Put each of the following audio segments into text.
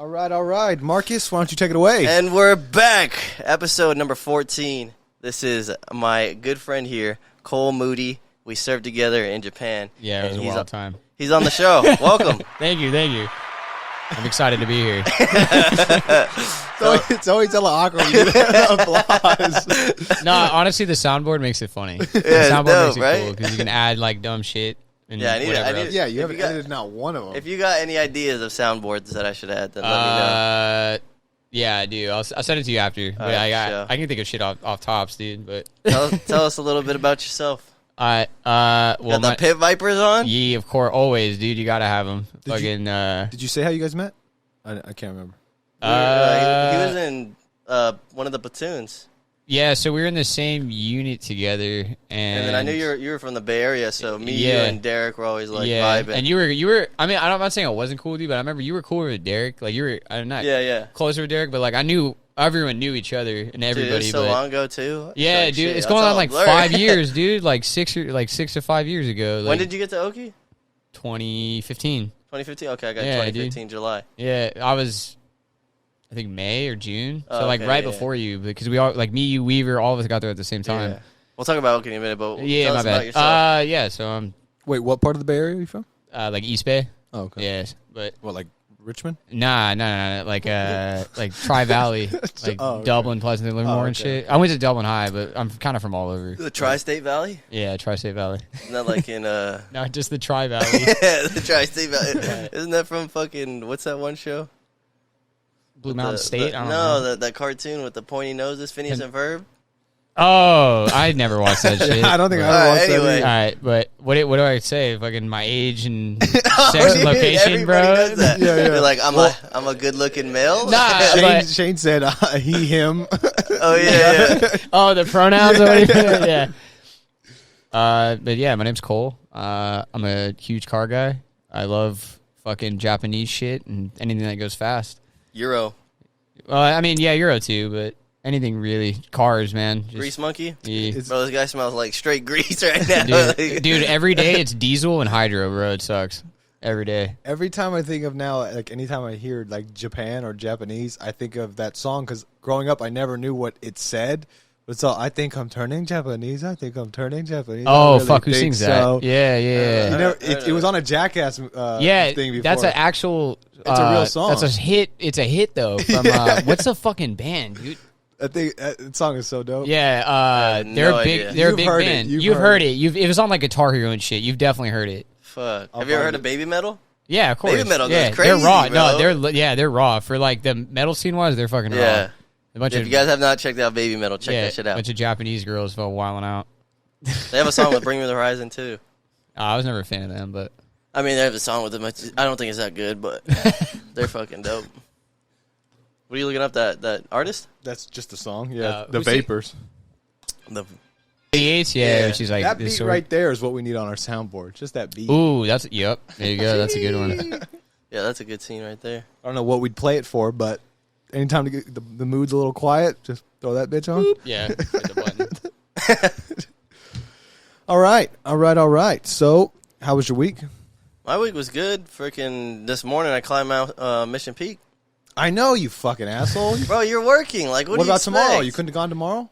All right. Marcus, why don't you take it away? And we're back. Episode number 14. This is my good friend here, Cole Moody. We served together in Japan. Yeah, it was a wild time. He's on the show. Welcome. Thank you. I'm excited to be here. It's always hella awkward when you do applause. No, honestly, the soundboard makes it funny. The soundboard makes it cool because you can add like dumb shit. And Yeah, I need else. Yeah, you haven't edited not one of them. If you got any ideas of soundboards that I should add, then let me know. Yeah, I do. I'll send it to you after. But I can think of shit off tops, dude. But tell us a little bit about yourself. Well, Got the Pit Vipers on? Yeah, of course, always, dude. You gotta have them. Did you say how you guys met? I can't remember. He was in one of the platoons. Yeah, so we were in the same unit together, and then I knew you were from the Bay Area, so you and Derek were always like vibing. And you were. I mean, I'm not saying I wasn't cool with you, but I remember you were cooler with Derek. Like you were, I'm not closer with Derek, but like I knew everyone knew each other and everybody. Dude, it was so long ago too. Yeah, dude, shit, it's going on like 5 years, dude. Like 6 to 5 years ago. Like, when did you get to Okie? 2015. 2015. Okay, I got 2015 dude. July. Yeah, I think May or June. So okay, right before you, because we all like me, you, Weaver, all of us got there at the same time. Yeah. We'll talk about Okie in a minute, but tell us my bad. about yourself. Yeah, so Wait, what part of the Bay Area are you from? like East Bay. Oh, okay. Yes, but What, like Richmond? nah, like Tri Valley, like Dublin, Pleasanton, Livermore, and shit. I went to Dublin High, but I'm kind of from all over. The Tri-State Valley? Yeah, Tri-State Valley. Not like in No, just the Tri Valley. yeah, the Tri-State Valley. Isn't that from fucking what's that one show? Blue Mountain State? I don't know. That cartoon with the pointy noses, Phineas and Ferb. Oh, I never watched that shit. I don't think I ever watched that anyway. either. All right, but what do I say? Fucking my age and sex and location, Everybody bro. does that. Yeah. You're like, I'm a good looking male. Nah, Shane said he, him. Oh yeah. Oh, the pronouns. Yeah. But yeah, my name's Cole. I'm a huge car guy. I love fucking Japanese shit and anything that goes fast. Euro. Well, I mean, yeah, Euro too, but anything really. Cars, man. Just, Grease monkey? yeah. Bro, this guy smells like straight grease right now. Dude, every day it's diesel and hydro, bro. It sucks. Every day. Every time I think of now, like anytime I hear like Japan or Japanese, I think of that song because growing up I never knew what it said. But it's all, I think I'm turning Japanese. I think I'm turning Japanese. Oh, really fuck, who think sings so. that? Yeah. It was on a Jackass thing before. That's an actual... It's a real song. That's a hit. It's a hit, though, from... what's the fucking band, dude? I think that song is so dope. Yeah, they're no big. idea. They're a You've big heard it. band. You've You've heard heard it. It was on like Guitar Hero and shit. You've definitely heard it. Fuck. I'll Have you ever find heard of Baby Metal? Yeah, of course. Baby metal goes yeah, crazy, they're raw. bro. No, they're raw. For like the metal scene wise, they're fucking Yeah. raw. A bunch If of, you guys have not checked out Baby Metal, check that shit a out. bunch of Japanese girls fell wilding out. They have a song with Bring Me the Horizon too. I was never a fan of them, but I mean, they have a song with them. I don't think it's that good, but they're fucking dope. What are you looking up? That artist? That's just a song. Yeah, the who's he? Vapors. The 88, yeah. She's like that this beat sort. right there is what we need on our soundboard. Just that beat. Ooh, that's there you go. That's a good one. Yeah, that's a good scene right there. I don't know what we'd play it for, but anytime to get the mood's a little quiet, just throw that bitch on. Yeah, hit the button. All right. So, how was your week? My week was good. Freaking this morning, I climbed Mount Mission Peak. I know, you fucking asshole. Bro, you're working. Like, what do you about expect? tomorrow? You couldn't have gone tomorrow?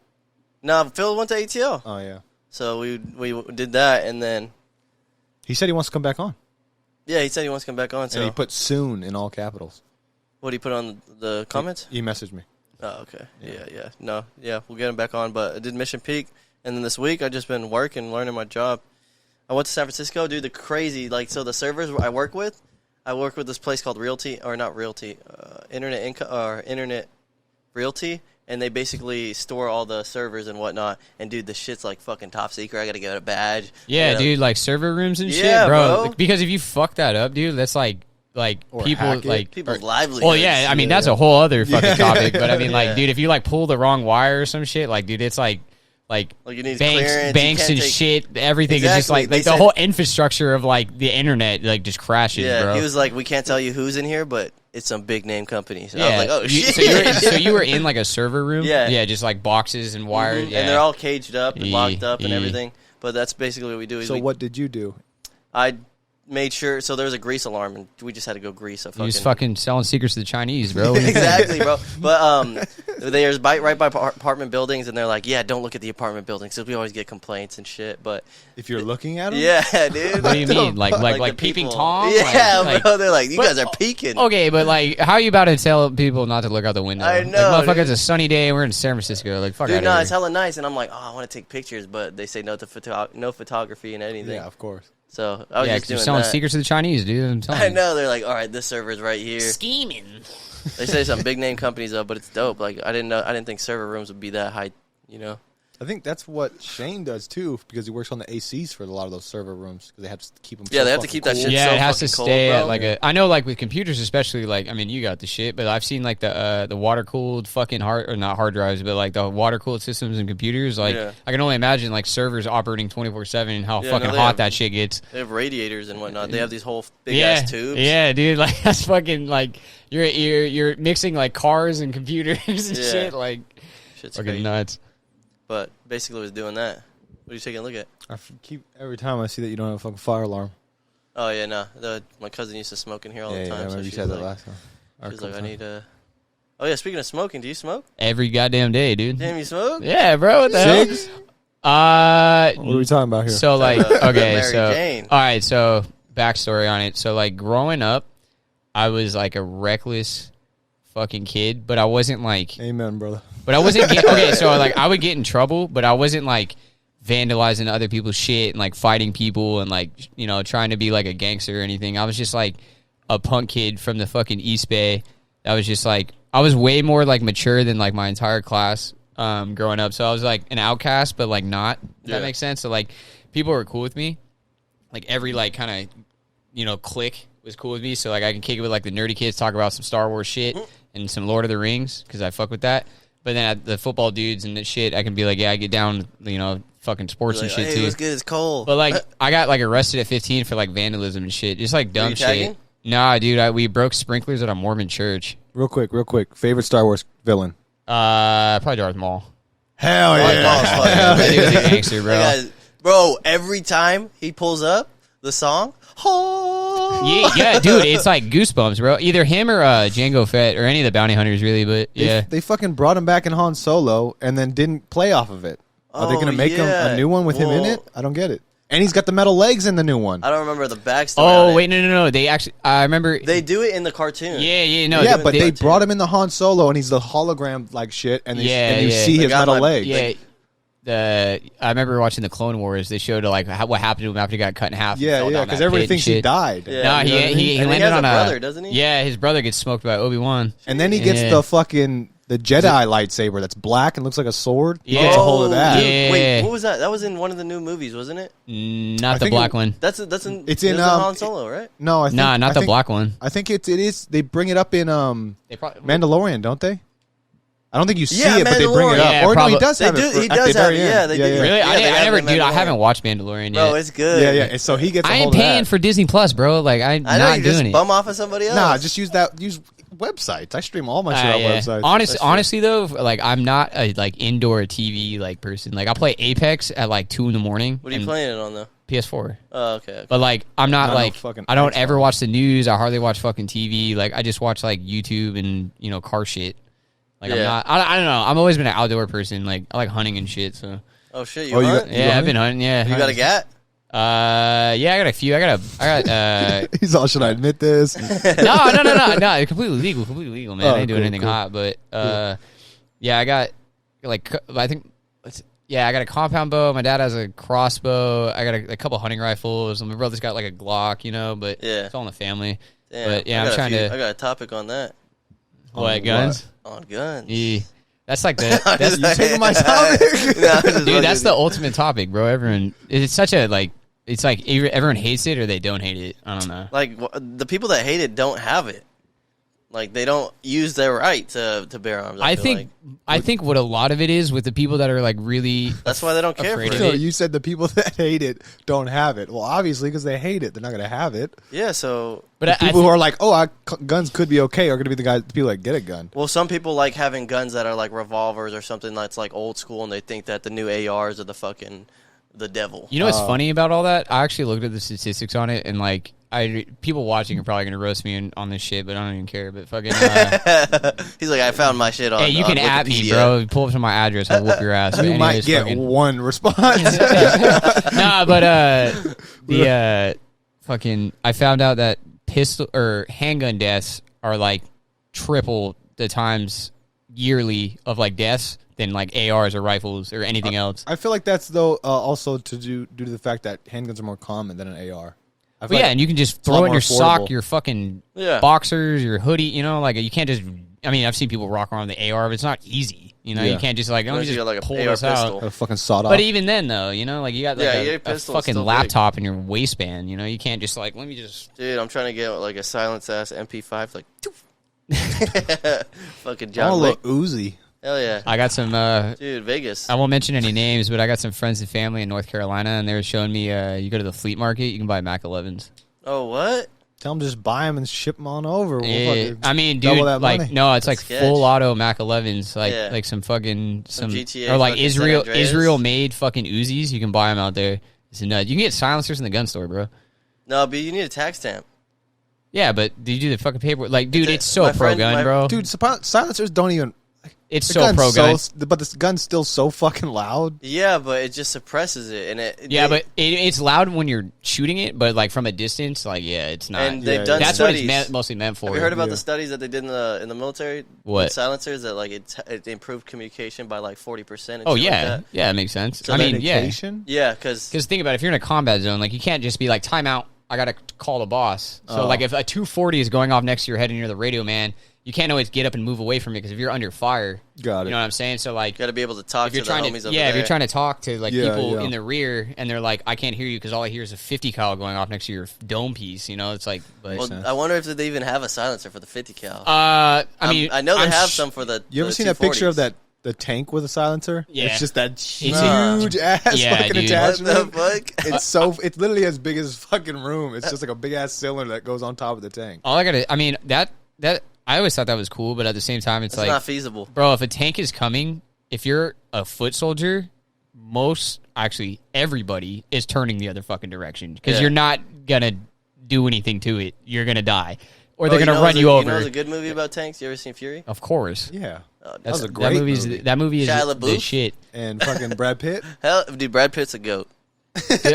No, Phil went to ATL. Oh, yeah. So we did that, and then He said he wants to come back on. yeah, he said he wants to come back on. So And he put soon in all capitals. what did he put on the comments? He messaged me. Oh, okay. Yeah. No, yeah, we'll get him back on. But I did Mission Peak, and then this week I just been working, learning my job. I went to San Francisco, dude. The crazy, like, so the servers I work with this place called Internet Realty, and they basically store all the servers and whatnot. And dude, the shit's like fucking top secret. I gotta get a badge. Yeah, You know? dude, like server rooms and shit, Yeah, bro. bro. Because if you fuck that up, dude, that's like Or people hack it. like People's livelihoods. Well, yeah, I mean that's a whole other fucking topic. But I mean, like, Yeah. dude, if you like pull the wrong wire or some shit, like, dude, it's like you need clearance, banks you and can't take- shit. Everything is just Exactly. like They the said- whole infrastructure of like the internet like just crashes, Yeah, bro. he was like, we can't tell you who's in here, but it's some big name company. So I was like, oh shit. So you were in like a server room, Yeah. just like boxes and wires, Mhm. yeah. And they're all caged up and locked up and Yeah. everything. But that's basically what we do. So what did you do? I made sure. So there was a grease alarm, and we just had to go grease a fucking. You just fucking selling secrets to the Chinese, bro. Exactly, bro. But there's right by apartment buildings, and they're like, yeah, don't look at the apartment buildings, because we always get complaints and shit. But if you're looking at them, yeah, dude. What do you mean, like peeping people. Tom? Yeah, like, bro. They're like, you guys are peeking. Okay, but like, how are you about to tell people not to look out the window? I know, like, motherfucker, dude. it's a sunny day and we're in San Francisco. Like, fuck Dude, out no, of it's here. hella nice, and I'm like, oh, I want to take pictures, but they say no to no photography and anything. yeah, of course. So I was Yeah, just 'cause you're doing selling that. secrets to the Chinese, dude. I'm telling I you. know. They're like, all right, this server's right here. Scheming. They say some big name companies though, but it's dope. Like I didn't think server rooms would be that high. You know. I think that's what Shane does too, because he works on the ACs for a lot of those server rooms because they have to keep them. Yeah, so they have to fucking keep that cool. shit. Yeah, so it has to fucking stay cold, at bro. like a. I know, like with computers, especially. Like, I mean, you got the shit, but I've seen like the water cooled fucking not hard drives, but like the water cooled systems and computers. Like, Yeah. I can only imagine like servers operating 24/7 and how Yeah, fucking no, they hot have- that shit gets. They have radiators and whatnot. They have these whole big Yeah, ass tubes. yeah, dude. Like that's fucking like you're mixing like cars and computers and Yeah. shit. Like Shit's fucking crazy. nuts. But basically, was doing that. What are you taking a look at? Keep every time I see that you don't have a fucking fire alarm. Oh yeah, no. My cousin used to smoke in here all yeah, the yeah, I time. remember So you she said was that like, last time. she was like, I need a. Oh yeah, speaking of smoking, do you smoke? Every goddamn day, dude. Damn, you smoke? Yeah, bro. What the hell? Cigs? Uh, What are we talking about here? So like, okay, Mary so Jane. all right, so backstory on it. So like, growing up, I was like a reckless fucking kid, but I wasn't like, Amen, brother. but I wasn't okay. So like, I would get in trouble, but I wasn't like vandalizing other people's shit and like fighting people and like trying to be like a gangster or anything. I was just like a punk kid from the fucking East Bay. That was just like I was way more like mature than like my entire class growing up. So I was like an outcast, but like not. If that makes sense. So like people were cool with me. Like every like kind of clique was cool with me. So like I can kick it with like the nerdy kids, talk about some Star Wars shit and some Lord of the Rings because I fuck with that. But then at the football dudes and the shit, I can be like, yeah, I get down, fucking sports Like, and shit hey, too. what's good? It's Cole. But like, I got like arrested at 15 for like vandalism and shit, just like dumb you shit. tagging? Nah, dude, we broke sprinklers at a Mormon church. Real quick. Favorite Star Wars villain? Probably Darth Maul. Hell Darth Maul's fucking That dude was a gangster, bro. That guy- bro, every time he pulls up the song, Yeah, dude, it's like goosebumps, bro. Either him or Jango Fett or any of the bounty hunters, really. But yeah, They fucking brought him back in Han Solo and then didn't play off of it. Are they Oh, going to make him yeah. a new one with him in Well- it? I don't get it. And he's got the metal legs in the new one. I don't remember the backstory. Oh on it. wait, no. They actually, I remember. They do it in the cartoon. No. yeah, they- but they they- brought him in the Han Solo and he's the hologram like shit, and, and you Yeah. see They his got metal my- legs. Yeah. I remember watching the Clone Wars. They showed like what happened to him after he got cut in half. and Yeah, fell yeah, down because that everybody pit and thinks he shit. died. Yeah. No, You know what I mean? he And he landed has a on brother, doesn't he? Yeah, his brother gets smoked by Obi-Wan. And then he gets Yeah. the fucking the Jedi lightsaber that's black and looks like a sword. Yeah. He gets a hold of that. dude, Yeah. Wait, what was that? That was in one of the new movies, wasn't it? Not I the think black it- one. That's in. It's it in, was Han Solo, right? No, I think, Nah, not I the think- black one. I think it is. They bring it up in They probably, Mandalorian, don't they? I don't think you see Yeah, it, but they bring it Mandalorian. up. Yeah, or no, probably- he does They have do- it. For, he at does the have very it, end. yeah, they do. really? Yeah, they I have never, it in dude. I Mandalorian. haven't watched Mandalorian yet. Bro, it's good. Yeah, yeah. And so he gets. A I hold ain't of paying that. for Disney Plus, bro. Like I'm I know not you doing just it. bum off of somebody else. Nah, just use websites. I stream all my shit on Yeah. websites. Honestly though, like I'm not a like indoor TV like person. Like I play Apex at like 2 a.m. What are you and playing it on though? PS4. Oh, okay. But like I'm not Not no like fucking I don't Xbox. ever watch the news. I hardly watch fucking TV. Like I just watch like YouTube and car shit. Like I'm Yeah. not. I don't know. I've always been an outdoor person. Like I like hunting and shit. So Oh shit, Oh, you you hunt? got- yeah, I've hunting? been hunting. Yeah, You got a gat? Yeah, I got a few. I got He's all. Should I admit this? no. Completely legal, man. Oh, I ain't doing cool, anything cool. hot, but yeah, I got like I think. Yeah, I got a compound bow. My dad has a crossbow. I got a couple hunting rifles. My brother's got like a Glock, but Yeah. it's all in the family. Damn, But yeah, I I'm got trying to. I got a topic on that. What guns? On guns. Yeah. That's like the that's You taking my topic? No, I'm just dude. fucking That's the with ultimate topic, bro. Everyone, it's such a like. It's like either everyone hates it or they don't hate it. I don't know. you. Like the people that hate it don't have it. Like they don't use their right to bear arms. I feel think like. what a lot of it is with the people that are like really. That's why they don't care for afraid it. of So it. you said the people that hate it don't have it. Well, obviously, because they hate it, they're not going to have it. Yeah, so But I People who are like, "Oh, guns could be okay," are going to be the people that get a gun. well, some people like having guns that are like revolvers or something that's like old school, and they think that the new ARs are the devil. You know what's funny about all that? I actually looked at the statistics on it, and like people watching are probably gonna roast me on this shit, but I don't even care. But fucking, He's like, I found my shit on. hey, you can at me, bro. Pull up to my address. I'll whoop your ass. You Anyways, might get fucking, one response. nah, but fucking, I found out that pistol or handgun deaths are like triple the times yearly of like deaths than like ARs or rifles or anything else. I feel like that's though also due to the fact that handguns are more common than an AR. Well, yeah, and you can just throw in your sock, your fucking Yeah. boxers, your hoodie. You know, like you can't just. I mean, I've seen people rock around the AR, but it's not easy. You know, Yeah. you can't just like, let me Unless you just got, like, a pull AR this out. pistol. A fucking sawed off. But even then, though, you know, like you got like Yeah, your a pistol is fucking still big. laptop in your waistband. You know, you can't just like, let me just. Dude, I'm trying to get like a silence ass MP5, like fucking I John want a Wick. little Uzi. Hell yeah, I got some. dude, Vegas. I won't mention any names, but I got some friends and family in North Carolina, and they were showing me. You go to the flea market, you can buy Mac 11s. Oh, what? Tell them just buy them and ship them on over. We'll Yeah, fucking I mean, double dude, that like money. no, it's like Sketch. full auto Mac 11s, like Yeah. like some fucking Some GTA or like fucking San Andreas. Israel made fucking Uzis. You can buy them out there. It's nuts. You can get silencers in the gun store, bro. No, but you need a tax stamp. Yeah, but do you do the fucking paperwork? Like, dude, it's so My pro friend- gun, my- bro. Dude, silencers don't even. It's The so gun's pro gun. but the gun's still so fucking loud. Yeah, but it just suppresses it, and Yeah, but it's loud when you're shooting it, but like from a distance, like yeah, it's not. and they've Yeah, done That's studies. what it's mostly meant for. Have you heard about Yeah. the studies that they did in the military? What? With silencers that like it improved communication by like 40%. Oh like yeah, that. yeah, it makes sense. So I mean, yeah, Dedication? Yeah, because because think about it, if you're in a combat zone, like you can't just be like timeout. I gotta call the boss. So like if a 240 is going off next to your head and you're the radio man, you can't always get up and move away from it because if you're under fire, Got you it. know what I'm saying. So like you got to be able to talk if to you're the trying homies to over if there. you're trying to talk to like Yeah, people yeah. in the rear and they're like I can't hear you because all I hear is a 50 cal going off next to your dome piece. You know, it's like. But, Well, I wonder if they even have a silencer for the 50 cal. I mean, I know they I'm have sh- some for the. You ever the seen that picture of 240s. the tank with a silencer? Yeah. It's just that Nah. huge ass Yeah, fucking dude. What the attachment. fuck? It's literally as big as fucking room. It's just like a big ass cylinder that goes on top of the tank. All I gotta. I mean that I always thought that was cool, but at the same time, it's It's like, not feasible. bro, if a tank is coming, if you're a foot soldier, actually everybody is turning the other fucking direction because Yeah. you're not gonna do anything to it. You're gonna die, or they're Oh, gonna know run what's you a- over. You know what's a good movie about tanks? You ever seen Fury? Of course, Yeah. Oh, That was a that great movie's movie. that movie is Shia the LaBeouf? shit. And fucking Brad Pitt. Hell, dude, Brad Pitt's a goat.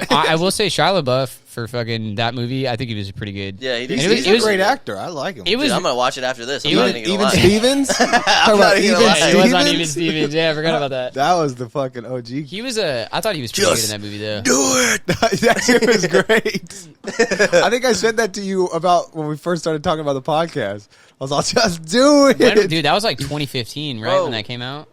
I will say Shia LaBeouf for fucking that movie. I think he was pretty good. Yeah, he did. He's, And he's it a was- great actor. I like him. It was Dude, I'm gonna watch it after this. I'm Even- not even Even gonna lie. Stevens? Talk not about even Even gonna lie. Yeah, he was on Stevens? Even Stevens. Yeah, I forgot about that. That was the fucking OG. He was I thought he was pretty good in that movie though. Do it. That shit was great. I think I said that to you about when we first started talking about the podcast. I was all, just do it. Dude, that was like 2015, right, Bro. when that came out?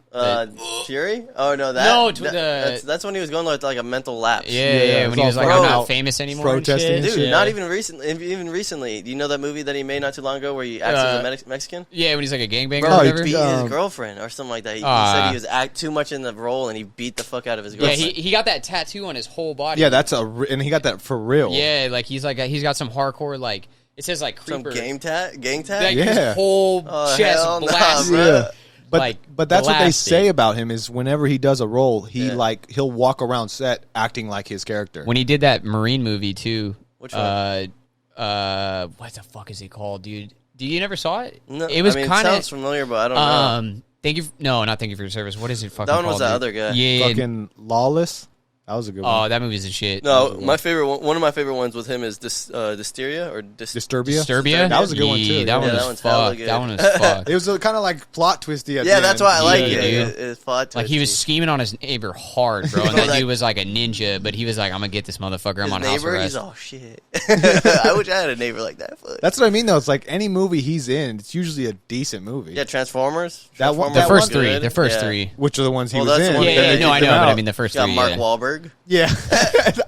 Fury? Oh no, No, that's when he was going like a mental lapse. Yeah, it's when he all was like, bro. I'm not famous anymore. Protesting and and shit. Dude, shit. not even recently. Even recently, do you know that movie that he made not too long ago where he acts as a Mexican? Yeah, when he's like a gangbanger Bro, or he whatever. beat Um, his girlfriend or something like that. He said he was too much in the role and he beat the fuck out of his Yeah, girlfriend. he got that tattoo on his whole body. Yeah, and he got that for real. Yeah, like he's got some hardcore like it says like Some creeper. gang tag. Like Yeah. his whole Oh, chest hell nah, blasted. bro. Yeah. But Like, but that's what they blasted. say about him is whenever he does a role, Yeah. he'll walk around set acting like his character. When he did that Marine movie too. Which one? What the fuck is it called, dude? You never saw it? No, It was I mean, kind sounds of familiar, but I don't know. Thank you for your service. What is it fucking That one called? was that dude? other guy. Yeah. Fucking Lawless. That was a good Oh, one. that movie's a shit. No, my favorite one of my favorite ones with him is Dysteria or Disturbia. Disturbia? That was a good one, Yeah, too. That one Yeah, that was one's hella fucked. good. That one was fucked. It was kind of like plot twisty at Yeah, the that's end. why I like Yeah, it. dude. It's plot Like he was twisty. scheming on his neighbor hard, bro. And that Like- dude was like a ninja, but he was like, "I'm gonna get this motherfucker. I'm His on house neighbor, arrest." he's all shit. I wish I had a neighbor like that. Fuck. That's what I mean, though. It's like any movie he's in, it's usually a decent movie. Yeah, Transformers. That one- Transformers the that first was three. good. The first Yeah. three. Which are the ones he Well, was that's the in. one- Yeah, Then yeah, they no, kicked I him know, but out. I mean the first Got three. Mark yeah. Wahlberg. Yeah.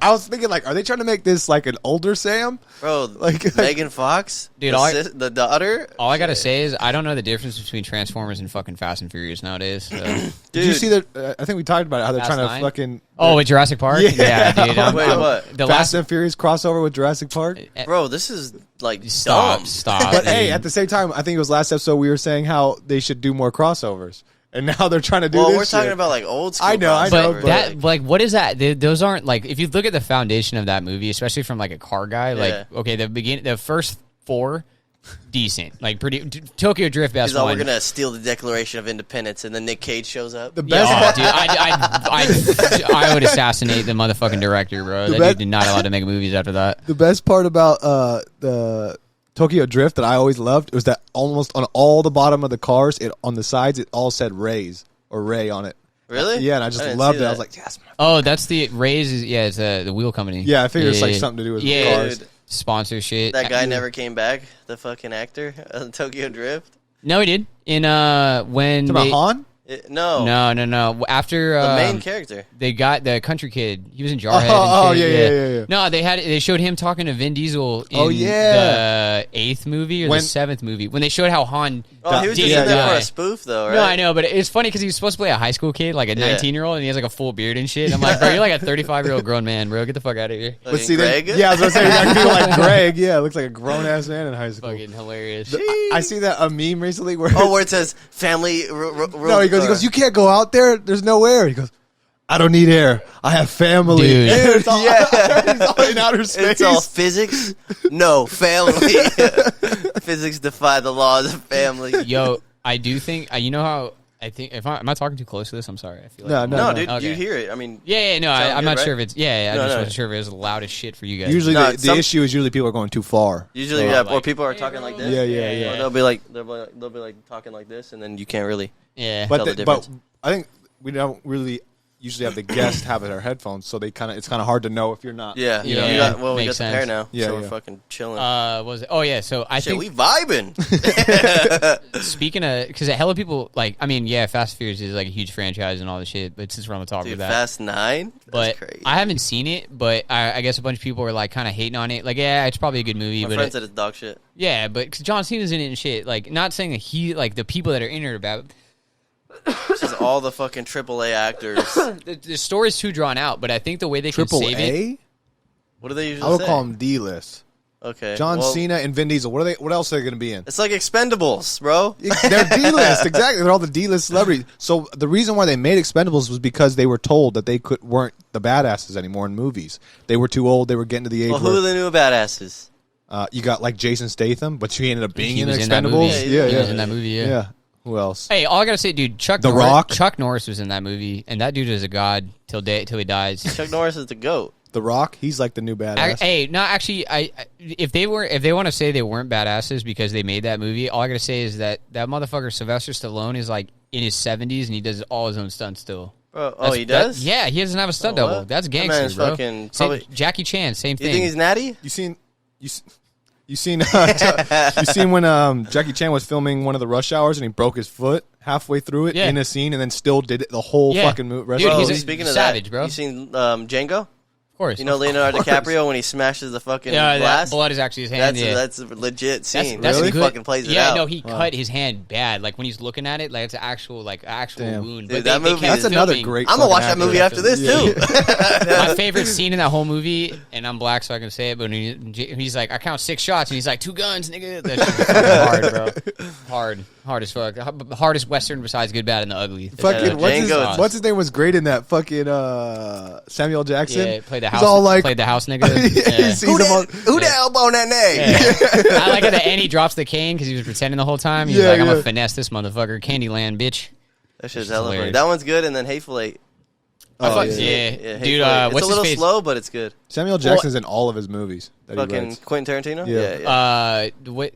I was thinking, like, are they trying to make this like an older Sam? Bro, Like- Megan Fox, Dude, the daughter. All I gotta say is I don't know the difference between Transformers and fucking Fast and Furious nowadays. So. Did Dude, you see that? I think we talked about it, how they're Fast trying to 9? fucking. Oh, with Jurassic Park? Yeah. dude. Wait, what? The Fast last. and Furious crossover with Jurassic Park. bro, this is like Stop, dumb. stop. But hey, dude. at the same time, I think it was last episode we were saying how they should do more crossovers. and now they're trying to do. Well, this we're talking shit. about like old school. I know, But that, like, what is that? Those aren't like, if you look at the foundation of that movie, especially from like a car guy, like, okay, the first 4, decent, like pretty. Tokyo Drift, best one. We're gonna steal the Declaration of Independence, and then Nick Cage shows up. The best, dude, I would assassinate the motherfucking director, bro. That dude did not allowed to make movies after that. The best part about the Tokyo Drift that I always loved was that almost on all the bottom of the cars, on the sides, it all said Rays or Ray on it. Really? Yeah, and I just loved it. I was like, yes. Oh, that's the Rays. It's the wheel company. Yeah, I figured it's like something to do with cars. Dude, sponsor shit. that guy never came back. The fucking actor on Tokyo Drift. No, he did. In when Talking about Han? No. No. After The main character. they got the country kid. He was in Jarhead. Oh, and shit. yeah. No, they showed him talking to Vin Diesel in the 8th movie or the 7th movie when they showed how Han. Oh, he was just in there for a spoof, though, right? No, I know, but it's funny because he was supposed to play a high school kid, like a 19-year-old, and he has like a full beard and shit. I'm like, bro, you're like a 35-year-old grown man, bro. Get the fuck out of here. But see, Greg? Yeah, I was gonna say exactly like Greg. Yeah, looks like a grown ass man in high school. Fucking hilarious. I see that a meme recently where where it says family. No, he goes, you can't go out there. There's no air. He goes, I don't need air. I have family. Dude. It's all, it's all in outer space. It's all physics. No, family. Physics defy the laws of family. Yo, I do think you know how I think am I talking too close to this? I'm sorry. I feel like No, dude, okay. you hear it. I mean, I'm not right? sure if it's I just wasn't sure if it was loud as shit for you guys. Usually the issue is usually people are going too far. Usually, or people are talking like this. Yeah. Or they'll be like talking like this, and then you can't really. Yeah, But I think we don't really usually have the guests have their headphones, so it's kind of hard to know if you're not. Yeah, Yeah. we got the Makes pair sense. now, Yeah, so yeah. we're fucking chilling. was it? Oh yeah. So I Shit, think we vibing. speaking of, because a hell of people like, I mean, yeah, Fast and Furious is like a huge franchise and all the shit. But since we're on the topic Dude, of that, Fast 9. That's but crazy. I haven't seen it. But I guess a bunch of people are like kind of hating on it. Like, yeah, it's probably a good movie. My but friend said it's dog shit. yeah, but cause John Cena's in it and shit. Like, not saying that he like the people that are in it are bad. It's just all the fucking AAA actors. The story's too drawn out, but I think the way they can Triple save it. A? What do they usually I would say? call them D-list. Okay. John well, Cena and Vin Diesel. What else are they going to be in? It's like Expendables, bro. They're D-list, exactly. They're all the D-list celebrities. So the reason why they made Expendables was because they were told that they weren't the badasses anymore in movies. They were too old. They were getting to the age Well, who are the new badasses? you got like Jason Statham, but she ended up being He in was in that movie. Expendables. He was in that movie. Yeah. Who else? Hey, all I gotta say, dude, The Rock? Chuck Norris was in that movie, and that dude is a god till he dies. Chuck Norris is the GOAT. The Rock. He's like the new badass. Hey, no, actually, if they want to say they weren't badasses because they made that movie, all I gotta say is that motherfucker Sylvester Stallone is like in his 70s and he does all his own stunts still. Bro, he does? Yeah, he doesn't have a stunt Oh, double. what? That's That gangster, man's bro. fucking Same- probably- Jackie Chan, same You thing. think he's natty? You seen when Jackie Chan was filming one of the Rush Hours and he broke his foot halfway through it in a scene and then still did it the whole fucking movie. Dude, Bro, he's a speaking of savage, that, bro. You seen Django? Of course. You know Leonardo DiCaprio when he smashes the fucking yeah, glass? that blood is actually his hand. That's a legit scene. That's He a good, fucking plays it yeah, out. no, he cut his hand bad. Like when he's looking at it, like it's an actual Damn. wound. Dude, but that movie kept That's another filming. great. I'm gonna watch fucking that movie actor. after this too. My favorite scene in that whole movie, and I'm black, so I can say it, but when he's like, I count 6 shots, and he's like, 2 guns, nigga. That shit's fucking hard, bro. Hard as fuck. Hardest Western besides Good, Bad, and the Ugly. Fucking Django. what's his name was great in that fucking Samuel Jackson. Yeah, played the He's house. all like, played the house nigga. he sees him on. Who the elbow on that name? I like at the end he drops the cane because he was pretending the whole time. He's Yeah, like, I'm yeah. gonna finesse this motherfucker, Candyland, bitch. That shit's Which is hella funny. hilarious. That one's good, and then Hateful Eight. Oh, yeah. Hateful Dude, Eight. It's what's a little his face? slow, but it's good. Samuel Jackson's in all of his movies. That he Fucking writes. Quentin Tarantino? Yeah.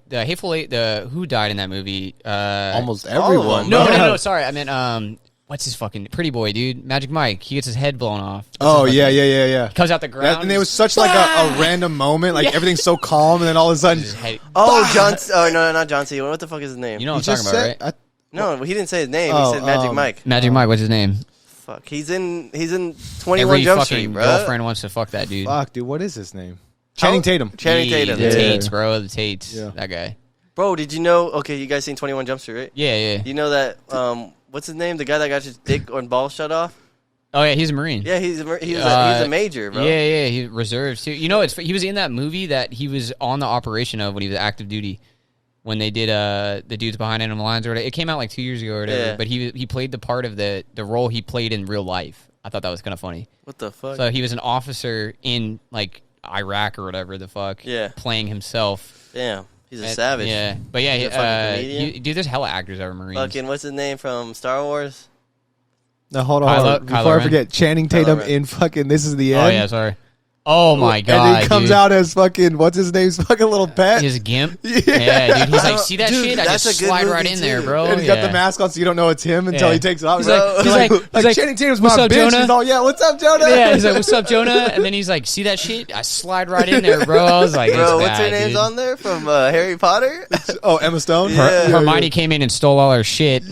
The Hateful Eight. Who died in that movie? Almost all of everyone. them. No. Sorry, I meant what's his fucking pretty boy, dude? Magic Mike. He gets his head blown off. Oh yeah. Comes out the ground. And it was such like a random moment. Like everything's so calm, and then all of a sudden, His head- Oh, no, not John C. What the fuck is his name? You know what he I'm just talking about, said, right? No, he didn't say his name. Oh, he said Magic Mike. Magic Mike. What's his name? Fuck. He's in 21 Every Jump fucking Street, bro. girlfriend wants to fuck that dude. fuck, dude, what is his name? Channing Tatum. Channing Yeah, Tatum. The Yeah. Tates, bro. The Tates. Yeah. That guy. Bro, did you know? Okay, you guys seen 21 Jump Street, right? Yeah. You know that? What's his name? The guy that got his dick or balls shut off? Oh yeah, he's a Marine. Yeah, he's a major, bro. Yeah. He reserves too. You know, he was in that movie that he was on the operation of when he was active duty. when they did the dudes behind Animal Lines or whatever. It came out like 2 years ago or whatever. Yeah. But he played the part of the role he played in real life. I thought that was kind of funny. What the fuck? So he was an officer in like Iraq or whatever the fuck. Yeah. Playing himself. Damn, he's a savage. Yeah, but He's a fucking comedian? dude, there's hella actors that are Marines. Fucking what's his name from Star Wars? No, hold on. Before I forget, Channing Tatum in fucking This Is the End. Oh yeah, sorry. Oh my god! And he comes out as fucking what's his name's fucking little pet. He's a gimp. Yeah. Dude. He's like, see that Dude, shit? I that's just a good slide right movie, in there, too. bro. And he's got the mask on, so you don't know it's him until he takes it off. He's like, Channing Tatum's "What's my up, bitch." Jonah?" He's all, yeah, what's up, Jonah? Yeah, he's like, what's up, Jonah? And then he's like, see that shit? I slide right in there, bro. I was like, Bro, it's what's her bad, name's dude. on there from Harry Potter? Oh, Emma Stone. Yeah. Hermione came in and stole all our shit.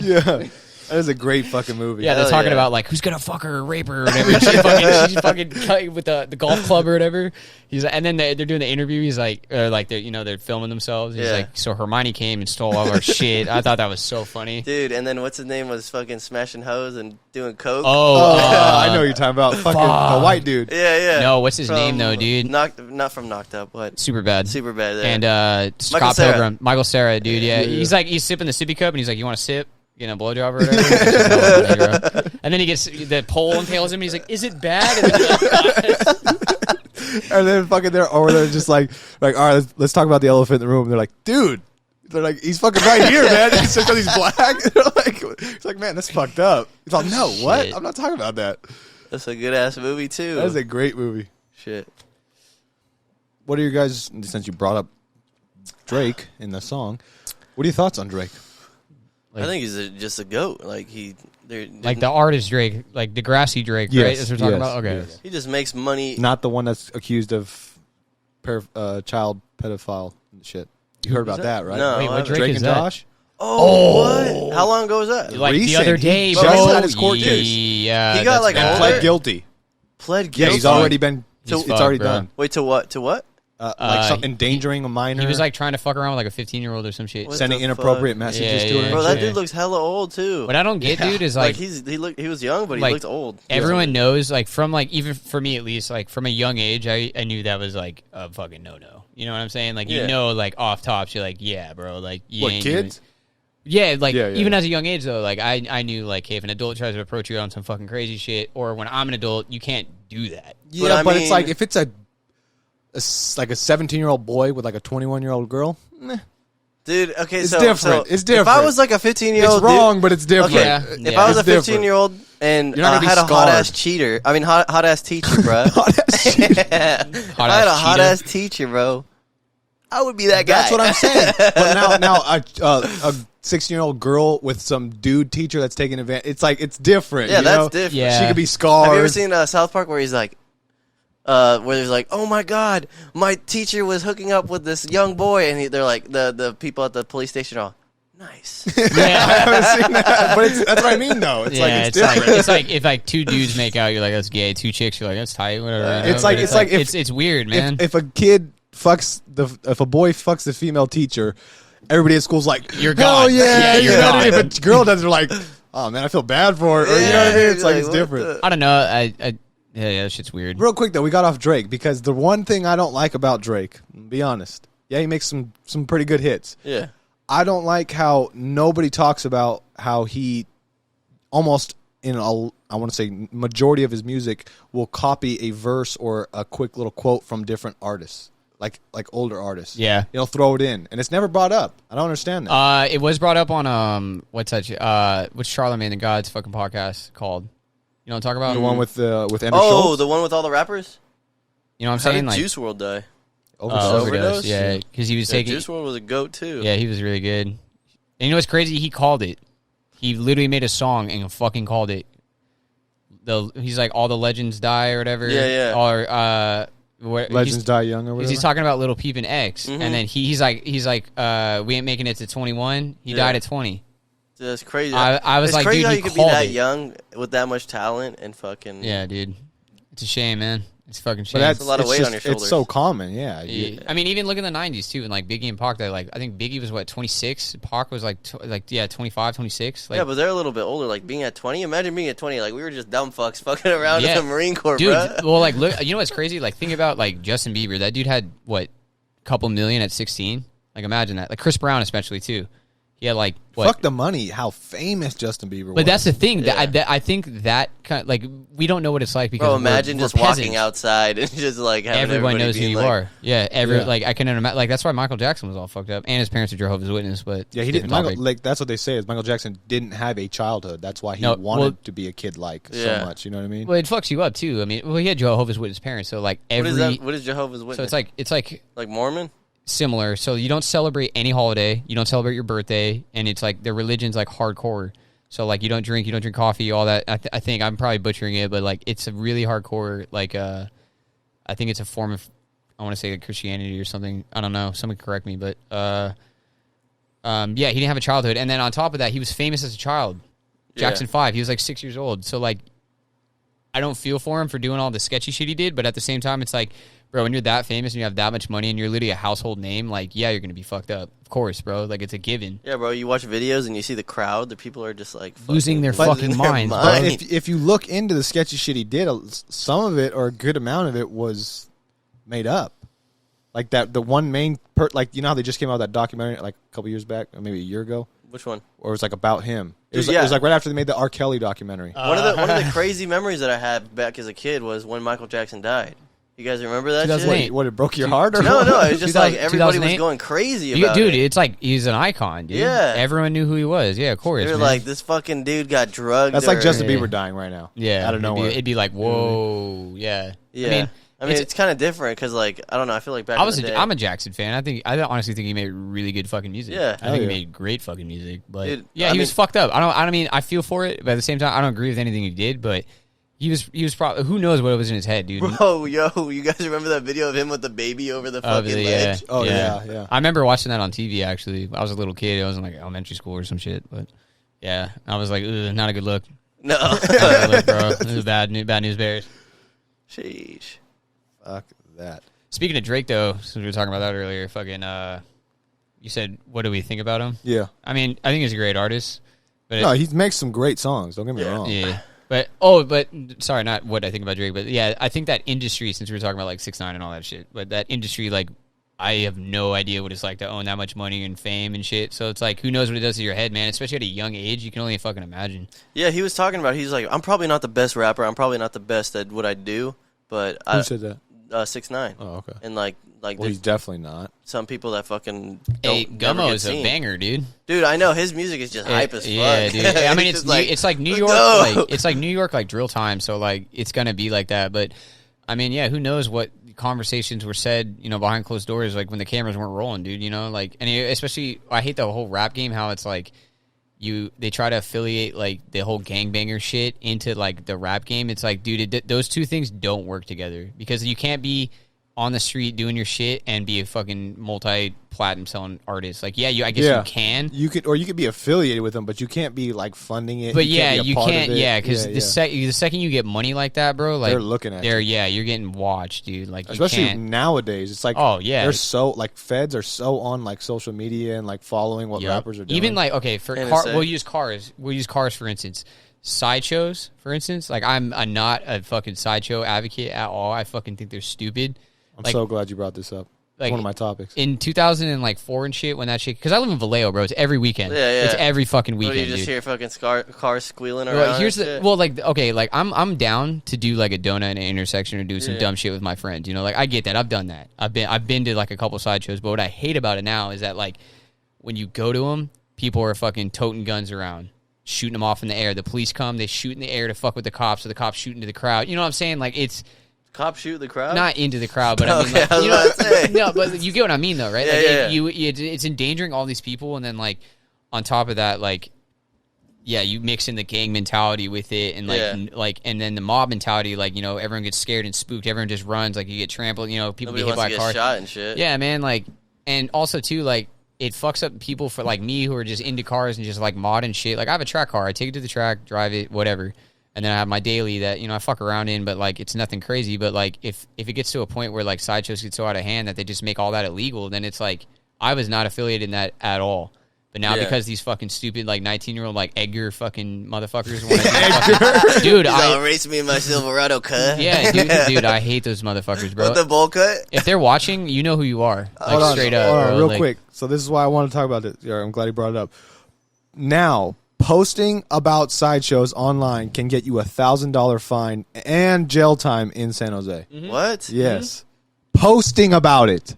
Yeah, that is a great fucking movie. Yeah, they're Hell talking yeah. about like who's gonna fuck her or rape her or whatever. She's fucking cut with the golf club or whatever. He's like, and then they're doing the interview. He's like, or like they're filming themselves. He's Yeah. like, so Hermione came and stole all our shit. I thought that was so funny. Dude, and then what's his name was fucking smashing hoes and doing coke. Oh, I know what you're talking about. Fucking the white dude. Yeah. No, what's his From name though, dude? Not from Knocked Up. What? Super bad. Super bad. And Scott Cera. Pilgrim, Michael Cera, dude. Yeah, Yeah. he's sipping the sippy cup, and he's like, "You want to sip? Getting a blowjob or whatever." And then he gets the pole impales him, and he's like, "Is it bad?" And then And then fucking they're just like, all right, let's talk about the elephant in the room. They're like, dude. They're like, he's fucking right here, man. It's just because he's black. They're like, he's like, man, that's fucked up. He's like, no, what? Shit. I'm not talking about that. That's a good ass movie too. That is a great movie. Shit. What are your guys, since you brought up Drake in the song, what are your thoughts on Drake? Like- I think he's just a goat. Like like the artist Drake, like Degrassi Drake, Yes, right? That's what we're talking yes, about. Okay, yes. he just makes money. Not the one that's accused of child pedophile and shit. You heard about that, right? No. Wait, what Drake Drake is and that? Josh? Oh, what? How long ago was that? Like the Recent. other day, He bro. just had his court case. Yeah, He got, that's like, bad. And older? pled guilty. Pled Yeah, guilty. he's already been. He's It's fucked, already bro. done. Wait, to what? To what? Endangering a minor. He was like trying to fuck around with like a 15-year-old or some shit. What? sending the inappropriate fuck? messages Yeah, to her. yeah, and Bro, that shit. dude looks hella old too. What I don't get, dude, is like like he was young, but he like, looked old. everyone knows, like from like even for me at least, like from a young age, I knew that was like a fucking no. You know what I'm saying? Like Yeah. you know, like off tops, you're like, yeah, bro, like you What, ain't kids? doing- Yeah, like Yeah, even yeah. as a young age though, like I knew like, hey, if an adult tries to approach you on some fucking crazy shit, or when I'm an adult, you can't do that. Yeah, But but I it's like mean- if it's like a 17-year-old boy with like a 21-year-old girl, Dude, okay, It's so different. so It's If I different. was like a 15-year-old, it's wrong, but it's different. Okay, Yeah. if I was a It's different. 15-year-old and You're not I gonna be had a hot ass scarred. cheater, I mean hot ass teacher, bro. If I had a hot ass teacher, bro, I would be that guy. That's what I'm saying. But now a 16-year-old girl with some dude teacher that's taking advantage. It's like it's different. Yeah, you that's know? different. Yeah. She could be scarred. Have you ever seen South Park where he's like, where there's like, oh my god, my teacher was hooking up with this young boy, and they're like, the people at the police station are all, nice. I haven't seen that, but that's what I mean, though. It's like it's different. it's like if like two dudes make out, you're like that's gay. Two chicks, you're like that's tight. Whatever. you know? It's like- But it's like if- it's weird, man. If a kid fucks if a boy fucks the female teacher, everybody at school's like, You're hell gone. yeah, Yeah, you you're know what I mean? gone. If a girl does, they're like, oh man, I feel bad for her. Or, you know what I mean? It's like it's what different. the- I don't know. Yeah, that shit's weird. Real quick though, we got off Drake because the one thing I don't like about Drake, be honest, yeah, he makes some pretty good hits. Yeah. I don't like how nobody talks about how he almost in I want to say majority of his music will copy a verse or a quick little quote from different artists, like older artists. Yeah. He'll throw it in, and it's never brought up. I don't understand that. It was brought up on what's that? What's Charlamagne the God's fucking podcast called? You know what I'm talking about? The one with Andrew Oh, Schultz? the one with all the rappers? You know what I'm How saying? did Like Juice WRLD die? Overdose? Yeah, because he was Yeah, taking. Juice WRLD was a goat too. Yeah, he was really good. And you know what's crazy? He called it. He literally made a song and fucking called it. He's like all the legends die or whatever. Yeah, yeah. Or Legends Die Young or whatever. He's talking about Lil Peep and X, Mhm. and then he's like, we ain't making it to 21. He Yeah. died at 20. That's crazy. I was it's like, crazy dude, how he you could be called that it. young with that much talent and fucking. Yeah, dude, it's a shame, man. It's a fucking shame. But that's a lot of it's weight just- on your shoulders. It's so common, yeah. Yeah. I mean, even look in the 90s too, and like Biggie and Pac. Like, I think Biggie was what 26. Pac was like 25, 26. Like, Yeah, but they're a little bit older. Like being at 20. Imagine being at 20. Like we were just dumb fucks fucking around Yeah. in the Marine Corps, dude. bro. Well, like, look, you know what's crazy? Like, think about like Justin Bieber. That dude had what, couple million at 16. Like imagine that. Like Chris Brown especially too. He had like what? Fuck the money. How famous Justin Bieber was. But that's the thing. Yeah. I think that kind of, like we don't know what it's like because Bro, imagine we're just peasants. walking outside and just like having Everyone knows who being you like, are. Yeah, like I can imagine. Like that's why Michael Jackson was all fucked up, and his parents are Jehovah's Witness. But yeah, he different didn't. topic. Like that's what they say is Michael Jackson didn't have a childhood. That's why he No, wanted well- to be a kid like Yeah. so much. You know what I mean? Well, it fucks you up too. I mean, well, he had Jehovah's Witness parents, so like What every. is that? What is Jehovah's Witness? So it's like like Mormon. similar. So you don't celebrate any holiday. You don't celebrate your birthday, and it's like their religion's like hardcore. So like you don't drink coffee, all that. I think I'm probably butchering it, but like it's a really hardcore. Like I think it's a form of I want to say like Christianity or something. I don't know. Someone correct me, but yeah, he didn't have a childhood, and then on top of that, he was famous as a child. Jackson 5. He was like 6 years old. So like, I don't feel for him for doing all the sketchy shit he did, but at the same time, it's like, bro, when you're that famous and you have that much money and you're literally a household name, like, yeah, you're gonna be fucked up, of course, bro. Like, it's a given. Yeah, bro. You watch videos and you see the crowd. The people are just like Losing their fucking minds, bro. But if you look into the sketchy shit he did, some of it or a good amount of it was made up. Like that, the one main like you know how they just came out with that documentary like a couple years back, or maybe a year ago. Which one? Or it was like about him. It was, Dude, it was like right after they made the R. Kelly documentary. One of the crazy memories that I had back as a kid was when Michael Jackson died. You guys remember that 2008. shit? What, it broke your heart? Or No, what? no. It was just like everybody was 2008? going crazy about Dude, it. it's like he's an icon, dude. Yeah. Everyone knew who he was. Yeah, of course. They were man. like, this fucking dude got drugged. That's like or- Justin Yeah. Bieber dying right now. yeah, out of nowhere. It'd be like, whoa, yeah. Yeah. I mean, it's- it's kind of different because, like, I don't know. I feel like back I'm in the day, a Jackson fan. I honestly think he made really good fucking music. Yeah. I think he yeah. made great fucking music. But Dude, yeah, I he was mean- fucked up. I don't mean I feel for it, but at the same time, I don't agree with anything he did. But he was probably who knows what was in his head, dude. Bro, yo, you guys remember that video of him with the baby over the Oh, fucking yeah. ledge? Oh, yeah. I remember watching that on TV. Actually, I was a little kid. I was in like elementary school or some shit. But yeah, I was like, ugh, not a good look. No. Not a good look, bro. This is bad news bears. Sheesh. Fuck that. Speaking of Drake, though, since we were talking about that earlier, fucking, you said, what do we think about him? Yeah. I mean, I think he's a great artist. But No, he makes some great songs. Don't get me Yeah. wrong. yeah. But sorry, not what I think about Drake, but yeah, I think that industry, since we were talking about like 6ix9ine and all that shit, but that industry, like, I have no idea what it's like to own that much money and fame and shit. So it's like, who knows what it does to your head, man? Especially at a young age, you can only fucking imagine. Yeah, he was talking about, he's like, I'm probably not the best rapper. I'm probably not the best at what I do, but Who said that? 6ix9ine. Oh, okay. And like Well, there's he's definitely not. some people that fucking Hey, don't never Gummo get is a seen. banger, dude. Dude, I know his music is just hype as fuck. Yeah, dude. I mean, just it's like New York, no. like it's like New York, like drill time. So like it's gonna be like that. But I mean, yeah, who knows what conversations were said, you know, behind closed doors, like when the cameras weren't rolling, dude. You know, like and especially I hate the whole rap game. How it's like they try to affiliate like the whole gangbanger shit into like the rap game. It's like, dude, those two things don't work together because you can't be on the street doing your shit and be a fucking multi-platinum selling artist. Like, yeah, I guess you can. You could be affiliated with them, but you can't be like funding it. But you yeah, can't be a you part can't. of it. Yeah, because the second you get money like that, bro, like They're looking at you. Yeah, you're getting watched, dude. Like, Especially you can't. nowadays, it's like Oh, yeah. they're so like feds are so on like social media and like following what Yep. rappers are doing. Even like okay, for NSA. we'll use cars. We'll use cars for instance. Sideshows, for instance. Like I'm not a fucking sideshow advocate at all. I fucking think they're stupid. I'm like- so glad you brought this up. Like, One of my topics. In 2004 and shit, when that shit, because I live in Vallejo, bro. It's every weekend. Yeah, yeah. It's every fucking What, weekend, you just dude. hear fucking cars squealing around. Well, here's and the shit? well, like okay, like I'm down to do like a donut in an intersection or do some Yeah. dumb shit with my friends. You know, like I get that. I've done that. I've been to like a couple sideshows. But what I hate about it now is that like when you go to them, people are fucking toting guns around, shooting them off in the air. The police come, they shoot in the air to fuck with the cops, or the cops shoot into the crowd. You know what I'm saying? Like it's Cops shoot the crowd? not into the crowd, but I mean, Okay, like, I was you know, about to say. no, but you get what I mean, though, right? Yeah, like, yeah. it's endangering all these people, and then like on top of that, like, yeah, you mix in the gang mentality with it, and like, Yeah. and then the mob mentality, like, you know, everyone gets scared and spooked, everyone just runs, like, you get trampled, you know, people Nobody get hit wants by to a get car. shot and shit. Yeah, man, like, and also too, like, it fucks up people for like me who are just into cars and just like mod and shit. Like, I have a track car, I take it to the track, drive it, whatever. And then I have my daily that, you know, I fuck around in, but like it's nothing crazy. But like if it gets to a point where like sideshows get so out of hand that they just make all that illegal, then it's like I was not affiliated in that at all. But now Yeah. because these fucking stupid like 19-year-old like Edgar fucking motherfuckers want to fucking, dude, race me in my Silverado cut. yeah, dude, I hate those motherfuckers, bro. With the bowl cut. If they're watching, you know who you are. Like straight up, hold on, bro. real Like, quick. So this is why I want to talk about this. Yeah, I'm glad you brought it up. Now, posting about sideshows online can get you $1,000 fine and jail time in San Jose. What? Yes, posting about it.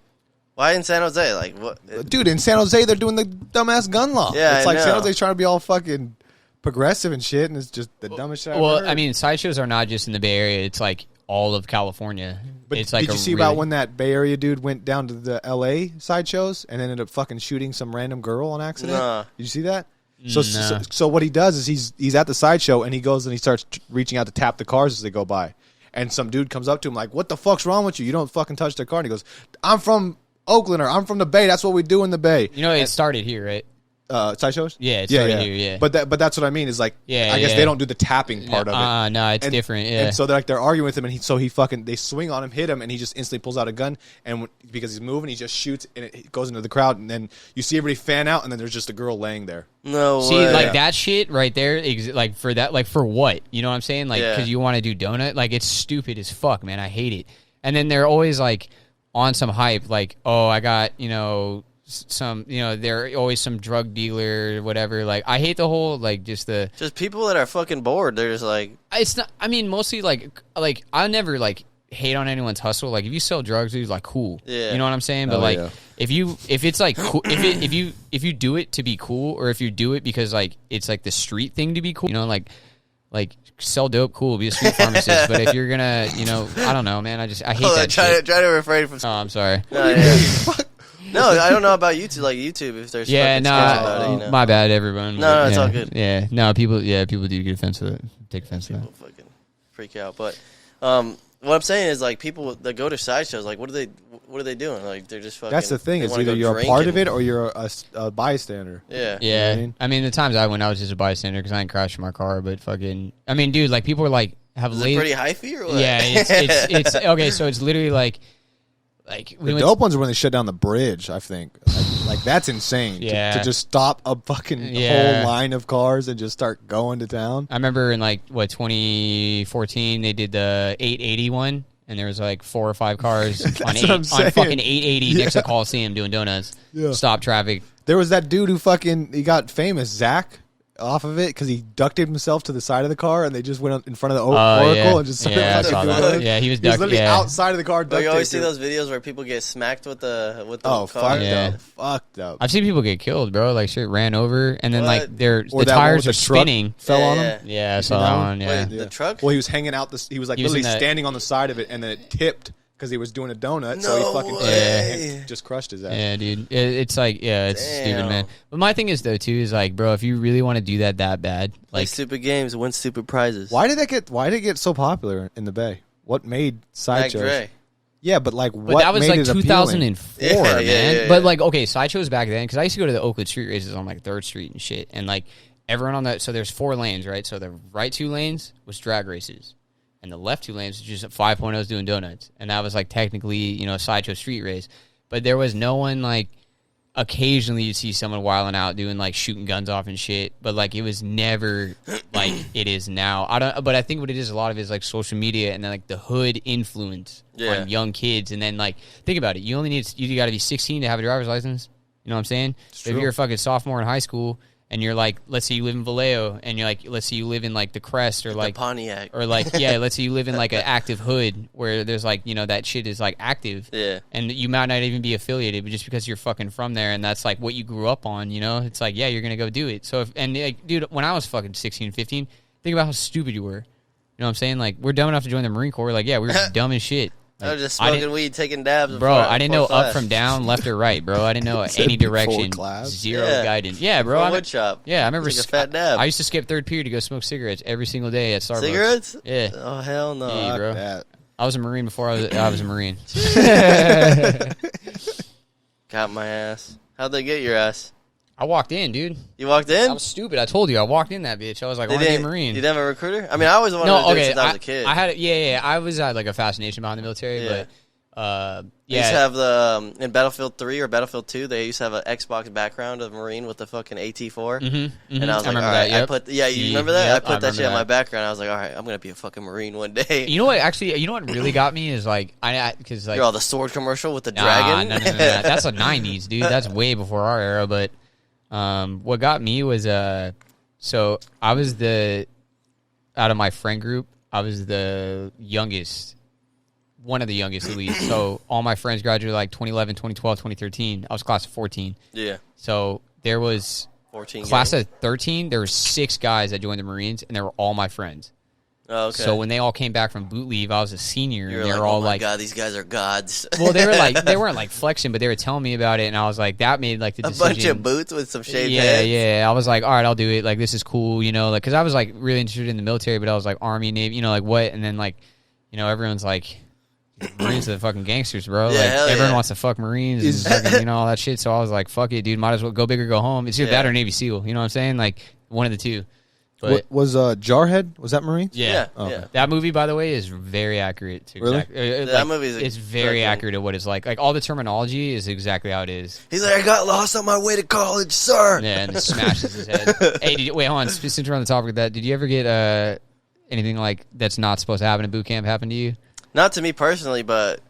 Why in San Jose? Like what? Dude, in San Jose, they're doing the dumbass gun law. Yeah, it's I like San know. Jose's trying to be all fucking progressive and shit, and it's just the dumbest shit I've well, ever heard. I mean, sideshows are not just in the Bay Area. It's like all of California. But it's like did you see about when that Bay Area dude went down to the L.A. sideshows and ended up fucking shooting some random girl on accident? Nah. Did you see that? So, Nah. so what he does is he's at the sideshow and he goes and he starts reaching out to tap the cars as they go by, and some dude comes up to him like, "What the fuck's wrong with you? You don't fucking touch their car." And he goes, "I'm from Oakland, or I'm from the Bay. That's what we do in the Bay." You know, it started here, right? Sideshows? Yeah, it started here, yeah. But that's what I mean is like, Yeah, I guess yeah. they don't do the tapping part of it. No, it's And- different. Yeah. And so they're arguing with him, and they swing on him, hit him, and he just instantly pulls out a gun, and because he's moving, he just shoots, and it goes into the crowd, and then you see everybody fan out, and then there's just a girl laying there. No See, way. like that shit right there, like for that, like for what? You know what I'm saying? Like, Yeah. because you want to do donut? Like, it's stupid as fuck, man. I hate it. And then they're always like on some hype, like, oh, I got, some, they're always some drug dealer or whatever. Like, I hate the whole, like, just people that are fucking bored. They're just like, it's not, I mean, mostly like, I never, like, hate on anyone's hustle. Like, if you sell drugs, dude, like, cool. Yeah. You know what I'm saying? But Oh, like, yeah. if it's like cool, if you do it to be cool, or if you do it because like it's like the street thing to be cool, like sell dope, cool, be a street pharmacist. But if you're gonna, I don't know, man. I hate that shit. try to refrain from. Oh, I'm sorry. No, yeah. No, I don't know about YouTube. Like YouTube, if there's Yeah, fucking no, skits about it, my bad, everyone. No, But, it's yeah, all good. Yeah, no, people do get offense to it. Take offense to that. People fucking freak out. But what I'm saying is, like, people that go to sideshows, like, what are they doing? Like, they're just fucking. That's the thing. they Is wanna either go you're a drink part of and- it or you're a bystander. Yeah. Yeah, I mean? I mean, the times I went, I was just a bystander because I didn't crash my car. But fucking, I mean, dude, like people are like have Is it lazy. pretty hyphy or what? Yeah, it's okay. So it's literally like we The went. dope ones are when they shut down the bridge, I think. Like that's insane. Yeah. To just stop a fucking Yeah. whole line of cars and just start going to town. I remember in like 2014 they did the 880 one, and there was like 4 or 5 cars on what I'm on saying. fucking 880 next to Yeah. Coliseum doing donuts. Yeah. Stop traffic. There was that dude who he got famous, Zach, off of it because he ducted himself to the side of the car and they just went in front of the Oracle Yeah. and just started Yeah, I fucking saw doing that. it. Yeah, he was literally yeah. outside of the car. Like, duct you always see taped. those videos where people get smacked with the Oh, car. fucked Yeah. up. Fucked up. I've seen people get killed, bro. Like shit ran over, and then What? like their Or the that one tires with are the truck spinning. fell Yeah, on yeah. him. Yeah, I see saw that that one? one. Yeah. Wait, the truck? Well, he was hanging out. He was like He was literally in that- standing on the side of it, and then it tipped because he was doing a donut. so No he fucking way. just crushed his ass. Yeah, dude. It's like, yeah, it's stupid, Damn. man. But my thing is though too is like, bro, if you really want to do that bad, Play like, stupid games, win stupid prizes. Why did it get so popular in the Bay? What made Mac sideshows? Dre. Yeah, but like but what that was made like it appealing? 2004, Yeah, man. yeah. But like, okay, sideshows back then, because I used to go to the Oakland street races on like 3rd Street and shit, and like everyone on that. So there's 4 lanes, right? So the right 2 lanes was drag races, and the left 2 lanes was just 5.0s doing donuts, and that was like technically, a sideshow street race. But there was no one like. Occasionally, you'd see someone wilding out doing like shooting guns off and shit, but like it was never like it is now. But I think what it is, a lot of it is like social media and then like the hood influence Yeah. on young kids. And then like think about it, you got to be 16 to have a driver's license. You know what I'm saying? So if true. you're a fucking sophomore in high school and you're like, let's say you live in Vallejo, and you're like, let's say you live in like the Crest or like the Pontiac. or like yeah, let's say you live in like an active hood where there's like that shit is like active. Yeah. And you might not even be affiliated, but just because you're fucking from there and that's like what you grew up on, it's like, yeah, you're gonna go do it. So like, dude, when I was fucking 16, 15, think about how stupid you were. You know what I'm saying? Like, we're dumb enough to join the Marine Corps. Like, yeah, we were dumb as shit. I was just I smoking didn't- weed, taking dabs. Bro, before- I didn't know before up class. from down, left or right, bro. I didn't know Said any before direction. class. Zero Yeah. guidance. Yeah, bro. Before wood shop. Yeah, I remember. It's like a fat dab. I used to skip 3rd period to go smoke cigarettes every single day at Starbucks. Cigarettes? Yeah. Oh, hell no. Yeah, Fuck bro. that. I was a Marine before I was a Marine. Got my ass. How'd they get your ass? I walked in, dude. You walked in? I was stupid. I told you. I walked in that bitch. I was like, I want to be a Marine. You didn't have a recruiter? I mean, I always wanted to do it since I was a kid. I had, yeah. I was had like a fascination behind the military, Yeah. They used to have the in Battlefield 3 or Battlefield 2. They used to have an Xbox background of Marine with the fucking AT4, and I was like, all right, you remember that? Yep, I put that shit in my background. I was like, all right, I'm gonna be a fucking Marine one day. You know what? Actually, you know what really got me is like because like you're all the sword commercial with the dragon. No. That's the '90s, dude. That's way before our era. But what got me was so I was out of my friend group, I was the youngest. One of the youngest, at least. So all my friends graduated like 2011, 2012, 2013. I was class of 14. Yeah. So there was 14 class of 13. There were 6 guys that joined the Marines, and they were all my friends. Oh, okay. So when they all came back from boot leave, I was a senior, and they were like, all oh my like, God, these guys are gods. well, they were like, they weren't like flexing, but they were telling me about it, and I was like, that made like the decision. A bunch of boots with some shaved heads. Yeah. I was like, all right, I'll do it. Like, this is cool, you know, like, because I was like really interested in the military, but I was like Army, Navy, you know, like what, and then like, you know, everyone's like. Marines are the fucking gangsters, bro. Yeah, like everyone yeah. wants to fuck Marines and fucking, you know, all that shit. So I was like, fuck it, dude. Might as well go big or go home. It's either that or Navy SEAL. You know what I'm saying? Like one of the two. But what was Jarhead? Was that Marines? yeah. That movie, by the way, is very accurate. To Really? That movie is it's very accurate to what it's like. Like all the terminology is exactly how it is. He's like, I got lost on my way to college, sir. Yeah, and it smashes his head. Hey, wait, hold on. Since we're on the topic of that, did you ever get anything like that's not supposed to happen in boot camp happen to you? Not to me personally, but.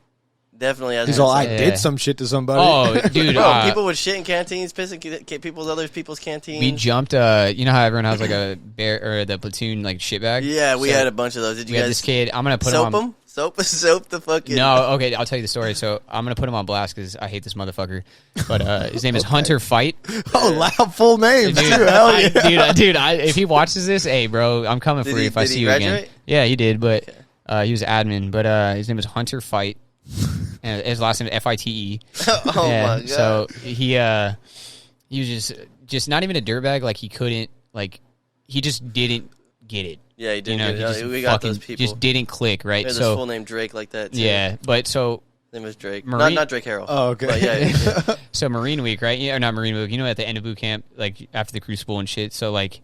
Definitely has. He's all, I did some shit to somebody. Oh, dude. Bro, people would shit in canteens, piss in people's canteens. We jumped, you know how everyone has like a bear or the platoon like shit bag? Yeah, we had a bunch of those. Did you guys? Had this kid, I'm going to put soap him on. Soap the fucking. No, okay, I'll tell you the story. So I'm going to put him on blast because I hate this motherfucker. But his name is Hunter Fight. Oh, loud full names. Dude, Hell yeah. dude, if he watches this, hey, bro, I'm coming for you if I see you again. Yeah, he did, but he was admin. But his name is Hunter Fight. And his last name is Fite. Oh my God. So he was just not even a dirtbag. Like he couldn't he just didn't get it. Yeah, he didn't. You know, get it. We got those people. Just didn't click right. There's so his full name Drake like that. Too. Yeah, but so his name is Drake. Marine, not Drake Harrell. Oh, okay. But yeah. So Marine Week, right? Yeah, or not Marine Week. You know, at the end of boot camp, like after the crucible and shit. So like.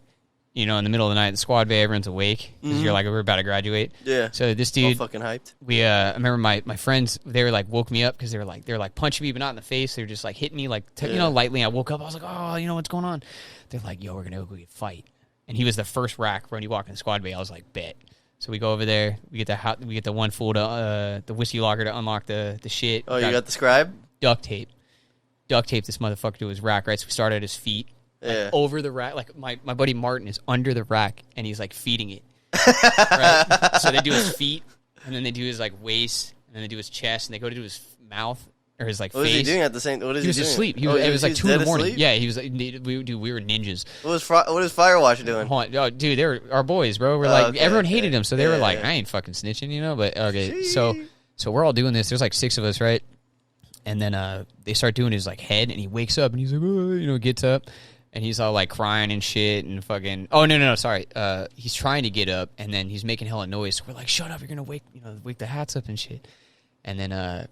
You know, in the middle of the night, the squad bay, everyone's awake because you're like, we're about to graduate. Yeah. So this dude, all fucking hyped. I remember my friends, they were like woke me up because they were like punching me, but not in the face. They were just like hitting me like you know lightly. I woke up, I was like, oh, you know what's going on? They're like, yo, we're gonna go get fight. And he was the first rack when he walked in the squad bay. I was like, bet. So we go over there. We get the one fool to the whiskey locker to unlock the shit. Oh, you got the scribe? Duct tape this motherfucker to his rack. Right. So we start at his feet. Like over the rack, like my buddy Martin is under the rack and he's like feeding it. Right? So they do his feet and then they do his like waist and then they do his chest and they go to do his mouth or his like what face. Was he doing at the same? What is he was doing? Asleep. It was like 2 in the morning. Asleep? Yeah, he was. Like, we were ninjas. What is Firewatch doing? Hold on. Oh, dude, they were our boys, bro. We're like everyone hated him, so they were like, I ain't fucking snitching, you know. But okay, Jeez. so we're all doing this. There's like 6 of us, right? And then they start doing his like head, and he wakes up and he's like, oh, you know, gets up. And he's all like crying and shit and fucking. Oh no, sorry. He's trying to get up and then he's making hella noise. So we're like, shut up! You're gonna wake the hats up and shit. And then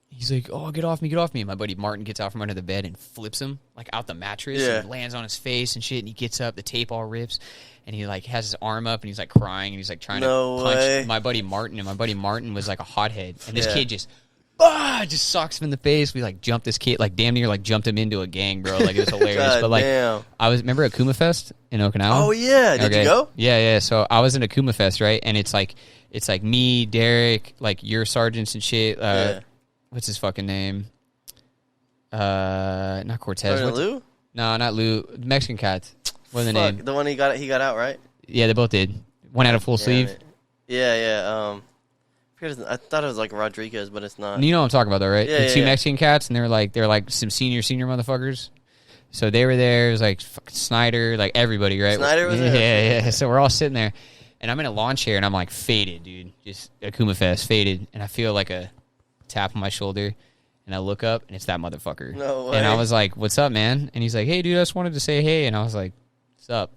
he's like, oh, get off me! And my buddy Martin gets out from under the bed and flips him like out the mattress and lands on his face and shit. And he gets up, the tape all rips, and he like has his arm up and he's like crying and he's like trying to punch my buddy Martin. And my buddy Martin was like a hothead, and this kid just socks him in the face. We like jumped this kid, like damn near like jumped him into a gang, bro. Like it was hilarious. God but like damn. I was remember at Kuma Fest in Okinawa. Oh yeah, did you go? Yeah. So I was in a Kuma Fest, right? And it's like me, Derek, like your sergeants and shit. What's his fucking name? Not Cortez. Lou? No, not Lou. Mexican cat. What's the name? The one he got out, right? Yeah, they both did. One had a full sleeve. Yeah. I thought it was like Rodriguez, but it's not. You know what I'm talking about, though, right? Yeah, the two Mexican cats, and they're like some senior motherfuckers. So they were there. It was like fucking Snyder, like everybody, right? Snyder was there. Yeah. So we're all sitting there, and I'm in a lawn chair, and I'm like faded, dude. Just Akuma Fest, faded, and I feel like a tap on my shoulder, and I look up, and it's that motherfucker. No way. And I was like, "What's up, man?" And he's like, "Hey, dude, I just wanted to say hey," and I was like, "What's up?"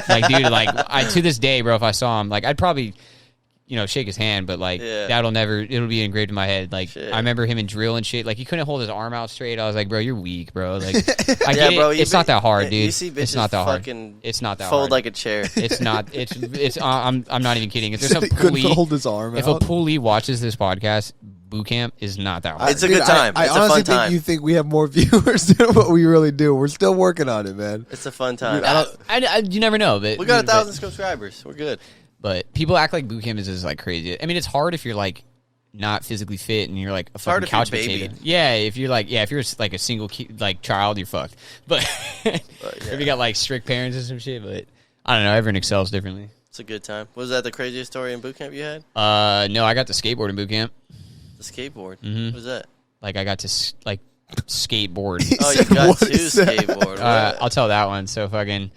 Like, dude, like to this day, bro, if I saw him, like I'd probably. Shake his hand, but like it'll be engraved in my head. Like shit. I remember him in drill and shit. Like he couldn't hold his arm out straight. I was like, bro, you're weak, bro. Like I get it. It's not that hard, dude. You see bitches it's not that hard. It's not that fold hard. like a chair. It's not. It's. I'm not even kidding. If there's a couldn't pulley, hold his arm if out. a pulley watches this podcast, boot camp is not that hard. It's a good time. I It's a honestly fun time. think you think we have more viewers than what we really do. We're still working on it, man. It's a fun time. You never know. But We got 1,000 subscribers. We're good. But people act like boot camp is just like crazy. I mean, it's hard if you're like not physically fit and you're like a hard fucking if you're couch baby. potato. Yeah, if you're like a single like child, you're fucked. But if you got like strict parents or some shit, but I don't know. Everyone excels differently. It's a good time. Was that the craziest story in boot camp you had? No, I got to skateboard in boot camp. The skateboard. Mhm. What was that? Like I got to skateboard. Oh, you said, got "What to is that?" skateboard. I'll tell that one. So fucking,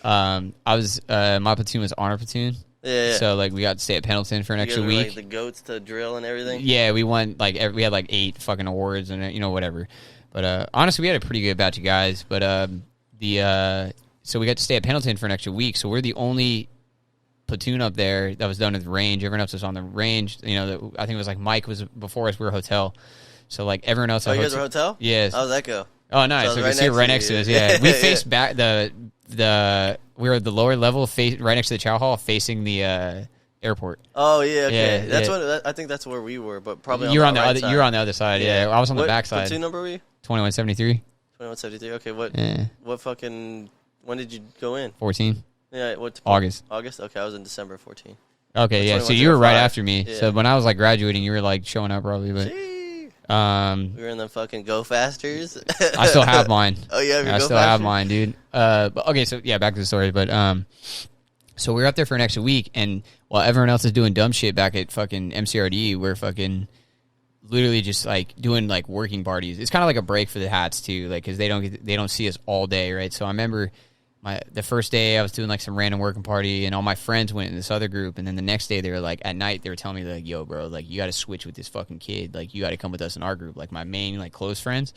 I was my platoon was honor platoon. Yeah. So like we got to stay at Pendleton for an You extra guys were, week. like, the goats to drill and everything. Yeah, we won like we had like 8 fucking awards and whatever. But honestly, we had a pretty good batch of guys. But so we got to stay at Pendleton for an extra week. So we're the only platoon up there that was done at the range. Everyone else was on the range. I think it was like Mike was before us. We were hotel. So like everyone else. Oh, you guys were hotel? Yes. How's that go? Oh, nice. So So it we was see right right next next to to us. you. Yeah, we Yeah. faced back we were at the lower level, right next to the chow hall, facing the airport. Oh yeah, okay. Yeah, That's yeah. what I think. That's where we were, but probably You're on that the right other. side. You're on the other side. Yeah, I was on the What back side. platoon number were you? 2173. 2173. Okay, what? Yeah. What fucking? When did you go in? 14. Yeah, what? August. August. Okay, I was in December 14. Okay, yeah. That's So you were right 2105. after me. Yeah. So when I was like graduating, you were like showing up probably. But Gee. um, We were in the fucking go fasters. I still have mine. Oh yeah, I still have mine, dude. But okay, so yeah, back to the story. But so we were up there for an extra week, and while everyone else is doing dumb shit back at fucking MCRD, we're fucking literally just like doing like working parties. It's kind of like a break for the hats too, like because they don't see us all day, right? So I remember the first day I was doing like some random working party, and all my friends went in this other group, and then the next day they were like at night they were telling me like, yo, bro, like you got to switch with this fucking kid, like you got to come with us in our group, like my main like close friends.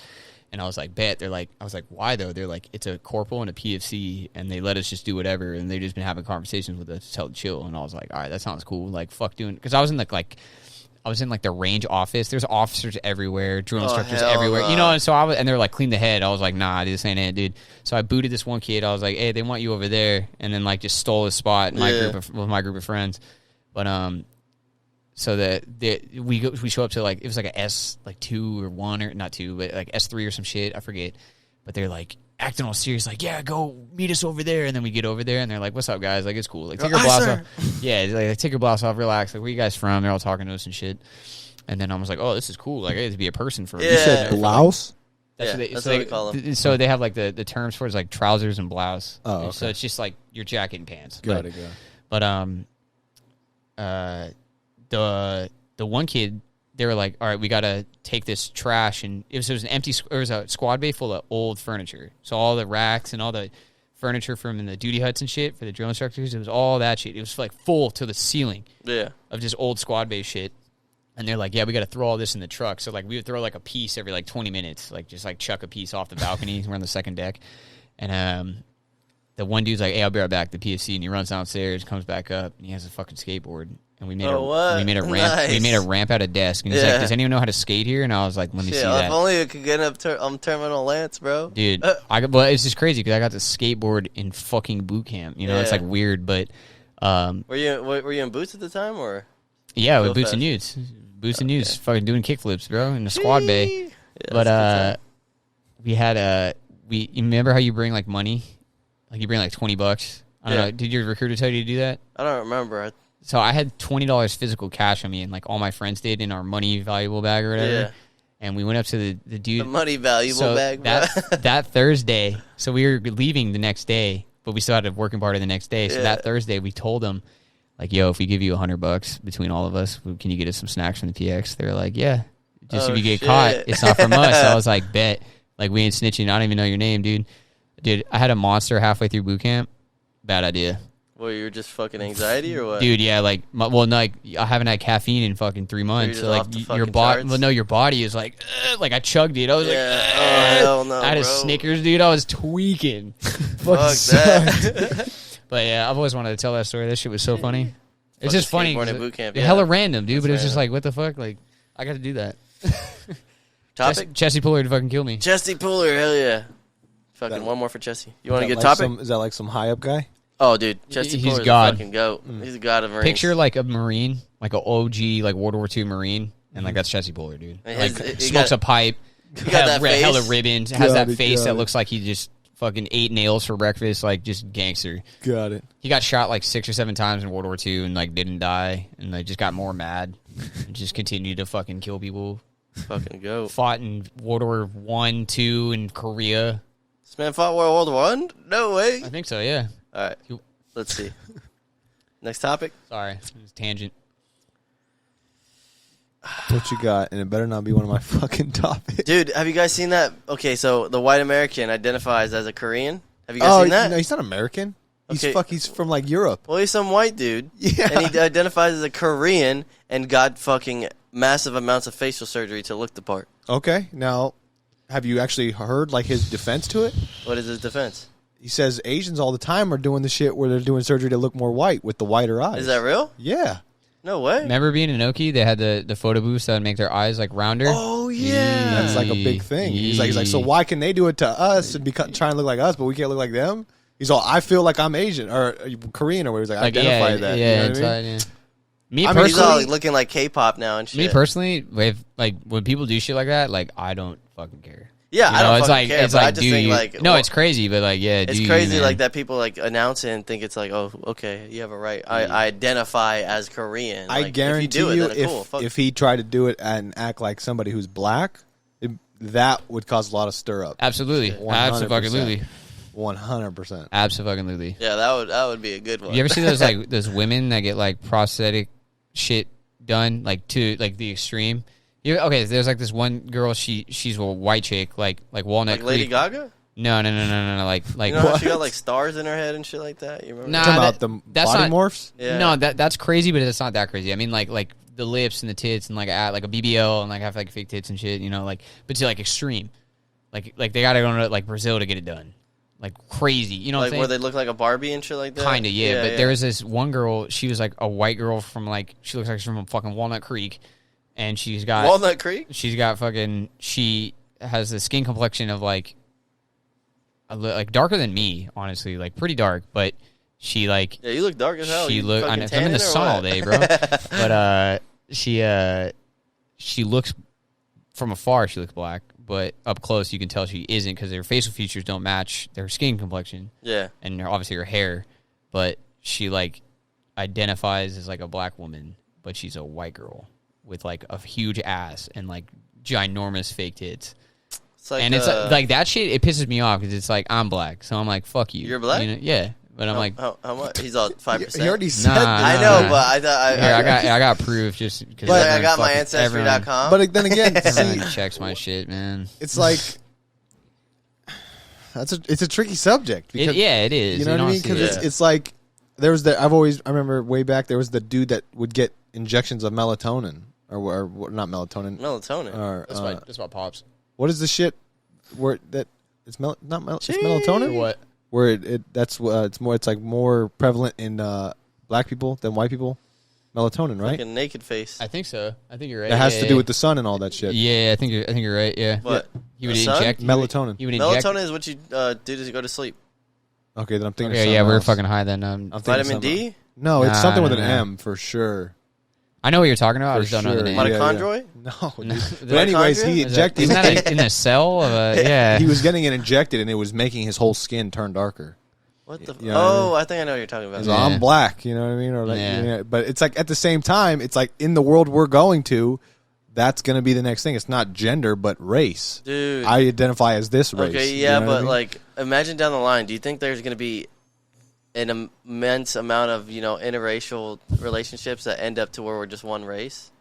And I was like, bet. They're like, I was like, why though? They're like, it's a corporal and a PFC, and they let us just do whatever, and they've just been having conversations with us to tell chill. And I was like, all right, that sounds cool. Like, fuck doing, because I was in the range office. There's officers everywhere, drill instructors hell everywhere, no. And so and they're like, clean the head. I was like, nah, this ain't it, dude. So I booted this one kid. I was like, hey, they want you over there, and then like just stole his spot in with my group of friends. But so we show up to like it was like a S like 2 or 1 or not 2 but like S3 or some shit, I forget. But they're like acting all serious, like, yeah, go meet us over there. And then we get over there and they're like, what's up, guys? Like, it's cool. Like, take your blouse off. Yeah, like, take your blouse off, relax. Like, where you guys from? They're all talking to us and shit. And then I was like, oh, this is cool. Like, I get to be a person for Yeah. You said blouse? That's Yeah, what, that's what we call them. So they have like the terms for it is like trousers and blouse. Oh, okay. So it's just like your jacket and pants. Got it. But the one kid, they were like, all right, we got to take this trash, and it was an empty, it was a squad bay full of old furniture. So all the racks and all the furniture from the duty huts and shit for the drill instructors, it was all that shit. It was like full to the ceiling of just old squad bay shit. And they're like, yeah, we got to throw all this in the truck. So like we would throw like a piece every like 20 minutes, like just like chuck a piece off the balcony. We're on the second deck. And the one dude's like, hey, I'll be right back, the PFC, and he runs downstairs, comes back up, and he has a fucking skateboard. And we made what? we made a ramp. Nice. We made a ramp out of desk. And he's like, does anyone know how to skate here? And I was like, let me see that. If only we could get up Terminal Lance, bro. Dude, well, it's just crazy because I got to skateboard in fucking boot camp. It's like weird, but Were you in boots at the time, or? yeah, with Real boots fast. and nudes, fucking doing kickflips, bro, in the squad bay. Yeah, But we had you remember how you bring like money, like you bring like $20. I don't know. Did your recruiter tell you to do that? I don't remember. So I had $20 physical cash on me, and like all my friends did in our money valuable bag or whatever. Yeah. And we went up to the dude. The money valuable so bag, bro. that Thursday. So we were leaving the next day, but we still had a working party the next day. So that Thursday, we told them, like, yo, if we give you $100 between all of us, can you get us some snacks from the PX? They're like, yeah. Just if you get caught, it's not from us. So I was like, bet. Like, we ain't snitching. I don't even know your name, dude. Dude, I had a monster halfway through boot camp. Bad idea. Well, you were just fucking anxiety or what? Dude, yeah, like, I haven't had caffeine in fucking 3 months. So, like, your body, your body is like, I chugged it. I was like, hell no, I had a bro. Snickers, dude. I was tweaking. Fuck that. But yeah, I've always wanted to tell that story. That shit was so funny. It's just funny. Skateboarding boot camp, Hella random, dude. But it was just like, what the fuck? Like, I got to do that. Topic? Chessie Puller to fucking kill me. Chesty Puller, hell yeah. Fucking That- one more for Chessie. You want to get like topic? Is that like some high up guy? Oh, dude. Chesty He's Puller's God. a fucking goat. He's a god of Marines. Picture like a Marine, like an OG, like World War II Marine. and like that's Jesse Bowler, dude. And Like he smokes got- a pipe, got that hella face. ribbons, has that Got it, face got that it. looks like he just fucking ate nails for breakfast, like just gangster. Got it. He got shot like 6 or 7 times in World War II and like didn't die, and like just got more mad and just continued to fucking kill people. Fucking go. Fought in World War I, II in Korea. This man fought World War I? No way. I think so, yeah. All right. Let's see. Next topic. Sorry, it was a tangent. What you got? And it better not be one of my fucking topics. Dude, have you guys seen that? Okay, so the white American identifies as a Korean. Have you guys seen that? No, he's not American. He's Okay. He's from like Europe. Well, he's some white dude. Yeah. And he identifies as a Korean and got fucking massive amounts of facial surgery to look the part. Okay. Now, have you actually heard like his defense to it? What is his defense? He says Asians all the time are doing the shit where they're doing surgery to look more white with the whiter eyes. Is that real? Yeah. No way. Remember being in Inoki? They had the photo booths that would make their eyes like rounder. Oh, yeah. That's like a big thing. He's like, so why can they do it to us and try and look like us, but we can't look like them? He's all, I feel like I'm Asian or Korean or whatever. He's like, identify that. Yeah, you know what I mean? yeah. Me I mean, he's all personally, looking like K-pop now and shit. me personally, if like when people do shit like that, like I don't fucking care. Yeah, You I know, don't it's fucking like care, it's but I like just do think you? like No, well, it's crazy, but like yeah, it's do crazy you, like man. that people like announce it and think it's like, oh, okay, you have a right. I identify as Korean. I Like, guarantee if you do you, it, then cool. Fuck. if he tried to do it and act like somebody who's black, that would cause a lot of stir up. Absolutely, 100%. absolutely, 100%. absolutely. Yeah, that would be a good one. You ever see those like those women that get like prosthetic shit done like to like the extreme? Okay, there's like this one girl. She's a white chick, like Walnut like Lady Creek. Gaga? No. Like You know how what? she got like stars in her head and shit like that? You remember? Nah, Talking that- about the that's body not- morphs? Yeah. No, that's crazy, but it's not that crazy. I mean, like the lips and the tits and like a BBL and like have like fake tits and shit. You know, like but to like extreme, like they gotta go to like Brazil to get it done, like crazy. You know, Like what I'm where saying? they look like a Barbie and shit like that? Kinda, yeah. But there was this one girl. She was like a white girl from like she looks like she's from fucking Walnut Creek, and she's got Walnut Creek? she's got fucking she has the skin complexion of like darker than me, honestly, like pretty dark, but she like Yeah, you look dark as hell. she You look fucking I'm in tanning the or sun all what? day, bro. But she looks from afar she looks black, but up close you can tell she isn't because her facial features don't match their skin complexion Yeah. and obviously her hair. But she like identifies as like a black woman, but she's a white girl with like a huge ass and like ginormous fake tits. It's like, And it's like that shit. It pisses me off because it's like I'm black, so I'm like fuck you. You're black? You know? Yeah, but I'm like how much? He's all 5%. He already said Nah, that. I know, but I thought here, I got proof just because He's like, I got my Ancestry.com. But then again, see, Everyone checks my shit, man. it's like it's a tricky subject. Because, It is. You know what I mean? honestly Because is. it's like there was I remember way back there was the dude that would get injections of melatonin or not melatonin. Melatonin. Or, that's what pops. what is the shit where that it's it's melatonin? What? Where it's like more prevalent in black people than white people. Melatonin, right? Like a naked face. I think so. I think you're right. That has to do with the sun and all that shit. Yeah, I think you're right. Yeah. What? He would The sun? inject Melatonin. He would inject. Melatonin is what you do to go to sleep. Okay, then I'm thinking. of Okay, yeah, something we were else. fucking high then. I'm thinking Vitamin something D? else. No, it's Nah, something with an nah. M for sure. I know what you're talking about. I For just don't know the sure. name. Yeah, Mitochondroid? No, dude. The But anyways, mitochondria? he injected. Isn't that in a cell of a? Yeah. He was getting it injected, and it was making his whole skin turn darker. What the? You know what I mean? I think I know what you're talking about. So Yeah. I'm black, you know what I mean? Or like, Yeah. you know, but it's like at the same time, it's like in the world we're going to, that's going to be the next thing. It's not gender, but race. Dude. I identify as this race. Okay, you yeah, know what I but mean? like, imagine down the line. Do you think there's going to be an immense amount of interracial relationships that end up to where we're just one race?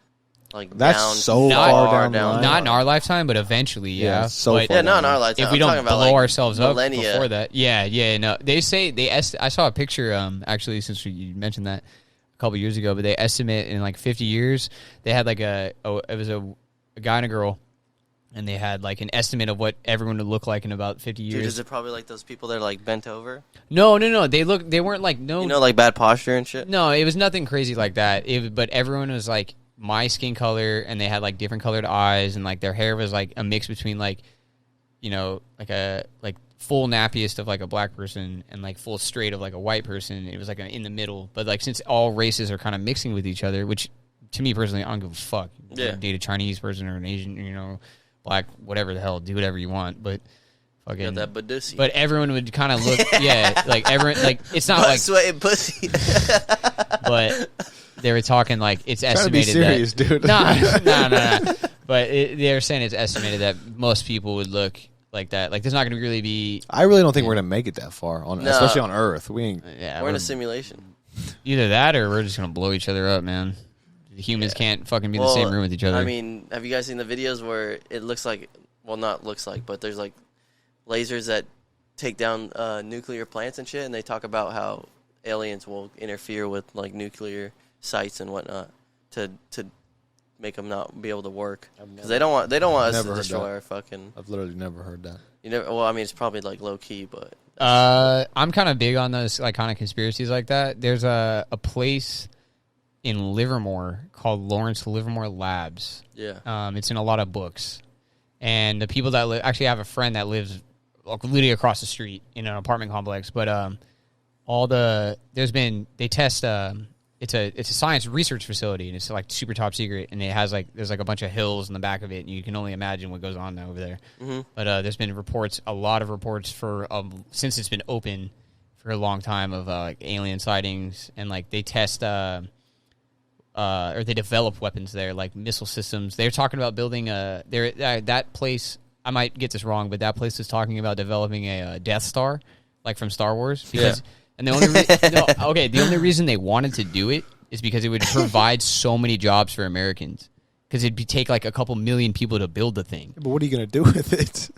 Like That's down, so Not- far down the line. Not in our lifetime, but eventually, Yeah, yeah. so But far Yeah, not in our lifetime. if we I'm don't talking about, blow like, ourselves up millennia. before that, yeah, no. They say I saw a picture, actually, since you mentioned that a couple years ago, but they estimate in like 50 years they had like it was a guy and a girl, and they had like an estimate of what everyone would look like in about 50 years. Dude, is it probably like those people that are like bent over? No. They weren't like Like bad posture and shit? No, it was nothing crazy like that. But everyone was like my skin color, and they had like different colored eyes, and like their hair was like a mix between like, like a full nappiest of like a black person and like full straight of like a white person. It was like in the middle. But like since all races are kind of mixing with each other, which to me personally, I don't give a fuck. Yeah. Date a Chinese person or an Asian, black, whatever the hell, do whatever you want. But fucking, Got that badussy. but everyone would kind of look, like everyone, like it's not like sweating pussy. but they were talking like it's estimated serious, that dude. no. But they're saying it's estimated that most people would look like that. Like there's not going to really be. I really don't think we're gonna make it that far, especially on Earth. We ain't. Yeah, We're in a simulation. either that or we're just going to blow each other up, man. The humans can't fucking be in the same room with each other. I mean, have you guys seen the videos where it looks like, well, not looks like, but there's like lasers that take down nuclear plants and shit, and they talk about how aliens will interfere with like nuclear sites and whatnot to make them not be able to work because they don't want us to destroy our fucking. I've literally never heard that. You never. Well, I mean, it's probably like low key, but I'm kind of big on those like kind of conspiracies like that. There's a place in Livermore called Lawrence Livermore Labs. yeah. It's in a lot of books, and the people that actually I have a friend that lives literally across the street in an apartment complex. But they test. It's a science research facility, and it's like super top secret, and it has there's a bunch of hills in the back of it, and you can only imagine what goes on over there. Mm-hmm. But there's been a lot of reports for since it's been open for a long time of alien sightings, and like they test or they develop weapons there, like missile systems. They're talking about building that place. I might get this wrong, but that place is talking about developing a Death Star, like from Star Wars. Because, and the only reason they wanted to do it is because it would provide so many jobs for Americans. Because it'd take like a couple million people to build the thing. But what are you gonna do with it?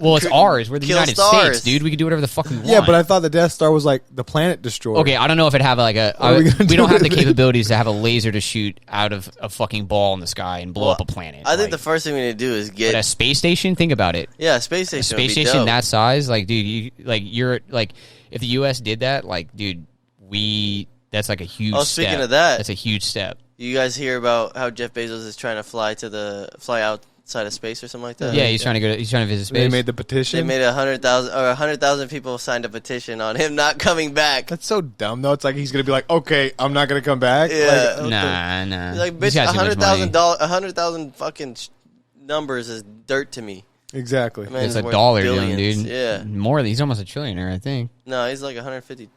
Well, it's ours. We're the Kill United stars. States, dude. We can do whatever the fuck we want. Yeah, but I thought the Death Star was like the planet destroyer. Okay, I don't know if it'd have like we don't have the capabilities to have a laser to shoot out of a fucking ball in the sky and blow up a planet. I think the first thing we need to do is get a space station. Think about it. Yeah, a space station. A space station dope. that size, like, dude, you're like, if the U.S. did that, like, dude, that's like a huge. Oh, step. speaking of that, that's a huge step. You guys hear about how Jeff Bezos is trying to fly outside of space or something like that? Yeah, he's trying to visit space. They made the petition. They made 100,000 people signed a petition on him not coming back. That's so dumb, though. It's like he's gonna be like, okay, I'm not gonna come back. Yeah. Like, Nah. He's like, He's bitch, got too much money. $100,000 fucking numbers is dirt to me. exactly. Man, It's he's a worth dollar, billions. dude. Yeah. More. He's almost a trillionaire, I think. No, he's like 150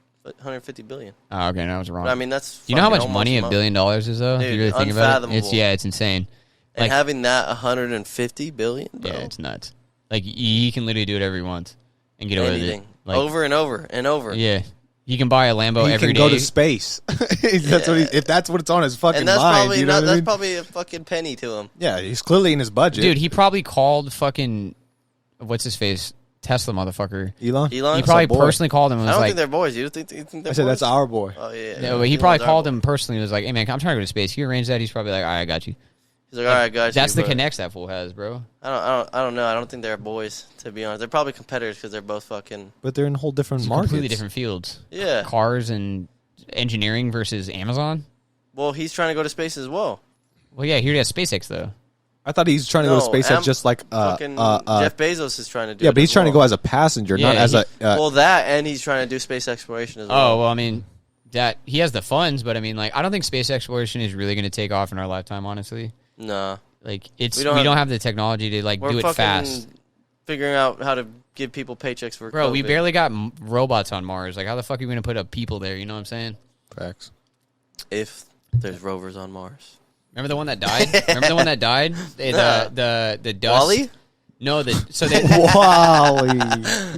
billion. Oh, okay, no, I was wrong. But, I mean, that's. Do you know how much fucking money almost $1 billion is, though? Dude, if you really think about it, unfathomable. it's insane. And Like, having that 150 billion, bro. yeah, it's nuts. Like he can literally do whatever he wants and get away with it. Anything. Like, Over and over and over. Yeah, he can buy a Lambo He every can day. go to space. That's what if that's what it's on his fucking And that's mind. probably You know what I that's mean? probably a fucking penny to him. Yeah, he's clearly in his budget. Dude, he probably called fucking what's his face Tesla motherfucker. Elon. He That's probably our boy. personally called him and I was don't like, think they're boys. You think they're I said boys? that's our boy. Oh yeah. no, but he probably Elon's our called boy. him personally and was like, hey man, I'm trying to go to space. Can you arrange that? He's probably like, all right, I got you. He's like, all right, guys. That's the connects that fool has, bro. I don't know. I don't think they're boys. To be honest, they're probably competitors because they're both fucking. But they're in whole different It's markets. completely different fields. Yeah. Cars and engineering versus Amazon. Well, he's trying to go to space as well. Well, yeah, here he has SpaceX though. I thought he's trying to go to No, space as just like fucking Jeff Bezos is trying to do. yeah, it but he's as trying to well. go as a passenger, not Yeah, as a. Well, that and he's trying to do space exploration as well. Oh, well, I mean, that he has the funds, but I mean, like, I don't think space exploration is really going to take off in our lifetime, honestly. Nah. Like, we We don't don't have the technology to, like, We're do it fucking fast. figuring out how to give people paychecks for Bro, COVID. we barely got robots on Mars. Like, how the fuck are we going to put up people there? You know what I'm saying? Facts. If there's rovers on Mars. Remember the one that died? The dust. Wally? No, Wally.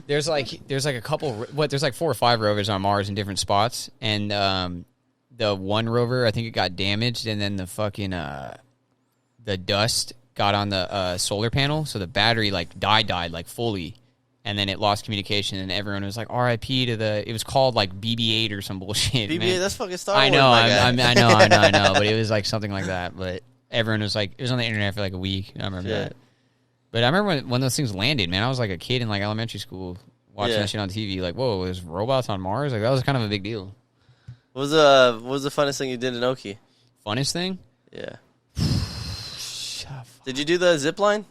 there's like a couple. There's like 4 or 5 rovers on Mars in different spots, and the one rover, I think it got damaged, and then the fucking the dust got on the solar panel, so the battery like died like fully, and then it lost communication, and everyone was like R.I.P. to the. It was called like BB-8 or some bullshit. BB-8, man. that's fucking Star Wars. I know, my guy. I know, but it was like something like that. But everyone was like, it was on the internet for like a week. I remember Yeah. that. But I remember when those things landed, man. I was like a kid in like elementary school watching Yeah. that shit on TV. Like, whoa, there's robots on Mars? Like, that was kind of a big deal. What was the funnest thing you did in Oki? Funnest thing? Yeah. Did you do the zip line?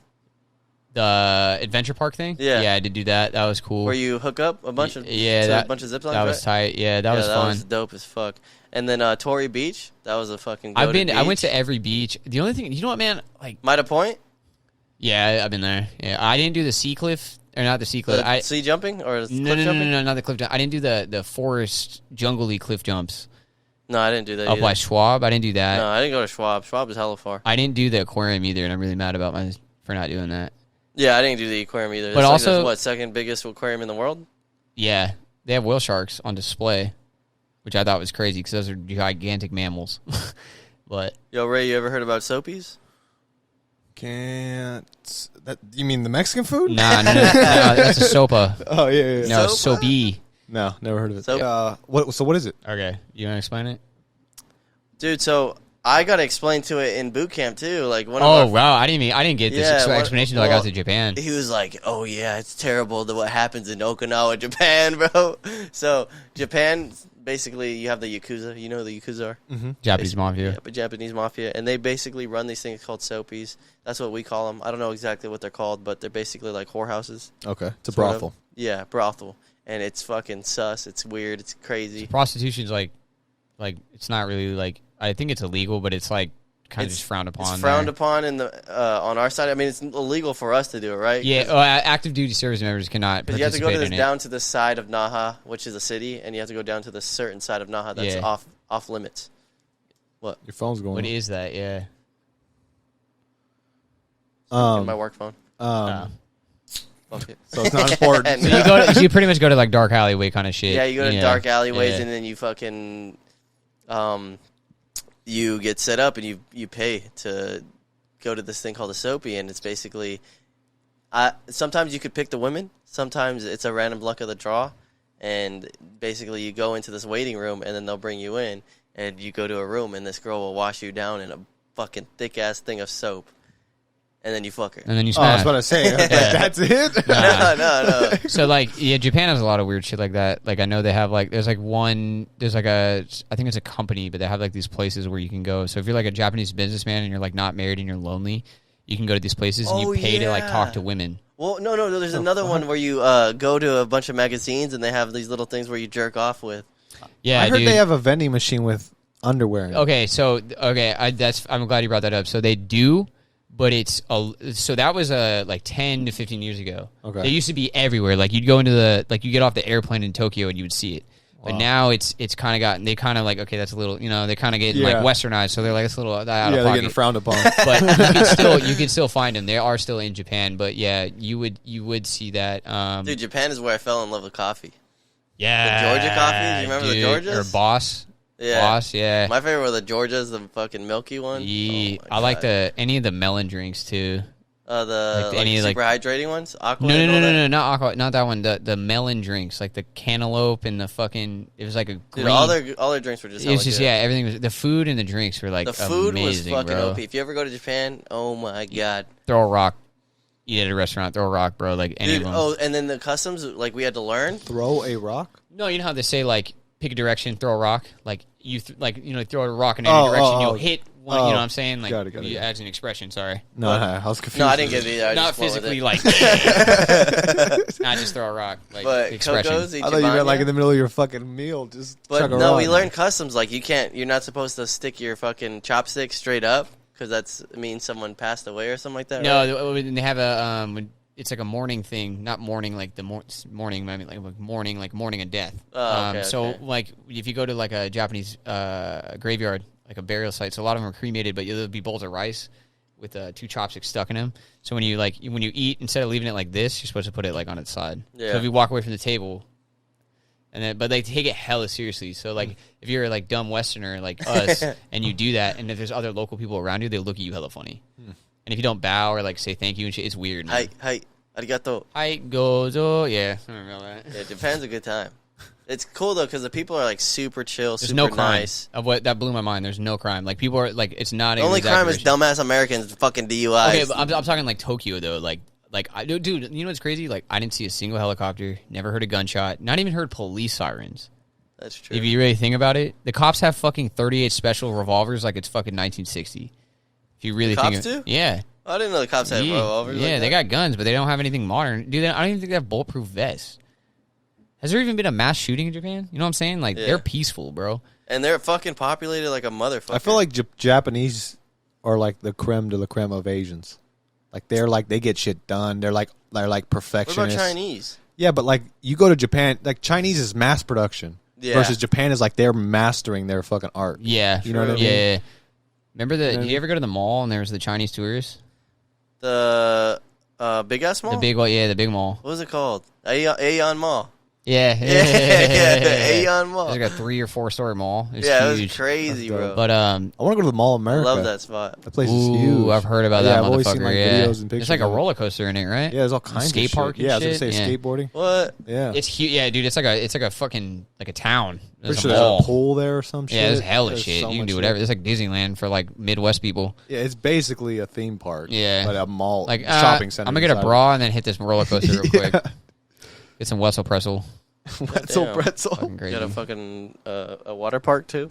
The adventure park thing? Yeah. I did do that. That was cool. Where you hook up a bunch of a bunch of zip lines. That was tight. Yeah, that was fun. That was dope as fuck. And then Torrey Beach, that was a fucking. I went to every beach. The only thing, you know what, man? Like Mida Point. Yeah, I've been there. Yeah, I didn't do the sea cliff or not the sea cliff. Sea jumping or cliff jumping? No, not the cliff jump. I didn't do the forest jungly cliff jumps. No, I didn't do that. Up by Schwab, I didn't do that. No, I didn't go to Schwab. Schwab is hella far. I didn't do the aquarium either, and I'm really mad about for not doing that. Yeah, I didn't do the aquarium either. But also, what, second biggest aquarium in the world? Yeah, they have whale sharks on display, which I thought was crazy because those are gigantic mammals. But yo, Ray, you ever heard about soapies? Can't. You mean the Mexican food? Nah, no, that's a sopa. Oh yeah. No, soapy. No, never heard of it. Soap? What is it? Okay, you want to explain it? Dude, so I got to explain to it in boot camp too. Like wow, I didn't get this explanation until I got to Japan. He was like, "Oh yeah, it's terrible what happens in Okinawa, Japan, bro." So Japan, basically, you have the Yakuza. You know who the Yakuza are? Mm-hmm. Japanese mafia. Yeah, but Japanese mafia, and they basically run these things called soapies. That's what we call them. I don't know exactly what they're called, but they're basically like whorehouses. Okay, it's a brothel. Yeah, brothel, and it's fucking sus. It's weird. It's crazy. So prostitution's like it's not really like. I think it's illegal, but it's like kind of just frowned upon. It's frowned upon in the on our side. I mean, it's illegal for us to do it, right? Yeah, active duty service members cannot. But you have to go down to the side of Naha, which is a city, and you have to go down to the certain side of Naha that's off limits. What? Your phone's going. What is that? Yeah. My work phone. Fuck it. So it's not important. So you pretty much go to like dark alleyway kind of shit. Yeah, you go to dark alleyways, and then you fucking you get set up and you pay to go to this thing called a soapy, and it's basically sometimes you could pick the women, sometimes it's a random luck of the draw, and basically you go into this waiting room and then they'll bring you in and you go to a room and this girl will wash you down in a fucking thick ass thing of soap. And then you fuck her. And then you smash. Oh, I was about to say, that's it? No. So, like, yeah, Japan has a lot of weird shit like that. Like, I know they have, like, I think it's a company, but they have, like, these places where you can go. So if you're, like, a Japanese businessman and you're, like, not married and you're lonely, you can go to these places and you pay to, like, talk to women. Well, no, there's another one where you go to a bunch of magazines and they have these little things where you jerk off with. Yeah, I heard they have a vending machine with underwear in it. I'm glad you brought that up. So they do. But so that was like 10 to 15 years ago. Okay. It used to be everywhere. Like you'd go into you get off the airplane in Tokyo and you would see it. Wow. But now it's kind of gotten, they kind of like, okay, that's a little, they kind of get like westernized. So they're like, it's a little out of pocket. Yeah, they're getting frowned upon. But you can still find them. They are still in Japan. But yeah, you would see that. Dude, Japan is where I fell in love with coffee. Yeah. The Georgia coffee. Do you remember the Georgias? Or Boss. Yeah. Boss, yeah. My favorite were the Georgias, the fucking milky one. Yeah. I like any of the melon drinks too. The super hydrating ones? Aqua? No, not Aqua, not that one. The melon drinks, like the cantaloupe and the fucking. It was like a green. Dude, all their drinks were just. It was just everything was the food and the drinks were like the food amazing, was fucking bro. OP. If you ever go to Japan, oh my god. Throw a rock. Eat at a restaurant. Throw a rock, bro. Like any of them. Oh, and then the customs, like we had to learn. Throw a rock? No, you know how they say like pick a direction, throw a rock. Like you throw a rock in any direction, you'll hit one. You know what I'm saying? Like got it. as an expression. Sorry. No, I was confused. No, I didn't get it either. Not physically, like. Not just throw a rock. Like but expression. Coco's, I thought you meant like in the middle of your fucking meal, just. But chuck a no, rock. we learned customs. Like you're not supposed to stick your fucking chopstick straight up because that means someone passed away or something like that. No, right? they have a. It's like a mourning thing, not mourning like the mourning. I mean, like mourning, like mourning a death. Oh, okay, so, like, if you go to like a Japanese graveyard, like a burial site, so a lot of them are cremated, but there'll be bowls of rice with 2 chopsticks stuck in them. So when you eat, instead of leaving it like this, you're supposed to put it like on its side. Yeah. So if you walk away from the table, but they take it hella seriously. So like if you're like dumb Westerner like us and you do that, and if there's other local people around you, they look at you hella funny. And if you don't bow or like say thank you and shit, it's weird. Hi, arigato. Hi, gozo. Yeah, I remember that. Yeah, Japan's a good time. It's cool though because the people are like super chill, There's super no crime. nice. That blew my mind. There's no crime. Like people are like, it's not. The only crime is dumbass Americans fucking DUIs. Okay, but I'm talking like Tokyo though. Like dude, you know what's crazy? Like I didn't see a single helicopter. Never heard a gunshot. Not even heard police sirens. That's true. If you really think about it, the cops have fucking 38 special revolvers like it's fucking 1960. If you really the think cops do? Yeah. I didn't know the cops had revolvers. Yeah, like they got guns, but they don't have anything modern. Dude, I don't even think they have bulletproof vests. Has there even been a mass shooting in Japan? You know what I'm saying? Like, they're peaceful, bro. And they're fucking populated like a motherfucker. I feel like Japanese are like the creme de la creme of Asians. Like they get shit done. They're like perfectionists. What about Chinese? Yeah, but like you go to Japan, like Chinese is mass production versus Japan is like they're mastering their fucking art. Yeah, you know what I mean? Yeah. Remember did you ever go to the mall and there was the Chinese tourists? The big ass mall. The big one, yeah, the big mall. What was it called? Aeon Mall. Yeah, the Aeon Mall. It's like a 3 or 4 story mall. It's it huge. was crazy, bro. But I want to go to the Mall of America. I love that spot. That place is huge. I've heard about that I've always seen, motherfucker. like, videos and It's like a pictures. roller coaster in it, right? Yeah, there's all kinds skate of park shit. and Yeah, I was shit. gonna say skateboarding. What? Yeah, It's huge. Yeah, dude, it's like a fucking like a town. There's pretty a sure mall. there's a pool there or some shit. Yeah, there's hella There's shit. so You can much do shit. whatever. It's like Disneyland for like Midwest people. Yeah, it's basically a theme park. Yeah. but a mall, Like shopping center. I'm gonna get a inside bra and then hit this roller coaster real quick. Yeah. Get some Wetzel pretzel. Pretzel, Damn. pretzel. Fucking You crazy. got a fucking a water park too.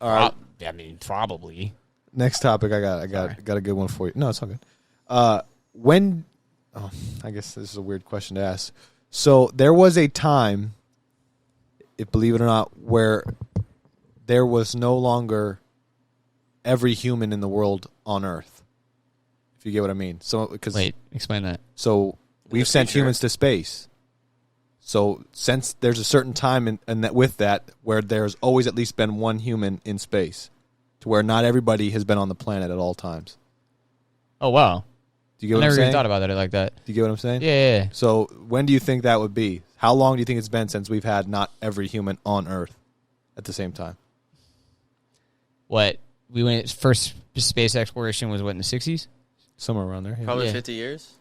All right, I mean, probably. next topic. I got a good one for you. No, it's all good. When? Oh, I guess this is a weird question to ask. So there was a time, if believe it or not, where there was no longer every human in the world on Earth. If you get what I mean. So because Wait, explain that. So we've sent future. humans to space. So since there's a certain time in that with that where there's always at least been one human in space, to where not everybody has been on the planet at all times. Oh wow, Do you get I what I'm never saying? even thought about it like that. Do you get what I'm saying? Yeah. So when do you think that would be? How long do you think it's been since we've had not every human on Earth at the same time? What we went first space exploration was what in the 60s? Somewhere around there. Yeah. Probably Yeah. 50 years.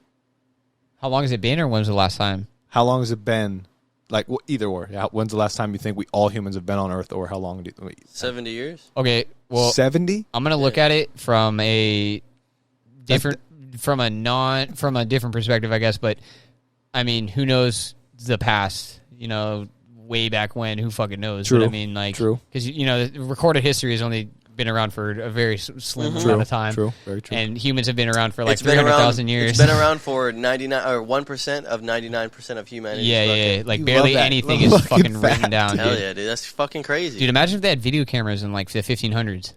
How long has it been, or when was the last time? How long has it been? Like either or. Yeah. When's the last time you think we all humans have been on Earth, or how long do you? 70 years. Okay, well, 70? I'm gonna look at it from a different, from a different perspective, I guess. But I mean, who knows the past? You know, way back when, who fucking knows? True. But I mean, like, True. because you know, recorded history has only been around for a very slim amount of time. True. Very true. And humans have been around for like It's been 300,000 years. It's been around for 99 or 1% of 99% of humanity. Yeah. Like You barely love that. anything is Fucking fucking written fact. down. Hell Dude. yeah, dude. That's fucking crazy. Dude, imagine if they had video cameras in like the 1500s,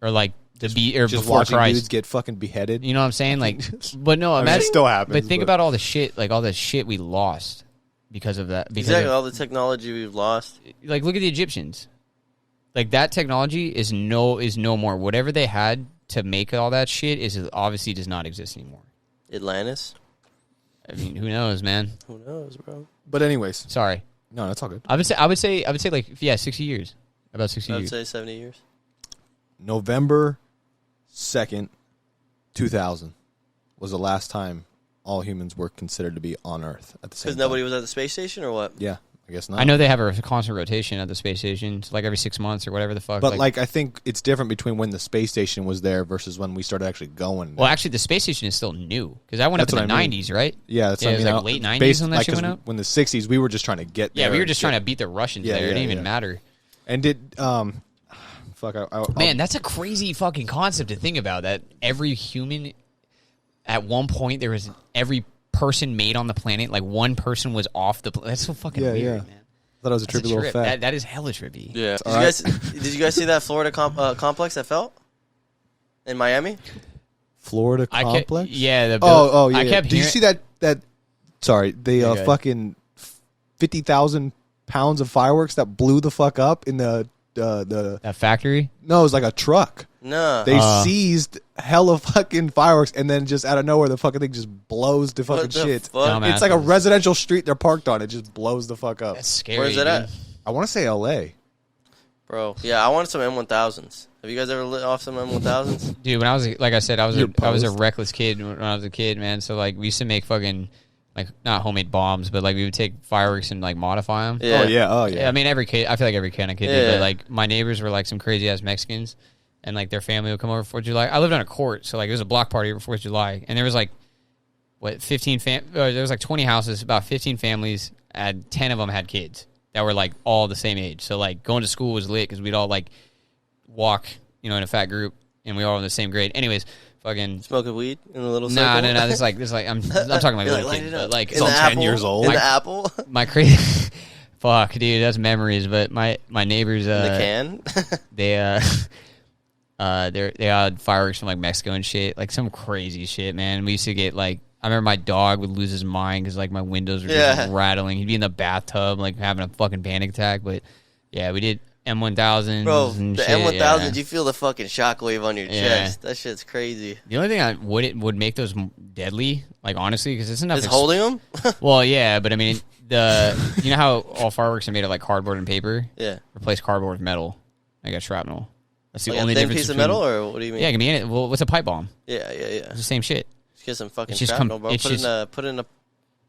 or like or just before watching dudes Christ. get fucking beheaded. You know what I'm saying? Like, but no, I mean, imagine. it still happens. But think about all the shit, like all the shit we lost because of that. Because exactly. of- All the technology we've lost. like, look at the Egyptians. Like that technology is no more. Whatever they had to make all that shit is obviously does not exist anymore. Atlantis. I mean, who knows, man? Who knows, bro? But anyways, Sorry, no, that's all good. I would say like 60 years, about 60 I would years. say 70 years. November 2nd, 2000 was the last time all humans were considered to be on Earth at the same Because time. nobody was at the space station or what? Yeah, I guess not. I know they have a constant rotation at the space station, so like every 6 months or whatever the fuck. But like I think it's different between when the space station was there versus when we started actually going. well, actually, the space station is still new because I went That's up in what the I mean. 90s, right? Yeah, that's Yeah, what I it mean. was like late 90s Based- when that shit 'cause went up? When the 60s, we were just trying to get there. Yeah, we were just trying to beat the Russians Yeah, there. It yeah, didn't even yeah. matter. And did fuck Man, that's a crazy fucking concept to think about. That every human, at one point, there was every person made on the planet. Like one person was off the planet. That's so fucking Yeah, weird, yeah. man. I thought it was a That's trippy little trip. fact. That is hella trippy. Yeah. All right. Did you guys see that Florida complex that fell in Miami? Florida I complex. kept, yeah. The Oh, yeah. I yeah. kept Did you hearing- see that? Sorry, the Yeah, go ahead. fucking 50,000 pounds of fireworks that blew the fuck up in the that factory. No, it was like a truck. No. They seized hella fucking fireworks, and then just out of nowhere, the fucking thing just blows the fucking What the shit. fuck? Dumbass. It's like a residential street they're parked on. It just blows the fuck up. That's scary. Where's it dude. at? I want to say L.A. Bro, yeah, I wanted some M1000s. Have you guys ever lit off some M1000s? Dude, when I was like I said, I was You're a posed. reckless kid when I was a kid, man. So like we used to make fucking like not homemade bombs, but like we would take fireworks and like modify them. Yeah. Oh yeah. I mean, every kid. I feel like every kind of kid did. Yeah. But like my neighbors were like some crazy ass Mexicans, and like their family would come over for 4th of July. I lived on a court, so like it was a block party for 4th of July, and there was like what 15 there was like 20 houses, about 15 families, and 10 of them had kids that were like all the same age. So like going to school was lit because we'd all like walk, you know, in a fat group, and we were all in the same grade. Anyways, fucking Smoking weed in a little circle? no. This like I'm talking like You're little light kids, it up. but like In the 10 apple? years old. In the apple? my crazy. Fuck, dude, that's memories. But my neighbors, In the can? they they had fireworks from like Mexico and shit, like some crazy shit, man. We used to get like, I remember my dog would lose his mind because like my windows were just rattling. He'd be in the bathtub like having a fucking panic attack. But yeah, we did M1000s. Bro, and the shit, M1000, yeah. you feel the fucking shockwave on your Yeah. chest. That shit's crazy. The only thing would make those deadly, like honestly, because it's enough. Is holding them? Well, yeah, but I mean you know how all fireworks are made of like cardboard and paper? Yeah. Replace cardboard with metal. I got shrapnel. That's the Like only a thin difference piece of between- metal, or what do you mean? Yeah, it can be in it. Well, what's a pipe bomb? Yeah. It's the same shit. Just get some fucking It's just shrapnel, bro. it's Put it in a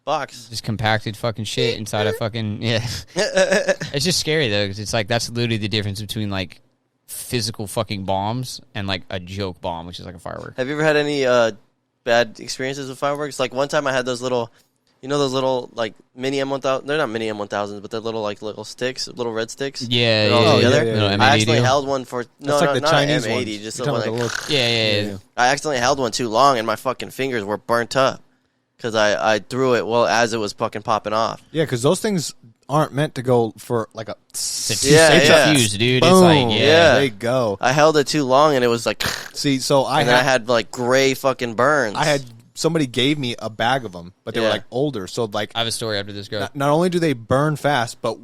box. Just compacted fucking shit inside a fucking It's just scary though, because it's like that's literally the difference between like physical fucking bombs and like a joke bomb, which is like a firework. Have you ever had any bad experiences with fireworks? Like one time I had those little, you know, those little like mini M1000. They're not mini M1000s, but they're little like little sticks, little red sticks. Yeah, They're all yeah, together. yeah, Little yeah. M80 I accidentally deal. held one for That's like the not Chinese an M80, ones. just You're the one talking like, about the little- Yeah. I accidentally held one too long, and my fucking fingers were burnt up because I threw it as it was fucking popping off. Yeah, because those things aren't meant to go for like a. It's Yeah. a fuse, dude. Boom. It's like Yeah. They go. I held it too long, and it was like, See, so I and then I had like gray fucking burns. I had somebody gave me a bag of them, but they were Yeah. like older. So like, I have a story after this. Go. not only do they burn fast, but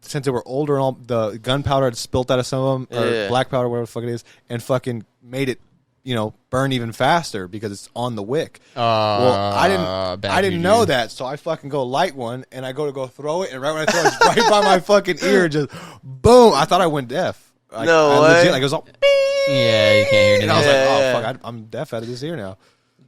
since they were older and all the gunpowder had spilt out of some of them, or Yeah. black powder, whatever the fuck it is, and fucking made it, burn even faster because it's on the wick. Well, I didn't know that, so I fucking go light one, and I go throw it, and right when I throw it, it's right by my fucking ear, just boom. I thought I went deaf. Like, No I way. legit, like it was all, Yeah, you can't hear and I was anything. like, Yeah. oh fuck, I'm deaf out of this ear now.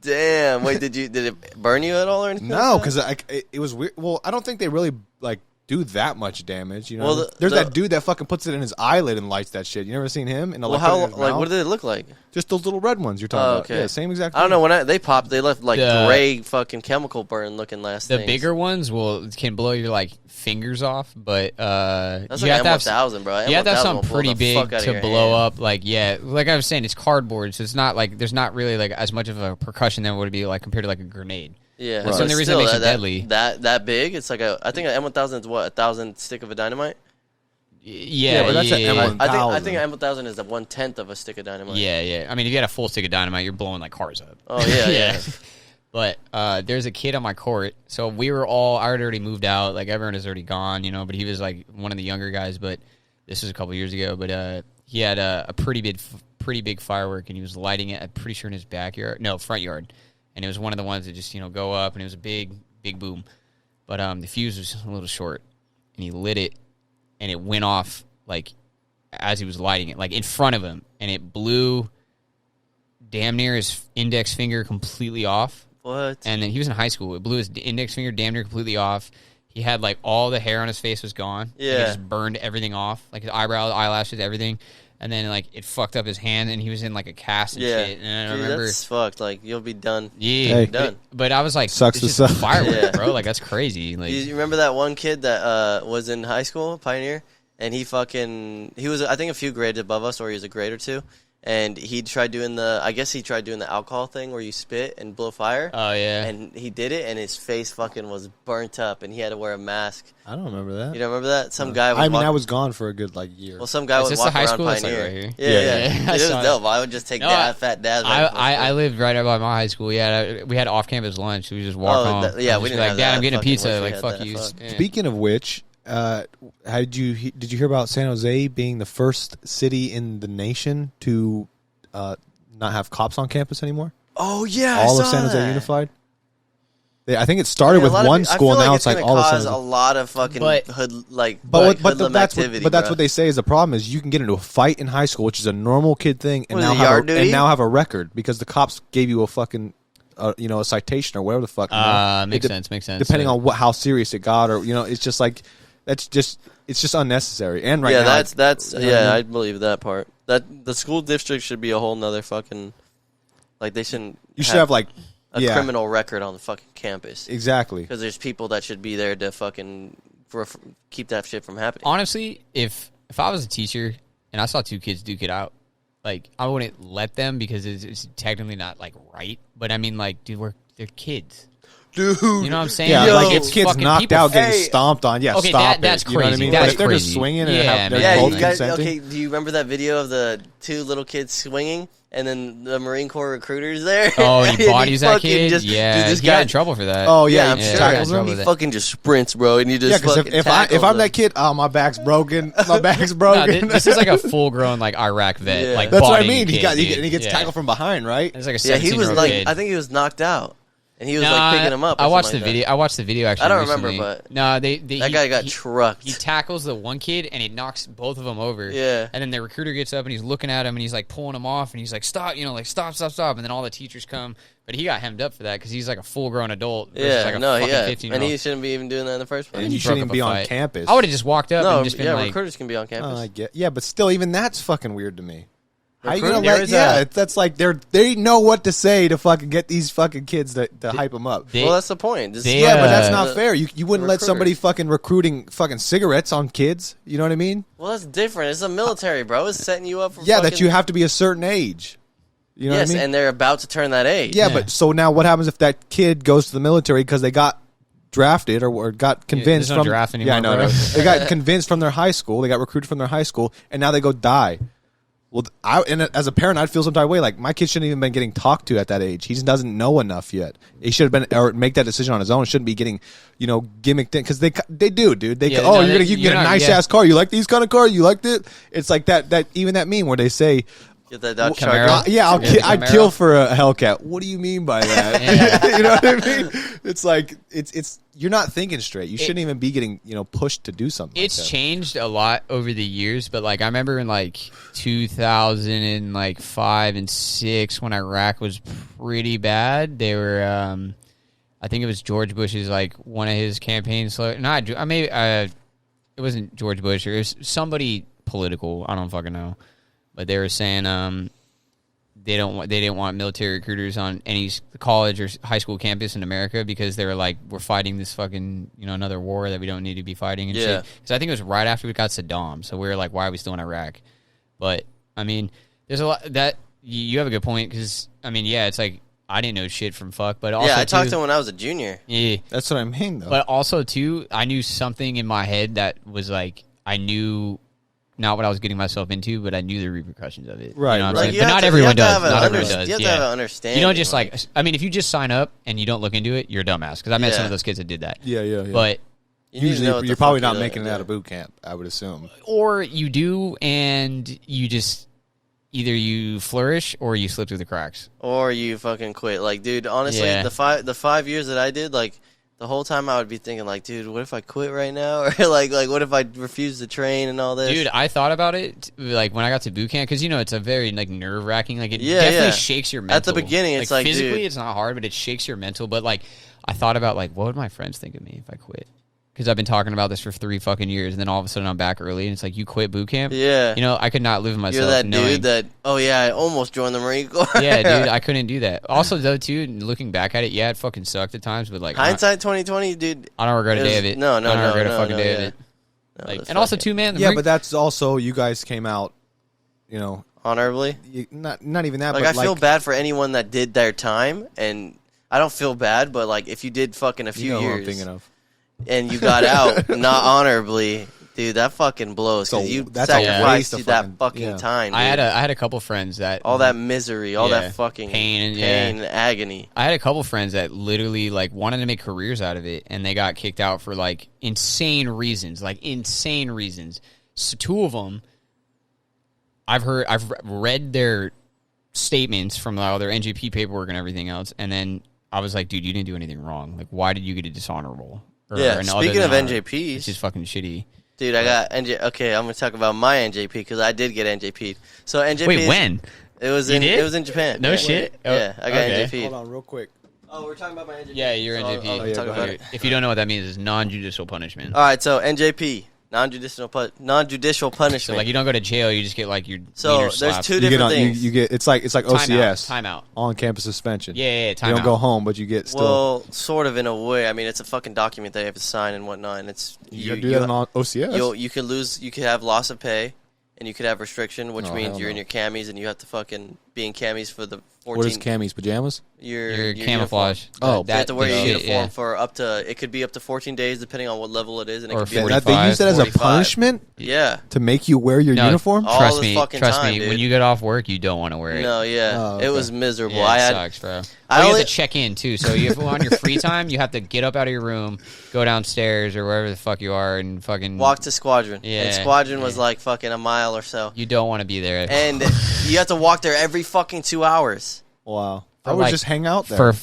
Damn. Wait, did it burn you at all or anything? No, like that? because it was weird. Well, I don't think they really like do that much damage. You know, Well, there's the- that dude that fucking puts it in his eyelid and lights that shit. You never seen him? And Well, like, how put it in his like mouth? what did it look like? Just those little red ones you're talking Oh, about. okay. Yeah, same exact. I don't thing. know when they popped, they left like The- gray fucking chemical burn looking last. The things. bigger ones can blow your like fingers off, but That's you like have to have M1000, bro. you have to have M1000 something will blow pretty the big fuck out of to your blow hand. up. Like like I was saying, it's cardboard, so it's not like there's not really like as much of a percussion that would be like compared to like a grenade. Yeah, That's but the only reason still, it makes it that, deadly. That big? It's like I think an M1000 is what, 1,000 stick of a dynamite. Yeah, but that's an yeah, M1. I think an M1000 is the 1/10 of a stick of dynamite. yeah. I mean, if you had a full stick of dynamite, you're blowing like cars up. Oh yeah. But there's a kid on my court, so we were all. I had already moved out, like everyone is already gone, but he was like one of the younger guys. But this was a couple years ago. But he had a pretty big firework, and he was lighting it. I'm pretty sure in his front yard, and it was one of the ones that just go up, and it was a big boom. But the fuse was a little short, and he lit it, and it went off like as he was lighting it, like in front of him, and it blew damn near his index finger completely off. What? And then he was in high school. It blew his index finger damn near completely off. He had like all the hair on his face was gone. Yeah. And he just burned everything off, like his eyebrows, eyelashes, everything. And then like it fucked up his hand, and he was in like a cast and Yeah. shit. And I Dude, remember, that's fucked. Like you'll be done. yeah, Hey. Done. But I was like, Sucks it's to just suck. fireworks, Yeah. bro. Like that's crazy. Like You remember that one kid that was in high school, Pioneer, and he was I think a few grades above us, or he was a grade or two, and he tried doing the alcohol thing where you spit and blow fire. oh yeah, And he did it, and his face fucking was burnt up, and he had to wear a mask. I don't remember that. You don't remember that? Some guy was I was gone for a good year. well, some guy Is was this the walking high around school? That's, like, Pioneer. right here? Yeah. Yeah. Dude, I it was saw dope. I would just take No, fat dads. I lived right by my high school. Yeah, we had off campus lunch. We just walk home. Yeah, And we just didn't be like, have Dad, that. I'm getting a Fucking pizza. wish we Like had fuck that. you. Fuck. Yeah. Speaking of which, did you hear about San Jose being the first city in the nation to not have cops on campus anymore? Oh yeah, All I of saw San Jose that. Unified. I think it started with a lot of one people- school, I feel and now like it's like gonna all of San cause Jose. a lot of fucking But- hoodlum That's activity. what bro. they say is the problem is you can get into a fight in high school, which is a normal kid thing, and What is now it, have yard duty? have a record because the cops gave you a fucking a citation or whatever the fuck. Makes sense. Makes sense. Depending on how serious it got, or it's just like it's just unnecessary. And right now, that's you know what I mean? I believe that part. That the school district should be a whole nother fucking they shouldn't. You should have like a criminal record on the fucking campus exactly. because there's people that should be there to fucking keep that shit from happening. Honestly, if I was a teacher and I saw two kids duke it out, like I wouldn't let them because it's technically not like right. But I mean, like, dude, they're kids. Dude, you know what I'm saying? Yeah, like it's if kids fucking knocked people- out, getting Hey. stomped on. Yeah, Okay, stop that's it. You know what I crazy. mean? That's But if they're just crazy. swinging and Yeah, they're Yeah, both you guys. consenting. Okay, do you remember that video of the 2 little kids swinging, and then the Marine Corps recruiters there? Oh, And he bodies that fucking kid. Just, Yeah, dude, this he got guy. in trouble for that. Oh yeah, I'm he sure. tackles Yeah, him. trouble. He fucking just sprints, bro, and you just Yeah, because fucking if tackles I'm him. that kid, oh my back's broken, my back's No, broken. this is like a full grown like Iraq vet. Yeah. Like That's what I bodying mean. a He kid, got dude. and he gets Yeah. tackled from behind, right? It's like a Yeah, he was 17-year-old like, kid. I think he was knocked out, and he was Nah, like picking him up. Or I watched the something like video. I watched the video actually. I don't remember, recently. but no, that that guy got trucked. He tackles the one kid and he knocks both of them over. Yeah. And then the recruiter gets up and he's looking at him and he's like pulling him off and he's like, stop, like stop. And then all the teachers come, but he got hemmed up for that because he's like a full grown adult. Versus Yeah, like a no, fucking yeah, 15-year-old. and he shouldn't be even doing that in the first place. And you broke shouldn't up even a be on fight. campus. I would have just walked up No, and just been yeah, like, recruiters can be on campus. I get, yeah, but still, even that's fucking weird to me. How you Recruiter? gonna Where let? is Yeah, that? that's like they know what to say to fucking get these fucking kids to hype them up. They- Well, that's the point. This- they, Yeah, but that's uh, not fair. You wouldn't let recruiter. somebody fucking recruiting fucking cigarettes on kids. You know what I mean? Well, that's different. It's the military, bro. It's setting you up for Yeah, fucking, that you have to be a certain age. You know yes, what I mean? and they're about to turn that age. Yeah, Yeah. but so now what happens if that kid goes to the military because they got drafted or got convinced there's no from draft yeah, I anymore, know, bro. they got convinced from their high school, they got recruited from their high school, and now they go die. Well, as a parent, I'd feel some type of way. Like my kid shouldn't even been getting talked to at that age. He just doesn't know enough yet. He should have been or make that decision on his own. Shouldn't be getting gimmicked in because they do, dude. They Yeah, oh, no, you can get a not- nice yeah. ass car. You like these kind of cars? You liked it? It's like that even that meme where they say. Get that Dodge Camaro. Charger. Yeah, I'd Camaro. kill for a Hellcat. What do you mean by that? Yeah. You know what I mean? It's like it's you're not thinking straight. You shouldn't even be getting pushed to do something. It's like that. changed a lot over the years, but like I remember in like 2005 and 6 when Iraq was pretty bad. They were, I think it was George Bush's like one of his campaign slogans. Not I maybe it wasn't George Bush or it was somebody political. I don't fucking know, but they were saying they didn't want military recruiters on any college or high school campus in America because they were like, we're fighting this fucking another war that we don't need to be fighting and Yeah. shit. Because I think it was right after we got Saddam, so we were like, why are we still in Iraq? But I mean, there's a lot that you have a good point because I mean, yeah, it's like I didn't know shit from fuck, but also Yeah, I talked too- to him when I was a junior. yeah, That's what I mean, though. but also too, I knew something in my head that was like I knew. Not what I was getting myself into, but I knew the repercussions of it. Right, You know what I'm right. saying? You But have not to- everyone you have to does. have an Not everyone under- does. You have to yeah. have an understanding. You don't just like. I mean, if you just sign up and you don't look into it, you're a dumbass. Because I met some Yeah. of those kids that did that. yeah. But You need to Usually, know what the you're probably fuck not you're making it doing. out of boot camp. I would assume. or you do, and you just either you flourish or you slip through the cracks. Or you fucking quit. Like, dude, honestly, Yeah. the 5 years that I did, like, the whole time I would be thinking, like, dude, what if I quit right now? Or like what if I refuse to train and all this? Dude, I thought about it like when I got to boot camp because it's a very like nerve wracking. Like it Yeah, definitely yeah. shakes your mental. At the beginning, it's like, physically, dude. it's not hard, but it shakes your mental. But like I thought about like what would my friends think of me if I quit? Because I've been talking about this for 3 fucking years, and then all of a sudden I'm back early, and it's like you quit boot camp. Yeah. I could not live with myself. You're that knowing, dude that, oh, yeah, I almost joined the Marine Corps. yeah, dude, I couldn't do that. Also, though, too, looking back at it, yeah, it fucking sucked at times, but like Hindsight 2020, dude. I don't regret a It day was- of it. no, I don't regret a no, fucking no, day of yeah. it. No, Like, that's and also, fucking- too, man. the Yeah, Marine- but that's also you guys came out. Honorably. Not even that. Like, but I feel bad for anyone that did their time, and I don't feel bad, but, like, if you did fucking a You few know who I'm years thinking of. and you got out not honorably, dude, that fucking blows because So you that's a waste sacrificed of that fucking- fucking yeah. time, dude. I had a couple friends that all that misery, all Yeah. that fucking Pain and- and agony. I had a couple friends that literally like wanted to make careers out of it, and they got kicked out for like insane reasons. So 2 of them, I've read their statements from all their NJP paperwork and everything else, and then I was like, dude, you didn't do anything wrong. Like, why did you get a dishonorable? Yeah, and other speaking than of honor, NJPs, it's just fucking shitty. dude, I got NJ. Okay, I'm gonna talk about my NJP because I did get NJP. So NJP. Wait, when? It was You in did? it was in Japan. No Yeah. shit. Yeah, I got okay. NJP. Hold on, real quick. Oh, we're talking about my NJP. Yeah, you're So NJP. I'll yeah, talk go about ahead. it. If you don't know what that means, it's non-judicial punishment. All right, so NJP, non-judicial punishment. So like you don't go to jail, you just get like your So meter there's slapped. 2 You get different on. things. You get. It's like OCS. Timeout. On campus suspension. Yeah, You timeout. don't go home, but you get still. Well, sort of in a way. I mean, it's a fucking document that you have to sign and whatnot. And it's you gotta do that on OCS. you could lose. You could have loss of pay. and you could have restriction, which means you're in your camis and you have to fucking be in camis for the 14. What is camis? Pajamas? Your camouflage. You have to wear your uniform for it could be up to 14 days depending on what level it is, and it could be they use that as a punishment. Yeah, to make you wear your uniform. Trust me, dude. When you get off work, you don't want to wear it. No, it was miserable. Yeah, it sucks, bro. You have to check in too. So you on your free time, you have to get up out of your room, go downstairs or wherever the fuck you are, and fucking walk to Squadron. Yeah, and Squadron was like fucking a mile or so. You don't want to be there, and you have to walk there every fucking 2 hours. Wow. I would just hang out there.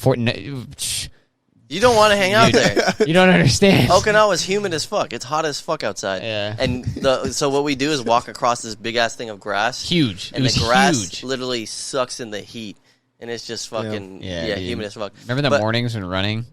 You don't want to hang out there. You don't understand. Okinawa is humid as fuck. It's hot as fuck outside. Yeah. And so what we do is walk across this big ass thing of grass. Huge. And the grass literally sucks in the heat. And it's just fucking humid as fuck. Remember the mornings when running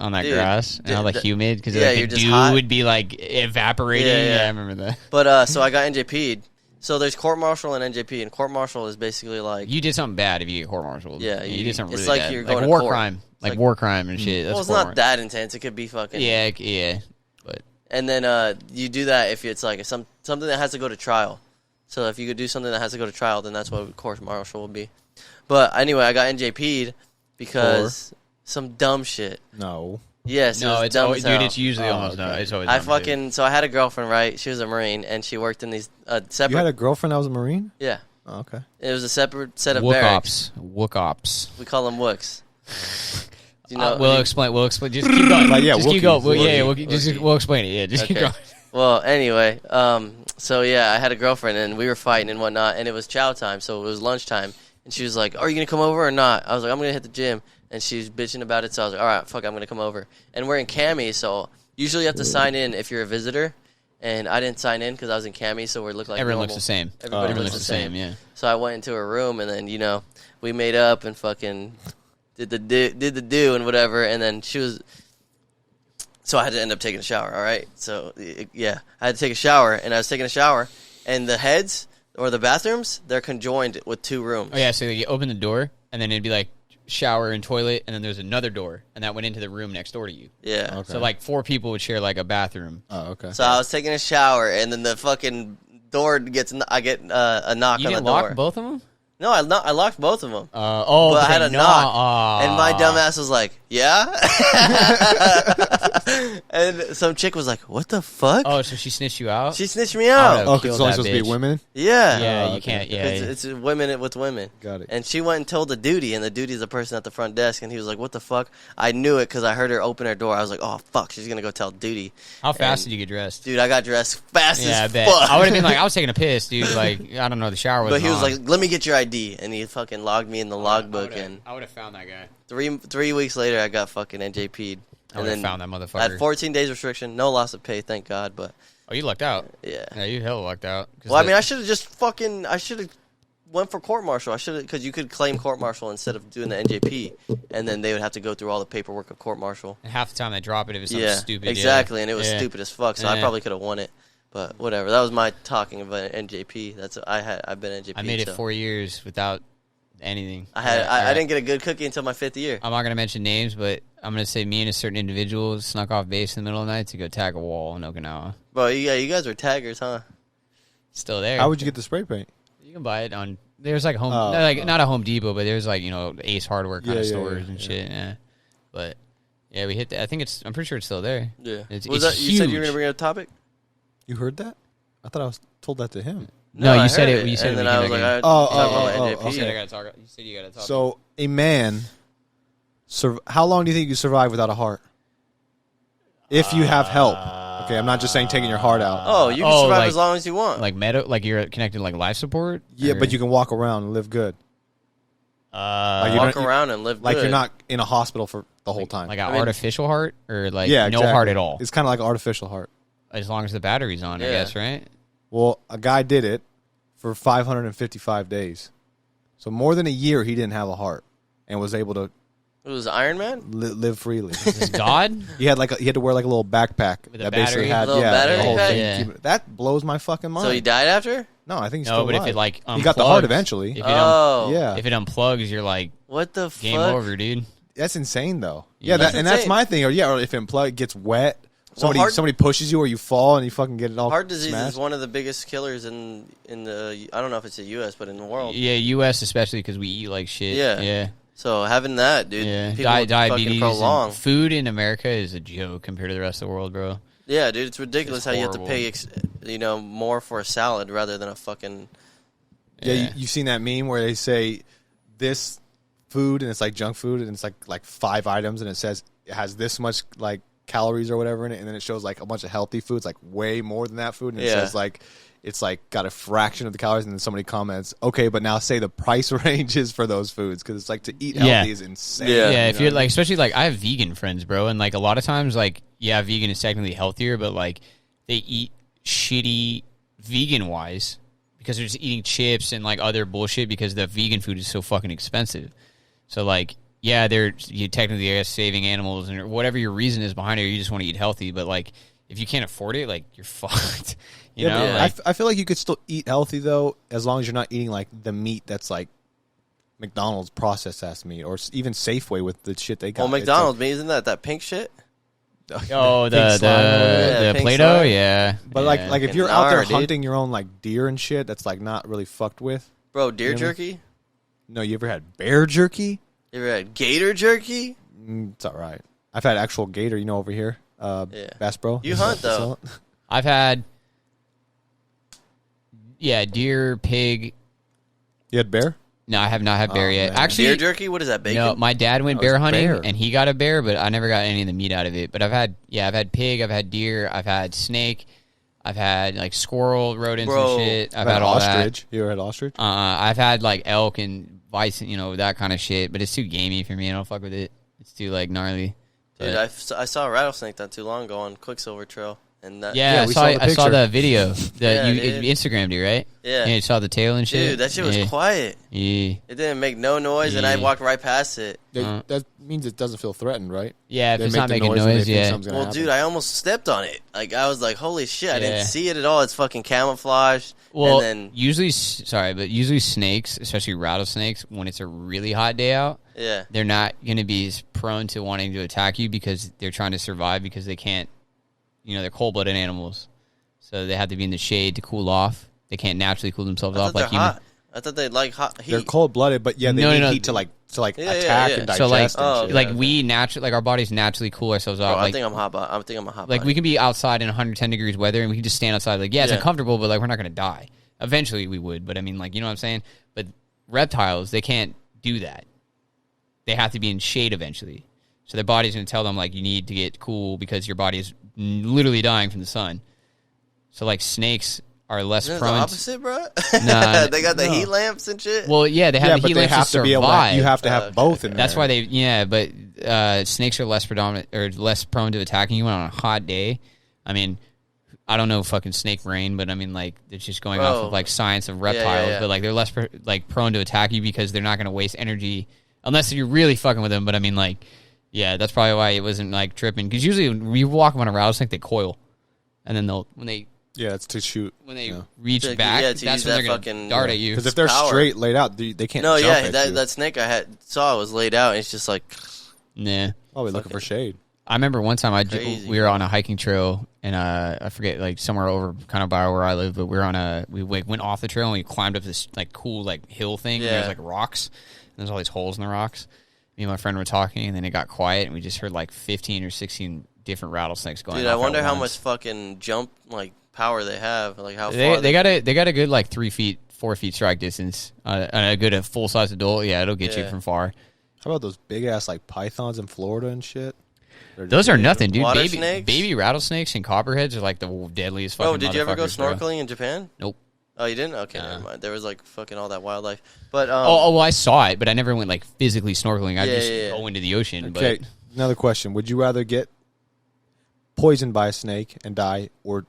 on that grass and all the humid? Because the dew would be like evaporating. Yeah, I remember that. But so I got NJP'd. So there's court-martial and NJP, and court-martial is basically like... You did something bad if you get court-martialed. Yeah. You did something really like bad. You're going like war crime. Like war crime and shit. Well, it's not that intense. It could be fucking... Yeah. But and then you do that if it's like something that has to go to trial. So if you could do something that has to go to trial, then that's what court-martial will be. But anyway, I got NJP'd because some dumb shit. No. Yes, no, it's dumb. Dude, it's usually almost no. It's always. So I had a girlfriend, right? She was a Marine, and she worked in these separate. You had a girlfriend that was a Marine? Yeah. Oh, okay. It was a separate set of barracks. Wook ops. We call them wooks. We'll explain. Just keep going. Just keep going. We'll explain it. Yeah, just keep going. Well, anyway, so yeah, I had a girlfriend, and we were fighting and whatnot, and it was chow time, so it was lunchtime, and she was like, "Are you gonna come over or not?" I was like, "I'm gonna hit the gym." And she was bitching about it, so I was like, all right, fuck, I'm going to come over. And we're in cami, so usually you have to sign in if you're a visitor. And I didn't sign in because I was in cami, so we look like everyone normal. Looks the same. Everybody looks the same, yeah. So I went into her room, and then, we made up and fucking did the do and whatever. And then she was... So I had to end up taking a shower, all right? So, yeah, I had to take a shower, and I was taking a shower. And the heads, or the bathrooms, they're conjoined with 2 rooms. Oh, yeah, so you open the door, and then it'd be like, shower and toilet, and then there's another door, and that went into the room next door to you. Yeah. Okay. So like 4 people would share like a bathroom. Oh, okay. So I was taking a shower, and then the fucking door I get a knock on the door. You didn't lock both of them? No, I locked both of them. But I had a knock, and my dumbass was like, "Yeah," and some chick was like, "What the fuck?" Oh, so she snitched you out? She snitched me out. Oh, because it's only supposed to be women? Yeah. Yeah, you can't. Yeah, it's women with women. Got it. And she went and told the duty, and the duty's the person at the front desk, and he was like, "What the fuck?" I knew it because I heard her open her door. I was like, "Oh fuck, she's gonna go tell duty." How fast did you get dressed? Dude, I got dressed fast as I bet. fuck. I would have been like, I was taking a piss, dude. Like, I don't know, the shower was But he was on. like, "Let me get your ID," and he fucking logged me in the logbook. And I would have found that guy. 3 weeks later, I got fucking NJP'd. I would have found that motherfucker. I had 14 days restriction, no loss of pay, thank God. But you lucked out. Yeah, you hella lucked out. Well, I mean, I should have just went for court-martial. I should have, because you could claim court-martial instead of doing the NJP, and then they would have to go through all the paperwork of court-martial. And half the time they drop it if it's something stupid. Exactly, and it was stupid as fuck, so I probably could have won it. But whatever. That was my talking about NJP. I've been NJP. I made it 4 years without anything. I didn't get a good cookie until my 5th year. I'm not going to mention names, but I'm going to say me and a certain individual snuck off base in the middle of the night to go tag a wall in Okinawa. Bro, you guys were taggers, huh? Still there. How would you get the spray paint? You can buy it on... There's like not a Home Depot, but there's like, Ace Hardware kind of stores and shit. Yeah. But yeah, we hit that. I'm pretty sure it's still there. Yeah. It's You said you were going to bring up a topic? You heard that? I thought I was told that to him. No, you said it. You said and it. then I was like, You said I got to talk. You said you got to talk. So a man, how long do you think you survive without a heart? If you have help. Okay, I'm not just saying taking your heart out. Oh, you can survive as long as you want. Like you're connected to like life support? Yeah, but you can walk around and live good. Walk around and live good. Like you're not in a hospital for the whole time. Like an artificial heart? Or like no heart at all? It's kind of like an artificial heart. As long as the battery's on, I guess, right? Well, a guy did it for 555 days. So more than a year he didn't have a heart and was able to... It was Iron Man? Live freely. Is God? He had to wear like a little backpack with a battery. Had, battery the whole pack? thing. Yeah. That blows my fucking mind. So he died after? No, I think he's still alive. But if it like unplugs, he got the heart eventually. If it if it unplugs, you're like, what the fuck? Game over, dude. That's insane, though. Yeah, and that's my thing. Or if it gets wet, somebody pushes you or you fall and you fucking get it all Heart disease smashed. is one of the biggest killers in the, I don't know if it's the U.S., but in the world. Yeah, U.S. especially because we eat like shit. Yeah. So having that, dude, people diabetes fucking prolong. and food in America is a joke compared to the rest of the world, bro. Yeah, dude, it's ridiculous It's how you have to horrible. pay, more for a salad rather than a fucking. Yeah, you've seen that meme where they say this food and it's like junk food and it's like 5 items and it says it has this much like calories or whatever in it, and then it shows like a bunch of healthy foods, like way more than that food, and it says like it's like got a fraction of the calories, and then somebody comments, okay, but now say the price ranges for those foods, because it's like to eat healthy is insane. Yeah, if you're like, especially like I have vegan friends, bro, and like a lot of times like vegan is technically healthier, but like they eat shitty vegan wise because they're just eating chips and like other bullshit because the vegan food is so fucking expensive. So like you technically are saving animals and whatever your reason is behind it, or you just want to eat healthy, but like if you can't afford it, like you're fucked. You know, like, I feel like you could still eat healthy though, as long as you're not eating like the meat that's like McDonald's processed ass meat, or even Safeway with the shit they got. Well, McDonald's meat, isn't that pink shit? Oh, the pink Play-Doh, slime. yeah. But yeah. like if you're out there dude. hunting your own like deer and shit, that's like not really fucked with. Bro, deer You know what I mean? jerky? No, you ever had bear jerky? You ever had gator jerky? It's all right. I've had actual gator, over here. Bass Pro. You hunt, though. I've had deer, pig. You had bear? No, I have not had bear yet. man. Actually, Deer jerky? What is that, bacon? no, my dad went Oh, bear it's hunting bear. and he got a bear, but I never got any of the meat out of it. But I've had pig, I've had deer, I've had snake, I've had like squirrel, rodents Bro. and shit. I've had all ostrich. You ever had ostrich? that. I've had like elk and bison, that kind of shit. But it's too gamey for me. I don't fuck with it. It's too like gnarly. Dude, But- I saw a rattlesnake not too long ago on Quicksilver Trail. And that, yeah, we I saw the saw picture. the video. Yeah, You dude. Instagrammed it, right? Yeah. You saw the tail and shit. Dude, that shit was yeah. quiet. Yeah. It didn't make no noise, and I Yeah. walked right past it. That means it doesn't feel threatened, right? Yeah, if They it's make not the making noise and they noise, think yeah. something's gonna Well, happen. dude, I almost stepped on it. Like, I was like, holy shit, I Yeah. didn't see it at all. It's fucking camouflaged. Well, and then, usually snakes, especially rattlesnakes, when it's a really hot day out, yeah. they're not going to be as prone to wanting to attack you because they're trying to survive because they can't, they're cold-blooded animals. So they have to be in the shade to cool off. They can't naturally cool themselves I off thought like they're human. hot. I thought they'd like hot heat. They're cold-blooded, but they No, need no, heat to Yeah, attack yeah. and So like, digest and shit. like okay. we naturally, like our bodies naturally cool ourselves Bro, off. I Like, think I'm hot. I think I'm a hot. like body. we can be outside in 110 degrees weather and we can just stand outside. Like, it's Yeah. uncomfortable, but like we're not going to die. Eventually we would, but I mean, like, you know what I'm saying? But reptiles, they can't do that. They have to be in shade eventually. So their body's going to tell them like you need to get cool because your body is literally dying from the sun. So like snakes are less Isn't it the prone. opposite, bro? Nah, they got the no. heat lamps and shit. Well, yeah, they have yeah, the but heat they lamps have to to be able. survive. You have to have Okay, both okay. in That's there. why but snakes are less predominant or less prone to attacking you on a hot day. I mean, I don't know fucking snake brain, but I mean, like, it's just going off Bro. of like science of reptiles. yeah. But like, they're less prone to attack you because they're not going to waste energy unless you're really fucking with them. But I mean, like, yeah, that's probably why it wasn't like tripping. Because usually when you walk on a rattlesnake, they coil, and then Yeah, it's to shoot. when they Yeah. reach To- back, yeah, to that's use when they're that going fucking- to dart at you. Because if they're power. straight laid out, they can't. No, jump yeah, at you. that snake I saw was laid out. And it's just like, Nah. Probably looking for shade. I remember one time Crazy. we were on a hiking trail and I forget, like somewhere over kind of by where I live, but we went off the trail and we climbed up this like cool like hill thing. Yeah. There's like rocks and there's all these holes in the rocks. Me and my friend were talking and then it got quiet and we just heard like 15 or 16 different rattlesnakes going. dude, off I at wonder how much once. fucking jump like power they have. Like how far They got a good like 4 feet strike distance. A good full size adult, yeah, it'll get you Yeah. from far. How about those big ass like pythons in Florida and shit? Those are nothing, dude. Water snakes? Baby rattlesnaks and copperheads are like the deadliest fucking Bro, did you ever go motherfuckers, bro. snorkeling in Japan? Nope. Oh, you didn't? Okay, Nah. never mind. There was like fucking all that wildlife. But Well, I saw it, but I never went like physically snorkeling. I Yeah, just yeah. go into the ocean. Okay, another question: would you rather get poisoned by a snake and die, or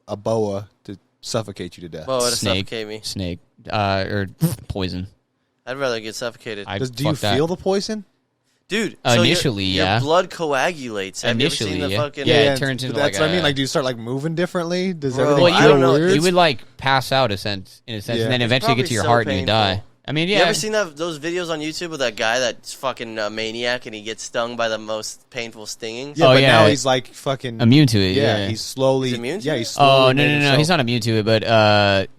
a boa to suffocate you to death? well, it'd Snake. suffocate me. But snake or poison. I'd rather get suffocated. Do you feel the poison? Dude, Initially, your yeah. blood coagulates. Have Initially, you ever seen the yeah. fucking... Yeah, it turns into that's like what I mean. a- Like, do you start like moving differently? Does Bro, everything? I you don't know. You It's- would like pass out in a sense, Yeah. and then It's eventually get to your probably so heart and you painful. die. I mean, yeah. You ever seen those videos on YouTube with that guy that's fucking maniac and he gets stung by the most painful stingings? Yeah, but now he's like fucking immune to it. Yeah, he's slowly. He's immune to it? He's slowly. Oh no, he's not immune to it. But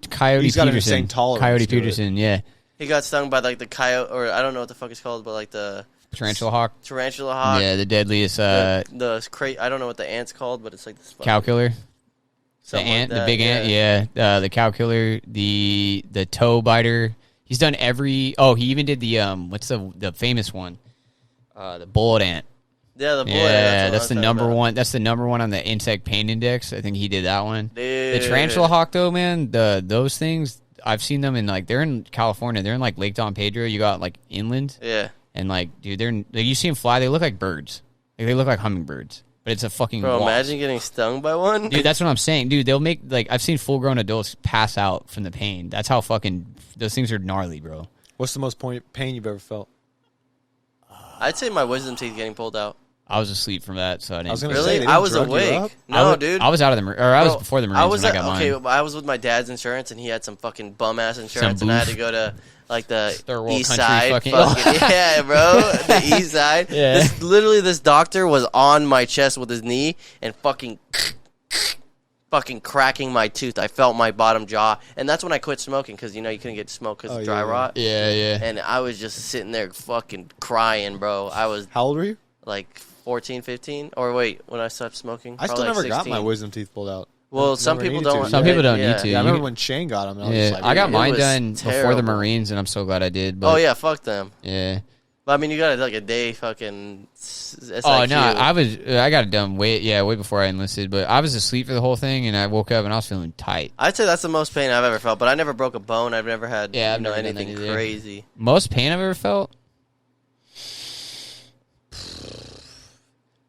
Coyote He's got an Peterson, insane tolerance Coyote to it. Peterson, yeah, He got stung by like the coyote, or I don't know what the fuck it's called, but like the tarantula hawk. Tarantula hawk. Yeah, the deadliest I don't know what the ant's called, but it's like this cow killer. The something ant, like that, the big ant, yeah. The cow killer, the toe biter. He's done every. Oh, he even did the what's the famous one? The bullet ant. Yeah, the bullet. Yeah, that's the number one. That's the number one on the insect pain index. I think he did that one. Dude. The tarantula hawk, though, man. Those things, I've seen them in like they're in California. They're in like Lake Don Pedro. You got like inland. Yeah. And like, dude, you see them fly. They look like birds. Like, they look like hummingbirds. But it's a fucking. Bro, wasp. imagine getting stung by one. Dude, that's what I'm saying. Dude, they'll make like I've seen full grown adults pass out from the pain. That's how fucking those things are gnarly, bro. What's the most pain you've ever felt? I'd say my wisdom teeth getting pulled out. I was asleep from that, so I didn't. I was gonna Really? say, they I didn't was drug you awake. up? No, dude. I was out of the I was before the Marines when I got mine. Okay, I was with my dad's insurance, and he had some fucking bum ass insurance, and I had to go to like the Third world east country side. fucking- Yeah, bro, the east side. Yeah. This doctor was on my chest with his knee and fucking cracking my tooth. I felt my bottom jaw, and that's when I quit smoking because you couldn't get smoke because of dry rot. Yeah. And I was just sitting there fucking crying, bro. I was How old were you? like 14, 15, or wait, when I stopped smoking, I still probably never like got 16. my wisdom teeth pulled out. Well, Never some people needed don't. to. Some people don't need to. Yeah, I You- remember when Shane got them. And I was Yeah, just like, I got it mine was done before the terrible. Marines, and I'm so glad I did. But, Oh yeah, fuck them. yeah. But I mean, you got like a day fucking. SIQ. Oh no, I got it done way before I enlisted. But I was asleep for the whole thing, and I woke up and I was feeling tight. I'd say that's the most pain I've ever felt. But I never broke a bone. I've never had I've never done that anything either. crazy. Most pain I've ever felt.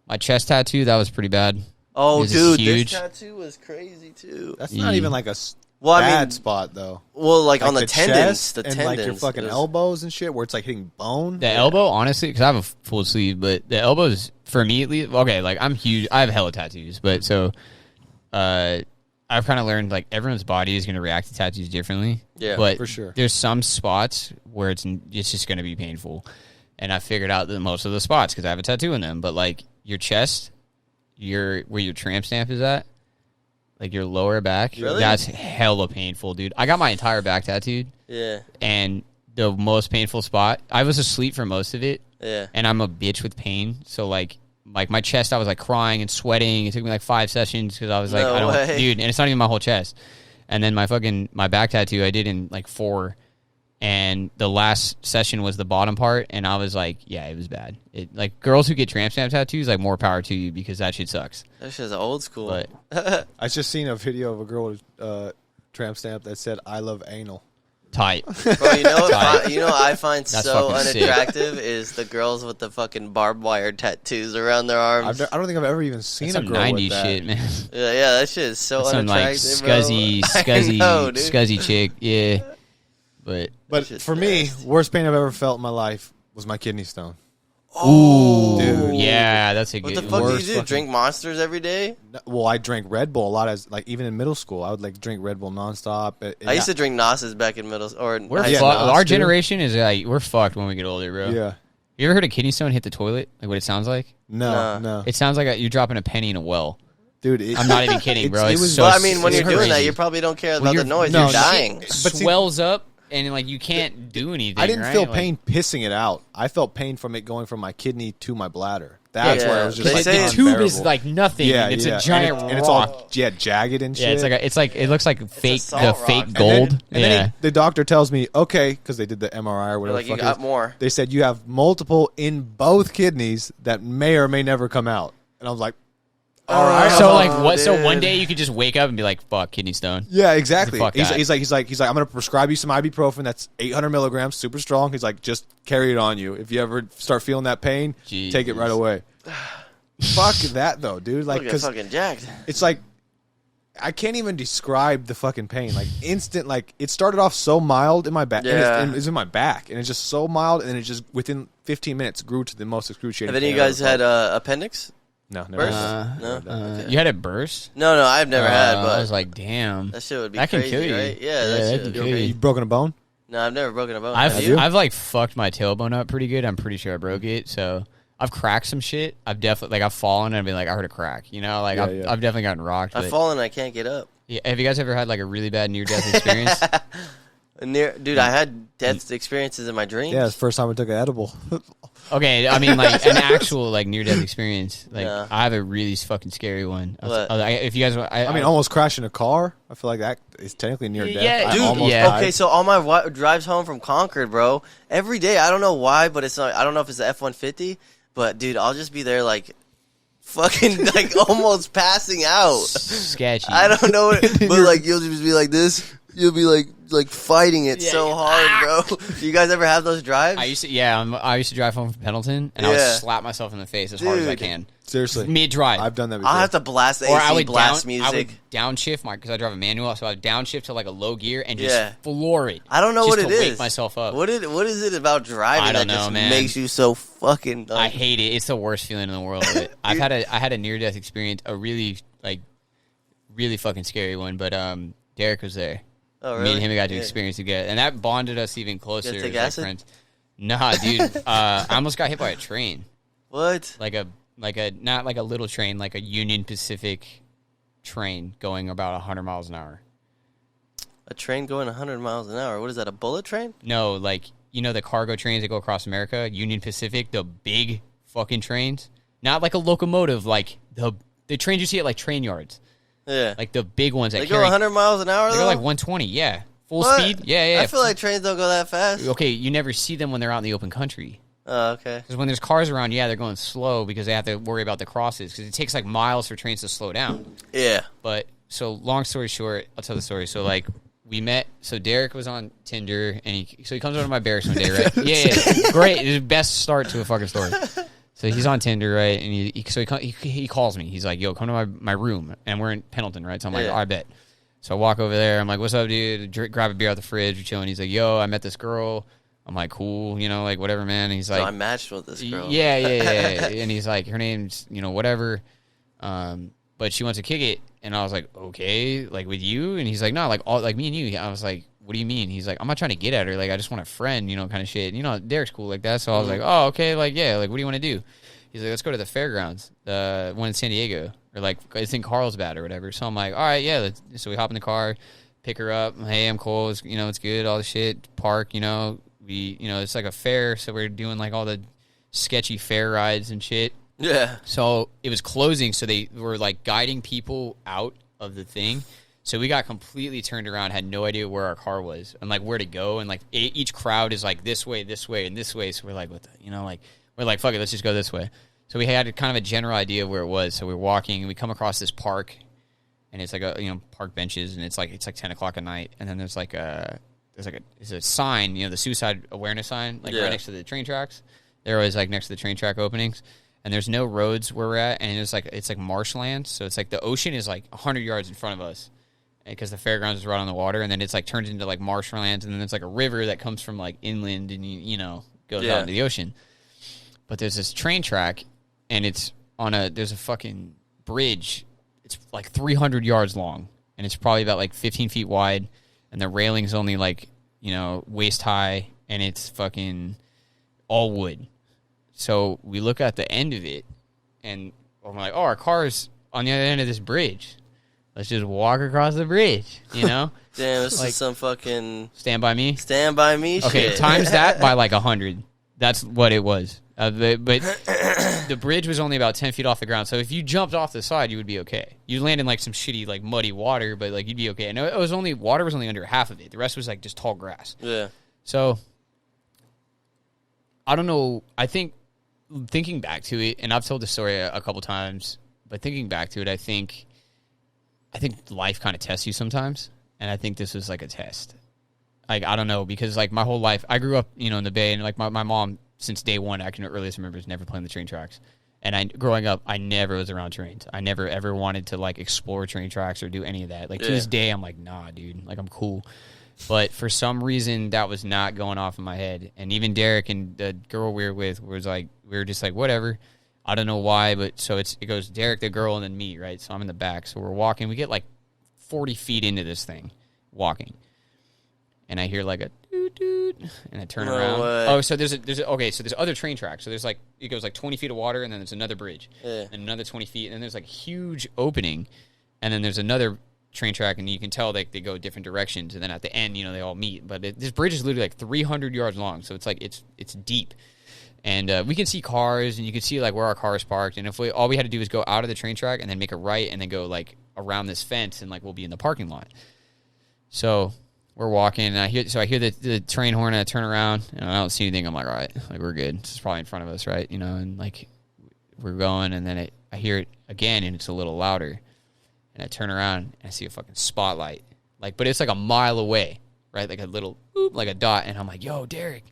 My chest tattoo, that was pretty bad. Oh, This is dude, huge. this tattoo was crazy too. That's not even like a Well, I bad mean- spot though. Well, like on the tendons, chest the and tendons, like your fucking is- elbows and shit, where it's like hitting bone. The elbow, honestly, because I have a full sleeve, but the elbows, for me at least, okay, like I'm huge. I have hella tattoos, but so I've kind of learned like everyone's body is going to react to tattoos differently. Yeah, but for sure. There's some spots where it's just going to be painful, and I figured out that most of the spots because I have a tattoo in them. But like your chest, where your tramp stamp is at, like your lower back, Really? that's hella painful, dude. I got my entire back tattooed, Yeah, and the most painful spot, I was asleep for most of it. yeah. And I'm a bitch with pain, so like my chest, I was like crying and sweating. It took me like 5 sessions because I was like, No I don't, way. dude. And it's not even my whole chest. And then my back tattoo, I did in like 4, and the last session was the bottom part, and I was like, yeah, it was bad. It like girls who get tramp stamp tattoos, like more power to you because that shit sucks. That shit's old school. But I just seen a video of a girl with tramp stamp that said "I love anal." tight. Bro, you know what? You know what I find That's so fucking sick. unattractive is the girls with the fucking barbed wire tattoos around their arms. I don't think I've ever even seen That's a some girl 90s with that. shit, man. Yeah, that shit is so That's some like unattractive, scuzzy, bro. I know, dude. scuzzy chick. Yeah, but But Shit's for me, nasty. worst pain I've ever felt in my life was my kidney stone. Oh, Dude. yeah, that's a What good the fuck do worst you do? fucking- Drink Monsters every day? Well, I drank Red Bull a lot as like even in middle school. I would like drink Red Bull nonstop. I used to drink Nas's back in middle or We're high Yeah, school. fucked. Nas Our too. generation is like we're fucked when we get older, bro. Yeah. You ever heard a kidney stone hit the toilet? Like what it sounds like? No, Nah. no, It sounds like you're dropping a penny in a well. dude. It, I'm not even kidding, bro. It It's was- so Well, I mean, when it's you're doing that, crazy. you probably don't care Well, about the you're- noise. no, You're shit. dying. But see- swells up and like you can't do anything. I didn't right? feel Like, pain pissing it out. I felt pain from it going from my kidney to my bladder. That's Yeah, where it was just they like say the it's tube is unbearable. like nothing. yeah, It's yeah. a giant and, rock. and it's all jagged and shit. yeah, it's like it looks like fake salt the rock. fake And gold. And then the doctor tells me, okay, because they did the MRI or You're whatever. like, the you fuck it got is. more. They said you have multiple in both kidneys that may or may never come out. And I was like, all right. so Oh, like what? So one dude. day you could just wake up and be like, "Fuck, kidney stone." Yeah, exactly. Fuck He's that. like, I'm going to prescribe you some ibuprofen that's 800 milligrams, super strong. He's like, just carry it on you. If you ever start feeling that pain, take it right away. Fuck that though, dude. Like, Look at because fucking jacked. it's like I can't even describe the fucking pain. Like instant, like it started off so mild in my back. Yeah. And it's in my back, and it's just so mild, and then it just within 15 minutes grew to the most excruciating. Have any of you pain I've guys ever had felt. appendix? No, never. Burst? had No? that. Okay. You had it burst? No, I've never had, I but was like, damn. that shit would be That can crazy, kill you. right? Yeah, Yeah, that that shit can would kill be you. You broken a bone? No, I've never broken a bone. Have you? I've like fucked my tailbone up pretty good. I'm pretty sure I broke it. So I've cracked some shit. I've definitely I've fallen and I've been like, I heard a crack. You know, like I've definitely gotten rocked. I've fallen and I can't get up. Yeah, have you guys ever had like a really bad near death experience? Dude, I had death experiences in my dreams. Yeah, it's the first time I took an edible. Okay, I mean like an actual like near death experience. Like Yeah. I have a really fucking scary one. What? If you guys, I mean, almost crashing a car. I feel like that is technically near death. Yeah, I dude, almost yeah. died. Okay, so on my drives home from Concord, bro, every day, I don't know why, but it's not, I don't know if it's the F-150, but dude, I'll just be there like fucking like almost passing out. sketchy. I don't know, but like you'll just be like this. You'll be like fighting it so hard, bro. Do you guys ever have those drives? I used to drive home from Pendleton, and I would slap myself in the face as hard as I can. Seriously. Mid drive. I've done that before. I'll have to blast AC, Or I would blast I would music. downshift because I drive a manual, so I would downshift to like a low gear and just floor it. I don't know just what it to is. wake myself up. What is it about driving I don't that just know, man. makes you so fucking? I hate it. It's the worst feeling in the world. But I had a near death experience, a really fucking scary one. But Derek was there. Oh, really? Me and him got to experience together, and that bonded us even closer. You guys take as, acid? friends. Nah, dude. I almost got hit by a train. What? Like a not like a little train, like a Union Pacific train going about 100 miles an hour. A train going 100 miles an hour. What is that? A bullet train? No, like you know the cargo trains that go across America, Union Pacific, the big fucking trains, not like a locomotive, like the trains you see at like train yards, Yeah. like the big ones that They carry. go 100 miles an hour. They though? go like 120, yeah, full What? speed, yeah. I feel like trains don't go that fast. Okay, you never see them when they're out in the open country. Oh, okay. Because when there's cars around, yeah, they're going slow because they have to worry about the crosses because it takes like miles for trains to slow down. Yeah. But so long story short, I'll tell the story. So like we met. So Derek was on Tinder, and he comes over to my barracks one day, right? Yeah. Great, it's the best start to a fucking story. So he's on Tinder, right? And he calls me. He's like, "Yo, come to my room," and we're in Pendleton, right? So I'm like, Yeah. "Oh, I bet." So I walk over there. I'm like, "What's up, dude?" Grab a beer out the fridge. We're chilling. He's like, "Yo, I met this girl." I'm like, "Cool, you know, like whatever, man." And he's like, So I matched with this girl. Yeah. And he's like, her name's, whatever. But she wants to kick it. And I was like, okay, like with you? And he's like, no, like me and you. I was like, what do you mean? He's like, I'm not trying to get at her. Like, I just want a friend, kind of shit. Derek's cool like that. So I was like, oh, okay. Like, yeah, like, what do you want to do? He's like, let's go to the fairgrounds, the one in San Diego. Or like, it's in Carlsbad or whatever. So I'm like, all right, yeah. So we hop in the car, pick her up. Hey, I'm Cole. It's, it's good. All the shit. Park, it's like a fair, so we're doing like all the sketchy fair rides and shit. Yeah. So it was closing, so they were like guiding people out of the thing. So we got completely turned around, had no idea where our car was and like where to go. And like each crowd is like this way, and this way. So we're like, we're like, fuck it, let's just go this way. So we had kind of a general idea of where it was. So we're walking, and we come across this park, and it's like park benches, and it's like 10 o'clock at night, and then there's a sign, the suicide awareness sign, like right next to the train tracks. They're always like next to the train track openings, and there's no roads where we're at, and it's like marshland. So it's like the ocean is like 100 yards in front of us, because the fairgrounds is right on the water, and then it's like turned into like marshlands, and then it's like a river that comes from like inland and goes out into the ocean. But there's this train track, and it's there's a fucking bridge. It's like 300 yards long, and it's probably about like 15 feet wide. And the railing's only like, waist high, and it's fucking all wood. So we look at the end of it, and I'm like, oh, our car's on the other end of this bridge. Let's just walk across the bridge, Damn, this is some fucking Stand By Me. Stand By Me Okay, shit. times that by like 100. That's what it was. But the bridge was only about 10 feet off the ground, so if you jumped off the side, you would be okay. You'd land in like some shitty, like muddy water, but like you'd be okay. And water was only under half of it. The rest was like just tall grass. Yeah. So I don't know. I think thinking back to it, and I've told the story a couple times, but thinking back to it, I think life kind of tests you sometimes, and I think this was like a test. Like, I don't know, because like my whole life, I grew up, in the Bay, and like my mom, since day one, I can earliest remember, is never playing the train tracks. And growing up, I never was around trains. I never ever wanted to like explore train tracks or do any of that. Like to this day, I'm like, nah, dude, like I'm cool. But for some reason, that was not going off in my head. And even Derek and the girl we were with was like, we were just like, whatever. I don't know why, but so it goes Derek, the girl, and then me, right? So I'm in the back. So we're walking. We get like 40 feet into this thing, walking. And I hear like a doot, and I turn No around. way. Oh, so there's other train tracks. So there's like, it goes like 20 feet of water, and then there's another bridge, and another 20 feet, and then there's like huge opening, and then there's another train track, and you can tell they go different directions, and then at the end, they all meet. But this bridge is literally like 300 yards long, so it's like it's deep, and we can see cars, and you can see like where our car is parked, and if all we had to do is go out of the train track and then make a right, and then go like around this fence, and like we'll be in the parking lot. So we're walking, and I hear the train horn, and I turn around, and I don't see anything. I'm like, all right, like we're good. This is probably in front of us, right? And like we're going, and then I hear it again, and it's a little louder, and I turn around, and I see a fucking spotlight, but it's like a mile away, right? Like a little, boop, like a dot, and I'm like, yo, Derek.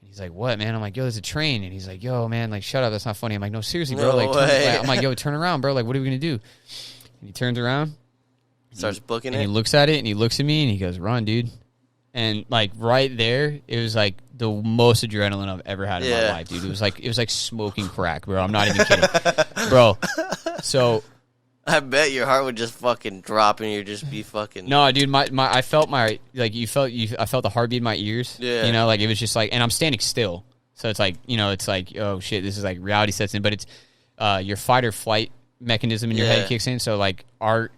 And he's like, what, man? I'm like, yo, there's a train, and he's like, yo, man, like, shut up, that's not funny. I'm like, no, seriously, bro, I'm like, yo, turn around, bro, like, what are we gonna do? And he turns around. Starts booking it. And he looks at it, and he looks at me, and he goes, run, dude. And, like, right there, it was, like, the most adrenaline I've ever had in my life, dude. It was like smoking crack, bro. I'm not even kidding. Bro, so... I bet your heart would just fucking drop, and you'd just be fucking... No, dude, I felt I felt the heartbeat in my ears. Yeah. Like, it was just, like... And I'm standing still. So it's like, it's like, oh, shit, this is, like, reality sets in. But it's your fight or flight mechanism in your head kicks in. So, like, I'm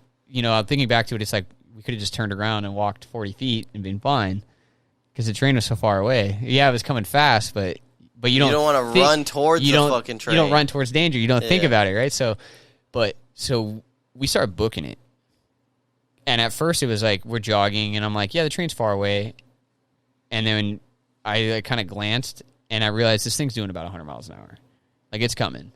thinking back to it, it's like, we could have just turned around and walked 40 feet and been fine because the train was so far away. Yeah, it was coming fast, but you don't want to run towards the fucking train. You don't run towards danger. You don't think about it, right? So we started booking it. And at first it was like, we're jogging, and I'm like, yeah, the train's far away. And then I kind of glanced, and I realized this thing's doing about 100 miles an hour. Like, it's coming.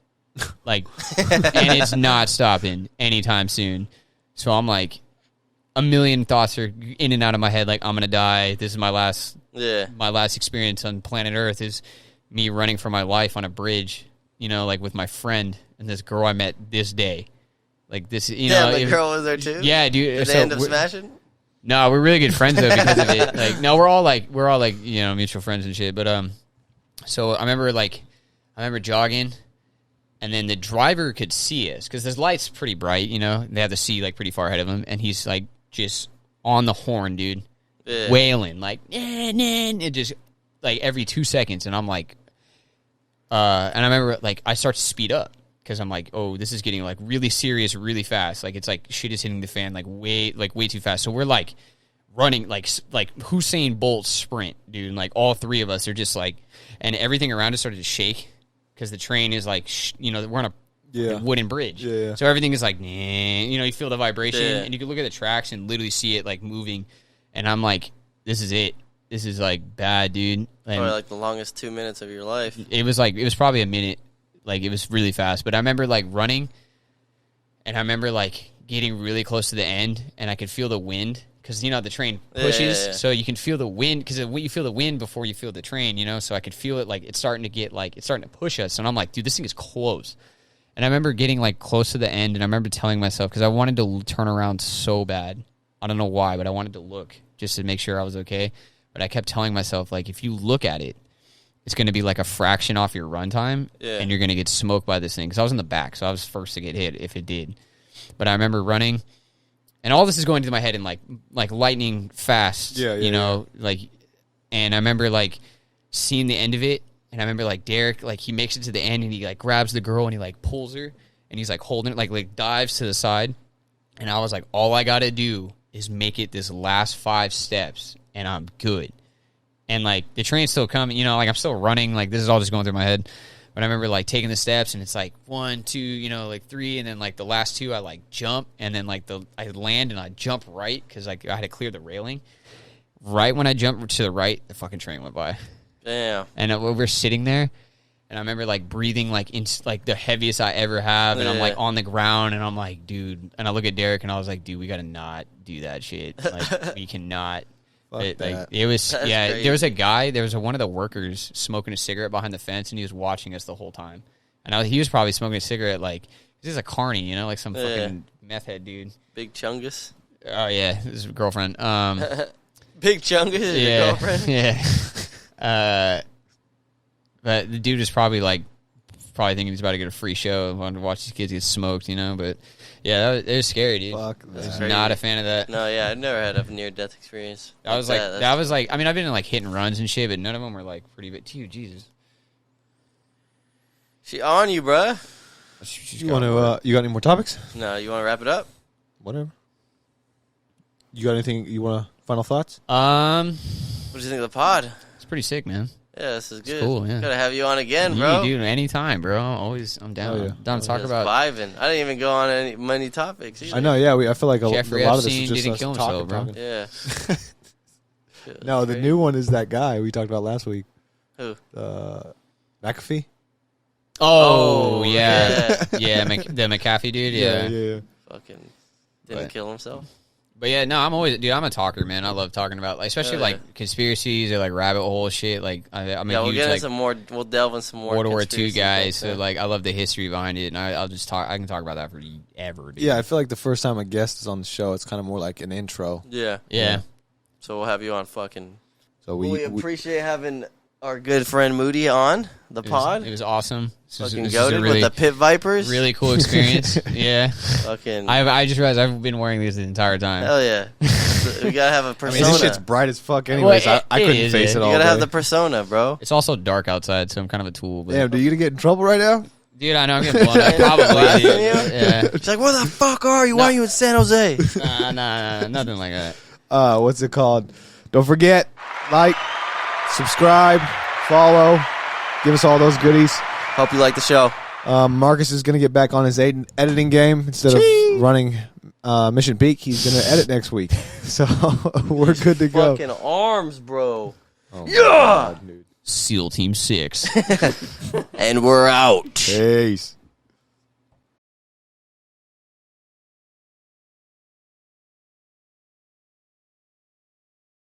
Like, and it's not stopping anytime soon. So I'm like, a million thoughts are in and out of my head. Like, I'm gonna die. This is my last experience on planet Earth is me running for my life on a bridge. Like with my friend and this girl I met this day. Like this, the girl was there too. Yeah, dude. Did they end up smashing? No, we're really good friends though because of it. Like, no, we're all like mutual friends and shit. But so I remember jogging. And then the driver could see us because this light's pretty bright, They have to see, like, pretty far ahead of him. And he's, like, just on the horn, dude. Yeah. Wailing, like, it just, like, every 2 seconds. And I'm like, and I remember, like, I start to speed up because I'm like, oh, this is getting, like, really serious really fast. Like, it's like shit is hitting the fan, way too fast. So we're, like, running, like Usain Bolt sprint, dude. And, like, all three of us are just, like, and everything around us started to shake. Because the train is like, we're on a wooden bridge. Yeah. So everything is like, you feel the vibration. Yeah. And you can look at the tracks and literally see it like moving. And I'm like, this is it. This is like bad, dude. Probably like the longest 2 minutes of your life. It was probably a minute. Like, it was really fast. But I remember like running. And I remember like getting really close to the end. And I could feel the wind. Because, the train pushes, so you can feel the wind, because you feel the wind before you feel the train, so I could feel it, like, it's starting to push us, and I'm like, dude, this thing is close. And I remember getting, like, close to the end, and I remember telling myself, because I wanted to turn around so bad, I don't know why, but I wanted to look, just to make sure I was okay, but I kept telling myself, like, if you look at it, it's going to be, like, a fraction off your run time, and you're going to get smoked by this thing, because I was in the back, so I was first to get hit, if it did. But I remember running. And all this is going through my head in like lightning fast, like, and I remember like seeing the end of it, and I remember like Derek, like he makes it to the end, and he like grabs the girl and he like pulls her, and he's like holding it, like dives to the side, and I was like, all I gotta do is make it this last 5 steps, and I'm good. And like the train's still coming, like I'm still running, like this is all just going through my head. But I remember, like, taking the steps, and it's, like, 1, 2, like, 3, and then, like, the last 2, I, like, jump, and then, like, I land, and I jump right, because, like, I had to clear the railing. Right when I jumped to the right, the fucking train went by. Damn. And we're sitting there, and I remember, like, breathing, like, the heaviest I ever have, and I'm, like, on the ground, and I'm like, dude, and I look at Derek, and I was like, dude, we gotta not do that shit. Like, we cannot. Like it was That's crazy. There was a guy, one of the workers smoking a cigarette behind the fence, and he was watching us the whole time. And he was probably smoking a cigarette like he's a carny, like some fucking meth head dude. Big Chungus. Oh yeah, his girlfriend. Big Chungus is your girlfriend. Yeah. But the dude was probably like probably thinking he's about to get a free show. Wanted to watch these kids get smoked, you know. But yeah, it was scary, dude. Fuck I was that. not a fan of that. No, yeah, I've never had a near-death experience. I was like, I mean, I've been in like hit and runs and shit, but none of them were like pretty big. Dude, Jesus. She on you, bruh. You want to? You got any more topics? No, you want to wrap it up? Whatever. You got anything you want to? Final thoughts? What do you think of the pod? It's pretty sick, man. Yeah, this is good. Cool, yeah. Gotta have you on again, bro. You do anytime, bro. I'm down. Oh, yeah. Down to talk Just about. vibing. I didn't even go on many topics either. I know. Yeah, I feel like a lot Jeffrey of this Epstein is just didn't us kill talking, himself, bro. talking. Yeah. No, the new one is that guy we talked about last week. Who? McAfee. Oh, yeah. Yeah, the McAfee dude, yeah. Yeah. Fucking didn't kill himself. But yeah, no, I'm a talker, man. I love talking about, like, especially like conspiracies or like rabbit hole shit. Like, I'm a We'll huge get into like some more. We'll delve in some more. World War II conspiracy guy. stuff, So yeah. like, I love the history behind it, and I'll just talk. I can talk about that forever. Dude. Yeah, I feel like the first time a guest is on the show, it's kind of more like an intro. Yeah. So we'll have you on fucking. So We appreciate having our good friend Moody on the pod. It was awesome. Fucking this goated really, with the Pit Vipers. really cool experience. Yeah. Fucking. I just realized I've been wearing these the entire time. Hell yeah. We gotta have a I mean, persona. this shit's bright as fuck. Anyways, Well, I it couldn't is, face yeah. it You all. gotta have day. the persona, bro. It's also dark outside, so I'm kind of a tool. But Damn, dude, you gonna get in trouble right now? dude, I know I'm getting blown up. Probably. Blasting Dude. you? Yeah. She's like, where the fuck are you? Why are you in San Jose? Nah, nothing like that. What's it called? Don't forget, like, subscribe, follow, give us all those goodies. Hope you like the show. Marcus is going to get back on his editing game instead of running Mission Peak. He's going to edit next week, so we're good to go. Fucking arms, bro. Oh, yeah, God, dude. SEAL Team 6. And we're out. Peace.